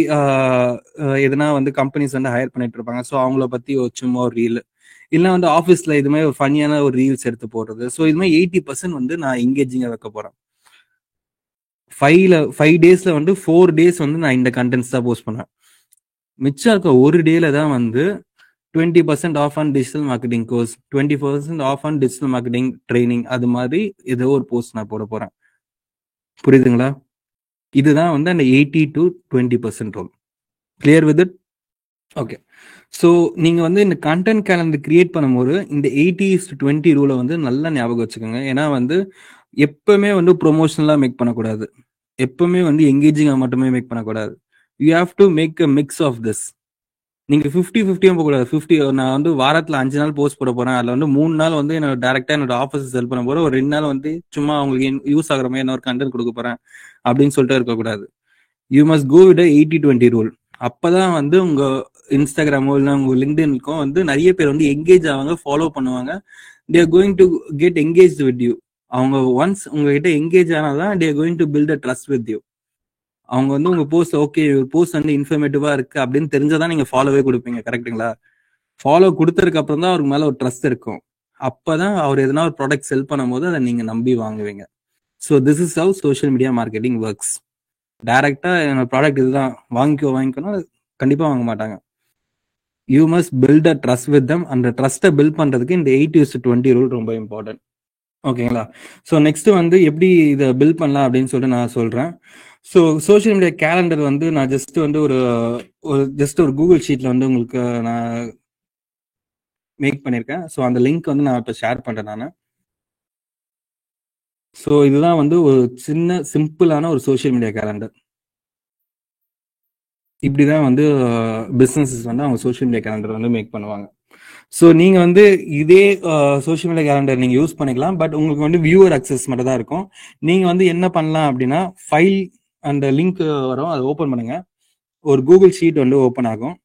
எதனா வந்து கம்பெனிஸ் வந்து ஹையர் பண்ணிட்டு இருப்பாங்க, ஸோ அவங்கள பத்தி ஒரு சும்மா ஒரு ரீல், இல்லை வந்து ஆஃபீஸ்ல இது மாதிரி ஒரு ஃபன்னியான ஒரு ரீல்ஸ் எடுத்து போடுறது. ஸோ இது மாதிரி 80% வந்து நான் என்கேஜிங்கா வைக்க போறேன். 5 daysல வந்து 4 days வந்து நான் இந்த கண்டென்ட்ஸ் தான் போஸ்ட் பண்ணேன். மிச்சம் இருக்க ஒரு டேல தான் வந்து 20% off on digital marketing course, 20% off on digital marketing training, அது மாதிரி ஏதோ ஒரு போஸ்ட் நான் போட போறேன். புரியுதுங்களா? இதுதான் வந்து அந்த 80 to 20% rule. Clear with it? Okay. So நீங்க வந்து இந்த கண்டென்ட் கேலண்டர் கிரியேட் பண்ணும்போது இந்த 80:20 ரூலை வந்து நல்லா ஞாபகம் வச்சுக்கோங்க. ஏன்னா வந்து எப்பவுமே வந்து ப்ரொமோஷனலா மேக் பண்ணக்கூடாது, எப்பவுமே வந்து எங்கேஜிங்கா மட்டுமே மேக் பண்ணக்கூடாது. You have to make a mix of this. நீங்க 50-50 போகக்கூடாது. 50 நான் வந்து வாரத்துல 5 நாள் போஸ்ட் போட போறேன், அதுல வந்து 3 நாள் வந்து என்னோட டேரக்டா என்னோட ஆஃபீஸ் செல் பண்ண போறேன், ஒரு 2 நாள் வந்து சும்மா அவங்களுக்கு யூஸ் ஆகுற மாதிரி என்ன ஒரு கண்டென்ட் கொடுக்க போறேன் அப்படின்னு சொல்லிட்டு இருக்கக்கூடாது. You must go with 80-20 rule. அப்பதான் வந்து உங்க இன்ஸ்டாகிராமோ இல்லை உங்க லிங்க்டின்க்கும் வந்து நிறைய பேர் வந்து எங்கேஜ் ஆவாங்க, ஃபாலோ பண்ணுவாங்க. They are going to get engage with you. அவங்க ஒன்ஸ் உங்ககிட்ட எங்கேஜ் ஆனாதான் they are going to build a trust with you. அவங்க வந்து உங்க போஸ்ட் ஓகே போஸ்ட் வந்து இன்ஃபர்மேட்டிவா இருக்கு அப்படின்னு தெரிஞ்சதான் நீங்க ஃபாலோவே கொடுப்பீங்க. கரெக்டுங்களா? ஃபாலோ கொடுத்ததுக்கு அப்புறம் தான் அவருக்கு மேல ஒரு ட்ரஸ்ட் இருக்கும். அப்பதான் அவர் எதனா ஒரு ப்ராடக்ட் செல் பண்ணும் போது அதை நீங்க நம்பி வாங்குவீங்க. So this is how social media marketing works. டைரக்டா என்னோட ப்ராடக்ட் இதுதான் வாங்கிக்கணும் கண்டிப்பா வாங்க மாட்டாங்க. You must build a trust with them. அந்த ட்ரஸ்ட்டை பில்ட் பண்றதுக்கு இந்த 80:20 ரூல் ரொம்ப இம்பார்ட்டன்ட். ஓகேங்களா? ஸோ நெக்ஸ்ட் வந்து எப்படி இதை பில்ட் பண்ணலாம் அப்படின்னு சொல்லிட்டு நான் சொல்றேன். ஸோ சோஷியல் மீடியா கேலண்டர் வந்து நான் ஜஸ்ட் வந்து ஒரு கூகுள் ஷீட்ல வந்து உங்களுக்கு நான் மேக் பண்ணியிருக்கேன். ஸோ அந்த லிங்க் வந்து நான் இப்போ ஷேர் பண்றேன் நான். ஸோ இதுதான் வந்து ஒரு சின்ன சிம்பிளான ஒரு சோஷியல் மீடியா கேலண்டர். இப்படிதான் வந்து பிஸ்னஸஸ் வந்து அவங்க சோஷியல் மீடியா கேலண்டர் வந்து மேக் பண்ணுவாங்க. ஸோ நீங்க வந்து இதே சோஷியல் மீடியா கேலண்டர் நீங்க யூஸ் பண்ணிக்கலாம். பட் உங்களுக்கு வந்து வியூவர் அக்சஸ் மட்டும் தான் இருக்கும். நீங்க வந்து என்ன பண்ணலாம் அப்படின்னா, ஃபைல் அந்த லிங்க் வரும், அதை ஓப்பன் பண்ணுங்க. ஒரு கூகுள் ஷீட் வந்து ஓப்பன் ஆகும்.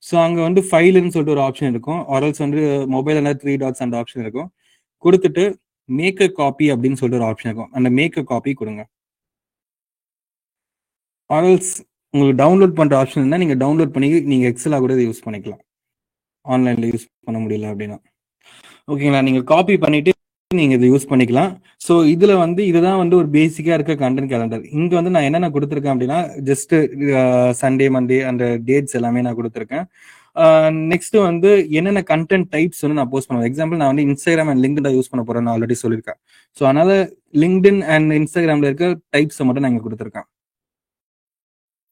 ஸோ அங்கே வந்து ஃபைலுன்னு சொல்லிட்டு ஒரு ஆப்ஷன் இருக்கும். ஆர்எல்ஸ் வந்து மொபைல் 3 டாட்ஸ் அந்த ஆப்ஷன் இருக்கும். கொடுத்துட்டு மேக் அ காப்பி அப்படின்னு சொல்லிட்டு ஒரு ஆப்ஷன் இருக்கும். அந்த மேக் அ காப்பி கொடுங்க. ஆர்எல்ஸ் உங்களுக்கு டவுன்லோட் பண்ற ஆப்ஷன் இருந்தால் நீங்க டவுன்லோட் பண்ணி நீங்க எக்ஸலா கூட யூஸ் பண்ணிக்கலாம், ஆன்லைன்ல யூஸ் பண்ண முடியல அப்படின்னா. ஓகேங்களா? நீங்க காப்பி பண்ணிட்டு நீங்க இதை யூஸ் பண்ணிக்கலாம். ஸோ இதுல வந்து இதுதான் வந்து ஒரு பேசிக்கா இருக்க கண்டென்ட் கேலண்டர். இங்க வந்து நான் என்னென்ன கொடுத்துருக்கேன் அப்படின்னா, ஜஸ்ட் சண்டே மண்டே அந்த டேட்ஸ் எல்லாமே நான் கொடுத்துருக்கேன். நெக்ஸ்ட் வந்து என்னென்ன கண்டென்ட் டைப்ஸ் வந்து நான் போஸ்ட் பண்ணுவேன். எக்ஸாம்பிள் நான் வந்து இன்ஸ்டாகிராம் அண்ட் லிங்க்டின் யூஸ் பண்ண போறேன், நான் ஆல்ரெடி சொல்லியிருக்கேன். ஸோ அதனால லிங்க்டின் அண்ட் இன்ஸ்டாகிராம்ல இருக்க டைப்ஸை மட்டும் நான் இங்க கொடுத்துருக்கேன்.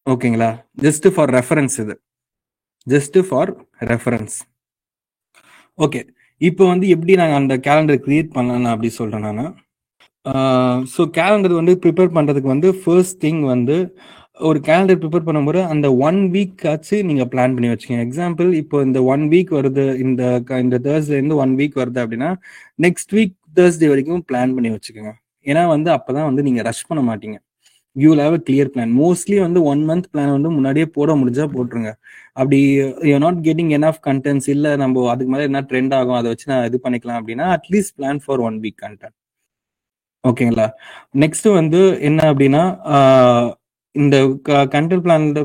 ஓகேங்களா? ஜஸ்ட் ஃபார் ரெஃபரன்ஸ், இது ஜஸ்ட் ஃபார் ரெஃபரன்ஸ். ஓகே, இப்போ வந்து எப்படி நாங்கள் அந்த கேலண்டர் கிரியேட் பண்ணலாம் அப்படி சொல்றேன் நான். ஸோ கேலண்டர் வந்து ப்ரிப்பேர் பண்ணுறதுக்கு வந்து ஃபர்ஸ்ட் திங் வந்து ஒரு கேலண்டர் ப்ரிப்பேர் பண்ணும்போது அந்த 1 வீக் ஆச்சு நீங்கள் பிளான் பண்ணி வச்சுக்கோங்க. எக்ஸாம்பிள் இப்போ இந்த 1 வீக் வருது, இந்த தேர்ஸ்டேலேருந்து 1 வீக் வருது அப்படின்னா நெக்ஸ்ட் வீக் தேர்ஸ்டே வரைக்கும் பிளான் பண்ணி வச்சுக்கோங்க. ஏன்னா வந்து அப்போதான் வந்து நீங்கள் ரஷ் பண்ண மாட்டீங்க. You will have a clear plan. Mostly வந்து 1 மந்த் பிளான் வந்து முன்னாடியே போட முடிஞ்சா போட்டுருங்க. அப்படி you not getting enough contents, இல்லை நம்ம அதுக்கு மேலே என்ன ட்ரெண்ட் ஆகும் அதை வச்சு நான் இது பண்ணிக்கலாம் அப்படின்னா at least plan for 1 week content. ஓகேங்களா? நெக்ஸ்ட் வந்து என்ன அப்படின்னா, இந்த கண்டென்ட்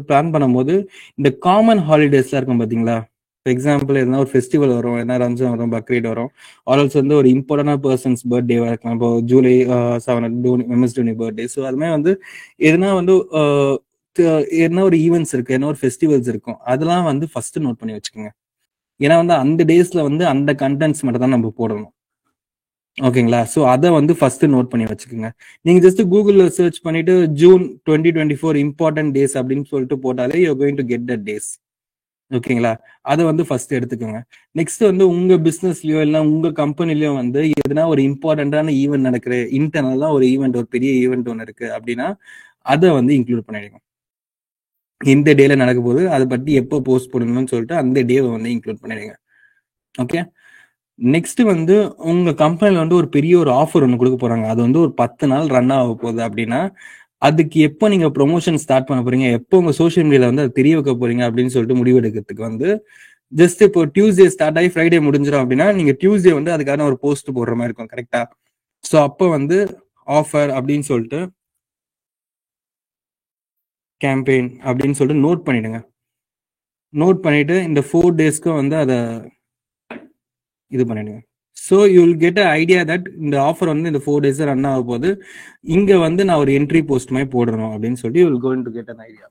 பிளான் பண்ணும்போது இந்த காமன் ஹாலிடேஸ்லாம் இருக்கும் பார்த்தீங்களா? எக்ஸாம்பிள் எதனா ஒரு ஃபெஸ்டிவல் வரும், எதனா ரம்ஜான் வரும், பக்ரீட் வரும், ஆல்சோ வந்து ஒரு இம்பார்ட்டன்டான பர்சன்ஸ் பர்த்டேவா இருக்கலாம். இப்போ July 7 MS Dhoni birthday. So அது மாதிரி வந்து எதனா வந்து என்ன ஒரு ஈவெண்ட்ஸ் இருக்கு, என்ன ஒரு ஃபெஸ்டிவல்ஸ் இருக்கும், அதெல்லாம் வந்து ஃபர்ஸ்ட் நோட் பண்ணி வச்சுக்கோங்க. ஏன்னா வந்து அந்த டேஸ்ல வந்து அந்த கண்டென்ட்ஸ் மட்டும் தான் நம்ம போடணும். ஓகேங்களா? ஸோ அதை வந்து ஃபர்ஸ்ட் நோட் பண்ணி வச்சுக்கோங்க. நீங்க ஜஸ்ட் கூகுள்ல சர்ச் பண்ணிட்டு ஜூன் 2024 இம்பார்ட்டன்ட் டேஸ் அப்படின்னு சொல்லிட்டு போட்டாலே you going to get the days. ஓகேங்களா? அதை வந்து ஃபர்ஸ்ட் எடுத்துக்கோங்க. நெக்ஸ்ட் வந்து உங்க பிசினஸ்லயோ இல்லை உங்க கம்பெனிலயோ வந்து எதனா ஒரு இம்பார்ட்டன்டான ஈவெண்ட் நடக்குது, இன்டர்னலா ஒரு ஈவெண்ட், ஒரு பெரிய ஈவெண்ட் ஒன்று இருக்கு அப்படின்னா அதை வந்து இன்க்ளூட் பண்ணிடுங்க. இந்த டேல நடக்க போது அதை பத்தி எப்போ போஸ்ட் பண்ணணும்னு சொல்லிட்டு அந்த டேவை வந்து இன்க்ளூட் பண்ணிடுங்க. ஓகே. நெக்ஸ்ட் வந்து உங்க கம்பெனில வந்து ஒரு பெரிய ஒரு ஆஃபர் ஒன்று கொடுக்க போறாங்க, அது வந்து ஒரு 10 நாள் ரன் ஆக போகுது அப்படின்னா அதுக்கு எப்போ நீங்க ப்ரொமோஷன் ஸ்டார்ட் பண்ண போறீங்க, எப்போ உங்க சோஷியல் மீடியால வந்து அது தெரிய வைக்க போறீங்க அப்படின்னு சொல்லிட்டு முடிவெடுக்கிறதுக்கு வந்து ஜஸ்ட் இப்போ டியூஸ்டே ஸ்டார்ட் ஆகி ஃப்ரைடே முடிஞ்சிடும் அப்படின்னா நீங்க டியூஸ்டே வந்து அதுக்கான ஒரு போஸ்ட் போடுற மாதிரி இருக்கும். கரெக்டா? ஸோ அப்போ வந்து ஆஃபர் அப்படின்னு சொல்லிட்டு கேம்பெயின் அப்படின்னு சொல்லிட்டு நோட் பண்ணிடுங்க. நோட் பண்ணிட்டு இந்த 4 டேஸ்க்கு வந்து அதை இது பண்ணிடுங்க. So you will get a idea that இந்த ஆஃபர் வந்து இந்த 4 டேஸ் ரன் ஆக போது, இங்க வந்து நான் ஒரு என்ட்ரி போஸ்ட் மாதிரி போடணும் அப்படின்னு சொல்லிட்டு you will going to get an idea.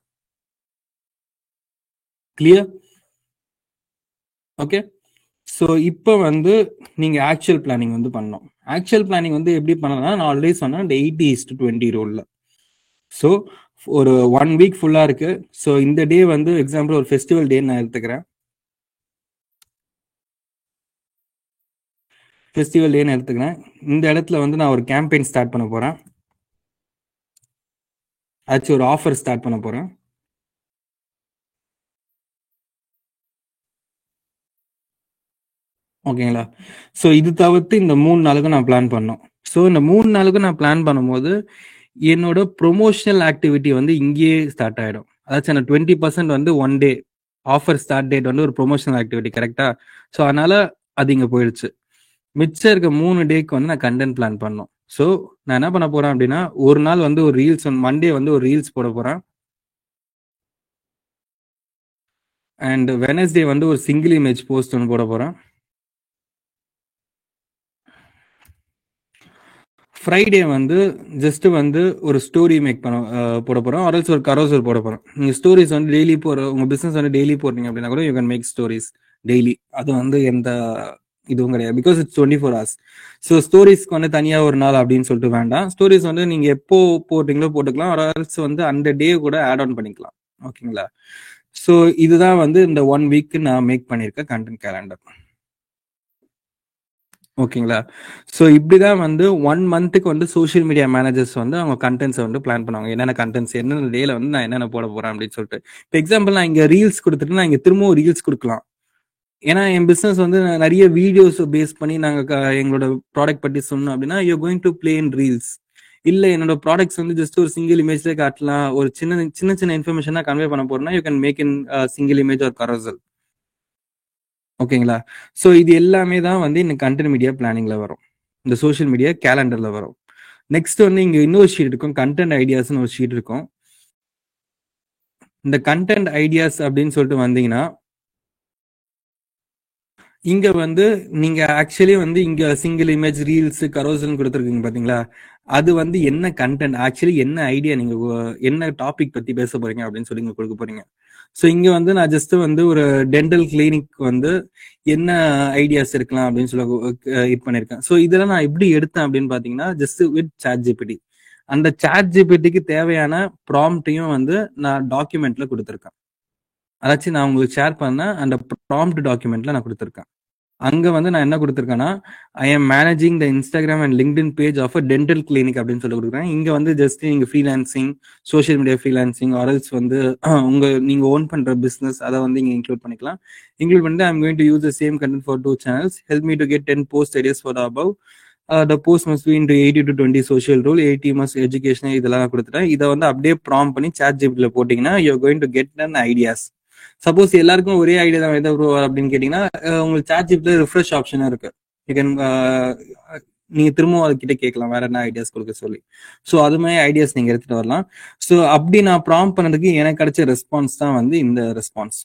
Clear? Okay. So இப்போ வந்து நீங்க ஆக்சுவல் பிளானிங் வந்து பண்ணணும். ஆக்சுவல் பிளானிங் வந்து எப்படி பண்ணலாம்? நான் ஆல்ரெடி சொன்னேன், இந்த 80:20 ரூல்ல. ஸோ ஒரு 1 வீக் ஃபுல்லா இருக்கு. ஸோ இந்த டே வந்து எக்ஸாம்பிள் ஒரு ஃபெஸ்டிவல் டே நான் எடுத்துக்கிறேன். ஃபெஸ்டிவல் டேன்னு எடுத்துக்கிறேன். இந்த இடத்துல வந்து நான் ஒரு கேம்பெயின் ஸ்டார்ட் பண்ண போறேன். ஆச்சு ஒரு ஆஃபர் ஸ்டார்ட் பண்ண போறேன். ஓகேங்களா? ஸோ இது தவிர்த்து இந்த 3 நாளுக்கு நான் பிளான் பண்ணோம். ஸோ இந்த 3 நாளுக்கு நான் பிளான் பண்ணும்போது என்னோட ப்ரொமோஷனல் ஆக்டிவிட்டி வந்து இங்கேயே ஸ்டார்ட் ஆயிடும். அதாச்சும் அந்த 20% வந்து 1 டே ஆஃபர் ஸ்டார்ட் டேட் வந்து ஒரு ப்ரொமோஷனல் ஆக்டிவிட்டி, கரெக்டா? ஸோ அதனால அது இங்க போயிடுச்சு. மிச்சம் இருக்க 3 டேக்கு வந்து நான் கண்டென்ட் பிளான் பண்ணோம். ஸோ நான் என்ன பண்ண போறேன் அப்படின்னா, ஒரு நாள் வந்து ஒரு ரீல்ஸ், மண்டே வந்து ஒரு ரீல்ஸ் போட போறேன். அண்ட் வெனஸ்டே வந்து ஒரு சிங்கிள் இமேஜ் போஸ்ட் ஒன்று போட போறேன். ஃப்ரைடே வந்து ஜஸ்ட் வந்து ஒரு ஸ்டோரி மேக் பண்ண போட போறோம். ஆர்எல்ஸ் ஒரு கரோசர் போட போறோம். நீங்க ஸ்டோரிஸ் வந்து டெய்லி உங்க பிசினஸ் வந்து டெய்லி போடுறீங்க அப்படின்னா கூட you can make stories daily. அது வந்து எந்த இதுவும் கிடையாது, பிகாஸ் இட்ஸ் 24 hours. ஸோ ஸ்டோரிஸ்க்கு வந்து தனியா ஒரு நாள் அப்படின்னு சொல்லிட்டு வேண்டாம். ஸ்டோரிஸ் வந்து நீங்க எப்போ போட்டீங்களோ போட்டுக்கலாம், ஆர்எல்ஸ் வந்து அந்த டே கூட ஆட் ஆன் பண்ணிக்கலாம். ஓகேங்களா? ஸோ இதுதான் வந்து இந்த 1 வீக் நான் மேக் பண்ணியிருக்க கண்டென்ட் கேலண்டர். ஓகேங்களா? ஸோ இப்படிதான் வந்து 1 மந்த்துக்கு வந்து சோஷியல் மீடியா மேனேஜர்ஸ் வந்து அவங்க கண்டென்ட்ஸை வந்து பிளான் பண்ணுவாங்க. என்னென்ன கண்டென்ட்ஸ் என்னென்ன டேல வந்து நான் என்னென்ன போட போறேன் அப்படின்னு சொல்லிட்டு. இப்போ எக்ஸாம்பிள் நான் இங்க ரீல்ஸ் கொடுத்துட்டு நான் இங்க திரும்பவும் ரீல்ஸ் கொடுக்கலாம். ஏன்னா என் பிசினஸ் வந்து நிறைய வீடியோஸ் பேஸ் பண்ணி நாங்க எங்களோட ப்ராடக்ட் பத்தி சொன்னோம் அப்படின்னா you going to play in reels. இல்ல என்னோட ப்ராடக்ட்ஸ் வந்து ஜஸ்ட் ஒரு சிங்கிள் இமேஜ்ல காட்டலாம், ஒரு சின்ன சின்ன சின்ன இன்ஃபர்மேஷனா கன்வே பண்ண போறோம்னா you can make in single image or carousel. ஓகேங்களா? ஸோ இது எல்லாமே தான் வந்து இந்த கண்டென்ட் மீடியா பிளானிங்ல வரும், இந்த சோஷியல் மீடியா கேலண்டர்ல வரும். நெக்ஸ்ட் வந்து இங்க இன்னொரு ஷீட் இருக்கும், கண்டென்ட் ஐடியாஸ்னு ஒரு ஷீட் இருக்கும். இந்த கண்டென்ட் ஐடியாஸ் அப்படின்னு சொல்லிட்டு வந்தீங்கன்னா இங்க வந்து நீங்க ஆக்சுவலி வந்து இங்க சிங்கிள் இமேஜ் ரீல்ஸ் கரோசல் கொடுத்துருக்கீங்க பாத்தீங்களா? அது வந்து என்ன கண்டென்ட், ஆக்சுவலி என்ன ஐடியா, நீங்க என்ன டாபிக் பத்தி பேச போறீங்க அப்படின்னு சொல்லி இங்க கொடுக்க போறீங்க. ஸோ இங்க வந்து நான் ஜஸ்ட் வந்து ஒரு டென்டல் கிளினிக் வந்து என்ன ஐடியாஸ் இருக்கலாம் அப்படின்னு சொல்லி இது பண்ணிருக்கேன். ஸோ இதெல்லாம் நான் எப்படி எடுத்தேன் அப்படின்னு பாத்தீங்கன்னா ஜஸ்ட் வித் ChatGPT. அந்த ChatGPTக்கு தேவையான ப்ராம்ப்டையும் வந்து நான் டாக்குமெண்ட்ல கொடுத்துருக்கேன். அதாச்சும் நான் உங்களுக்கு ஷேர் பண்ண அந்த ப்ராம்ப்ட் டாக்குமெண்ட்ல நான் கொடுத்துருக்கேன். அங்க வந்து நான் என்ன கொடுத்துருக்கேன்னா, I am managing the Instagram and LinkedIn page of a dental clinic அப்படின்னு சொல்லி கொடுக்குறேன். இங்க வந்து ஜஸ்ட் நீங்க freelancing, social media freelancing or else வந்து நீங்க ஓன் பண்ற பிசினஸ் அதை வந்து இங்க இன்க்ளூட் பண்ணிக்கலாம். இன்க்ளூட் பண்ணிட்டு I'm going to use the same content for 2 channels. Help me to get 10 post ideas for the above. The post must be into 80 to 20 social rule, 80 must education, இதெல்லாம் கொடுத்துட்டேன். இதை வந்து அப்படியே ப்ராம்ப்ட் பண்ணி ChatGPT போட்டீங்கன்னா you are going to get an ideas. Suppose எல்லாருக்கும் ஒரே ஐடியா தான் எதை அப்படின்னு கேட்டீங்கன்னா உங்களுக்கு ChatGPT ரிஃப்ரெஷ் ஆப்ஷனும் இருக்கு. யூ கேன் நீங்க திரும்பவும் அதுக்கிட்ட கேட்கலாம் வேற என்ன ஐடியாஸ் கொடுக்க சொல்லி. ஸோ அது மாதிரி ஐடியாஸ் நீங்க எடுத்துட்டு வரலாம். ஸோ அப்படி நான் ப்ராம்ப்ட் பண்ணதுக்கு எனக்கு கிடைச்ச ரெஸ்பான்ஸ் தான் வந்து இந்த response,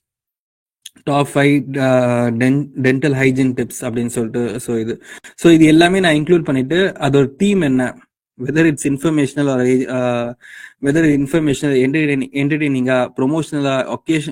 top 5 dental hygiene tips அப்படின்னு சொல்லிட்டு. ஸோ இது எல்லாமே நான் இன்க்ளூட் பண்ணிட்டு அதோட தீம் என்ன, whether it's informational or whether informational என்டர்டெய்னிங்கா, ப்ரொமோஷனலா,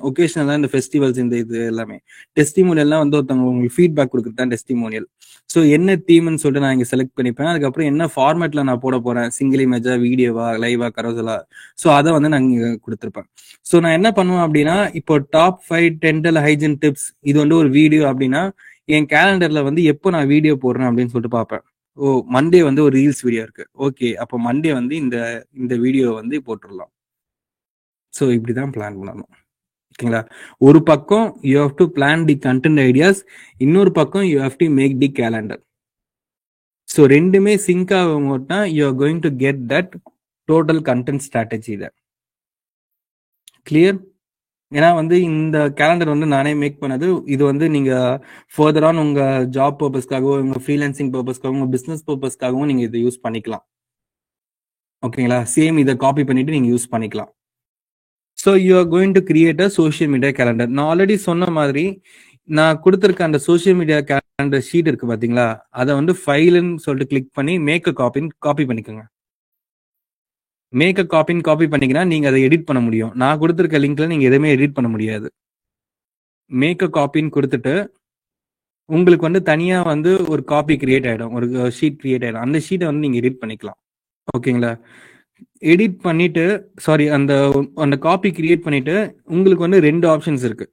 ஒகேஷனலா, இந்த ஃபெஸ்டிவல்ஸ், இந்த இது எல்லாமே டெஸ்டிமோனியல்லாம் வந்து ஒருத்தவங்க உங்களுக்கு ஃபீட்பேக் கொடுக்குறது தான் டெஸ்டிமோனியல். ஸோ என்ன தீம்னு சொல்லிட்டு நான் இங்கே செலக்ட் பண்ணிப்பேன். அதுக்கப்புறம் என்ன ஃபார்மேட்ல நான் போட போறேன், சிங்கிள் இமேஜா, வீடியோவா, லைவா, கரோசலா, ஸோ அதை வந்து நான் இங்கே கொடுத்துருப்பேன். ஸோ நான் என்ன பண்ணுவேன் அப்படின்னா, இப்போ டாப் 5 டென்டல் ஹைஜீன் டிப்ஸ் இது வந்து ஒரு வீடியோ அப்படின்னா என் கேலண்டர்ல வந்து எப்போ நான் வீடியோ போடுறேன் அப்படின்னு சொல்லிட்டு பார்ப்பேன். ஓ மண்டே வந்து ஒரு ரீல்ஸ் வீடியோ இருக்கு, ஓகே அப்போ மண்டே வந்து இந்த வீடியோ வந்து போட்டுடலாம். ஸோ இப்படிதான் பிளான் பண்ணணும். ஓகேங்களா? ஒரு பக்கம் you have to plan the content ideas, இன்னொரு பக்கம் you have to make the calendar. So ரெண்டுமே சிங்க் ஆகும்போதுனா you are going to get that total content strategy. Clear? ஏன்னா வந்து இந்த கேலண்டர் வந்து நானே மேக் பண்ணது. இது வந்து நீங்க ஃபர்தர் ஆன் உங்க ஜாப் பர்பஸ்க்காகவும், உங்க ஃப்ரீலான்சிங் பர்பஸ்க்காகவும், உங்க பிசினஸ் பர்பஸ்க்காகவும் நீங்க இதை யூஸ் பண்ணிக்கலாம். ஓகேங்களா? சேம் இதை காப்பி பண்ணிட்டு நீங்க யூஸ் பண்ணிக்கலாம். So you are going to create a social media calendar. நான் ஆல்ரெடி சொன்ன மாதிரி நான் கொடுத்துருக்க அந்த சோஷியல் மீடியா கேலண்டர் ஷீட் இருக்கு பாத்தீங்களா, அதை வந்து ஃபைல்னு சொல்லிட்டு கிளிக் பண்ணி மேக் அ காப்பி பண்ணிக்கோங்க. மேக் அ காப்பி பண்ணிக்கினா நீங்க அதை எடிட் பண்ண முடியும். நான் கொடுத்துருக்க லிங்க்ல நீங்க எதுவுமே எடிட் பண்ண முடியாது. மேக் அ காப்பின்னு கொடுத்துட்டு உங்களுக்கு வந்து தனியா வந்து ஒரு காப்பி கிரியேட் ஆயிடும், ஒரு ஷீட் கிரியேட் ஆயிடும். அந்த ஷீட்டை வந்து நீங்க எடிட் பண்ணிக்கலாம். ஓகேங்களா? எடிட் பண்ணிட்டு சாரி அந்த அந்த காப்பி கிரியேட் பண்ணிட்டு உங்களுக்கு வந்து 2 ஆப்ஷன்ஸ் இருக்கு.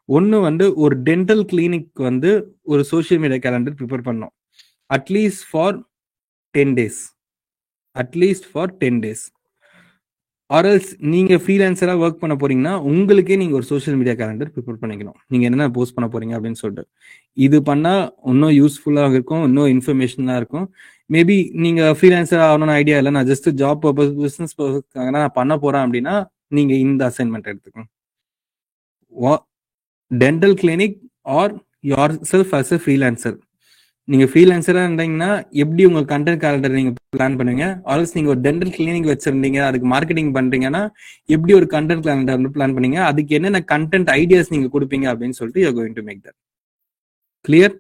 ஒன்று வந்து ஒரு டென்டல் கிளினிக் வந்து ஒரு சோஷியல் மீடியா கேலண்டர் ப்ரிப்பேர் பண்ணோம், at least for 10 days. At least for 10 days. ஆர்எல்ஸ் நீங்க ஃப்ரீலான்சரா ஒர்க் பண்ண போறீங்கன்னா உங்களுக்கே நீங்க ஒரு சோஷியல் மீடியா கேலண்டர் ப்ரிப்பேர் பண்ணிக்கணும், நீங்க என்ன போஸ்ட் பண்ண போறீங்க அப்படின்னு சொல்லிட்டு. இது பண்ணா இன்னும் யூஸ்ஃபுல்லா இருக்கும், இன்னும் இன்ஃபர்மேஷனா இருக்கும். மேபி நீங்க ஃப்ரீலான்சர் ஆகணும்னு ஐடியா இல்லை, நான் ஜஸ்ட் ஜாப் பர்பஸ் பிசினஸ் பர்பஸ்க்காக நான் பண்ண போறேன் அப்படின்னா நீங்க இந்த அசைன்மெண்ட் எடுத்துக்கணும். Dental clinic or yourself as a freelancer. நீங்க ஃப்ரீலான்சரா இருந்தீங்கன்னா எப்படி உங்க கண்டென்ட் கேலண்டர் நீங்க பிளான் பண்ணுவீங்க, ஆல்ஸ் நீங்க ஒரு டென்டல் கிளினிக் வச்சிருந்தீங்க அதுக்கு மார்க்கெட்டிங் பண்றீங்கன்னா எப்படி ஒரு கண்டென்ட் கேலண்டர் பிளான் பண்ணீங்க, அதுக்கு என்னென்ன கண்டென்ட் ஐடியாஸ் நீங்க கொடுப்பீங்க அப்படின்னு சொல்லிட்டு you are going to make that clear.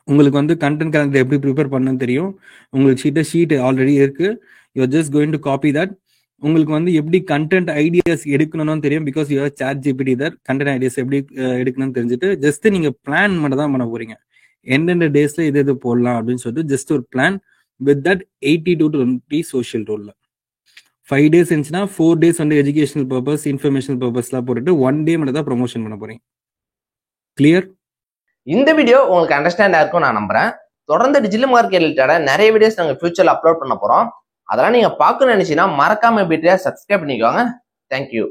உங்களுக்கு வந்து கண்டென்ட் கேலண்டர் எப்படி ப்ரிப்பேர் பண்ணணும்னு தெரியும், உங்களுக்கு ஷீட் ஆல்ரெடி இருக்கு, you are just going to copy that. உங்களுக்கு வந்து எப்படி கண்டென்ட் ஐடியாஸ் எடுக்கணும்னு தெரியும், because you chat GPT there. Content ideas எப்படி எடுக்கணும்னு தெரிஞ்சுட்டு ஜஸ்ட் நீங்க பிளான் மட்டும் தான் பண்ண போறீங்க, எந்தெந்த டேஸ்ல இது போடலாம் அப்படின்னு சொல்லிட்டு ஜஸ்ட் ஒரு plan with that 80 to 20 social ரோல்ல. 5 days இருந்துச்சுன்னா 4 days வந்து எஜுகேஷனல் பர்பஸ் இன்ஃபர்மேஷனல் பர்பஸ்லாம் போட்டுட்டு 1 day மட்டும் தான் ப்ரொமோஷன் பண்ண போறீங்க. கிளியர்? இந்த வீடியோ உங்களுக்கு அண்டர்ஸ்டாண்டா இருக்கும் நான் நம்புறேன். தொடர்ந்து டிஜிட்டல் மார்க்கெட் ரிலேட்டடா நிறைய வீடியோஸ் நாங்கள் ஃபியூச்சர்ல அப்லோட் பண்ண போறோம். அதெல்லாம் நீங்க பார்க்கணும்னு நினைச்சீங்கன்னா மறக்காம வீடியோ சப்ஸ்கிரைப் பண்ணிக்கோங்க. தேங்க்யூ.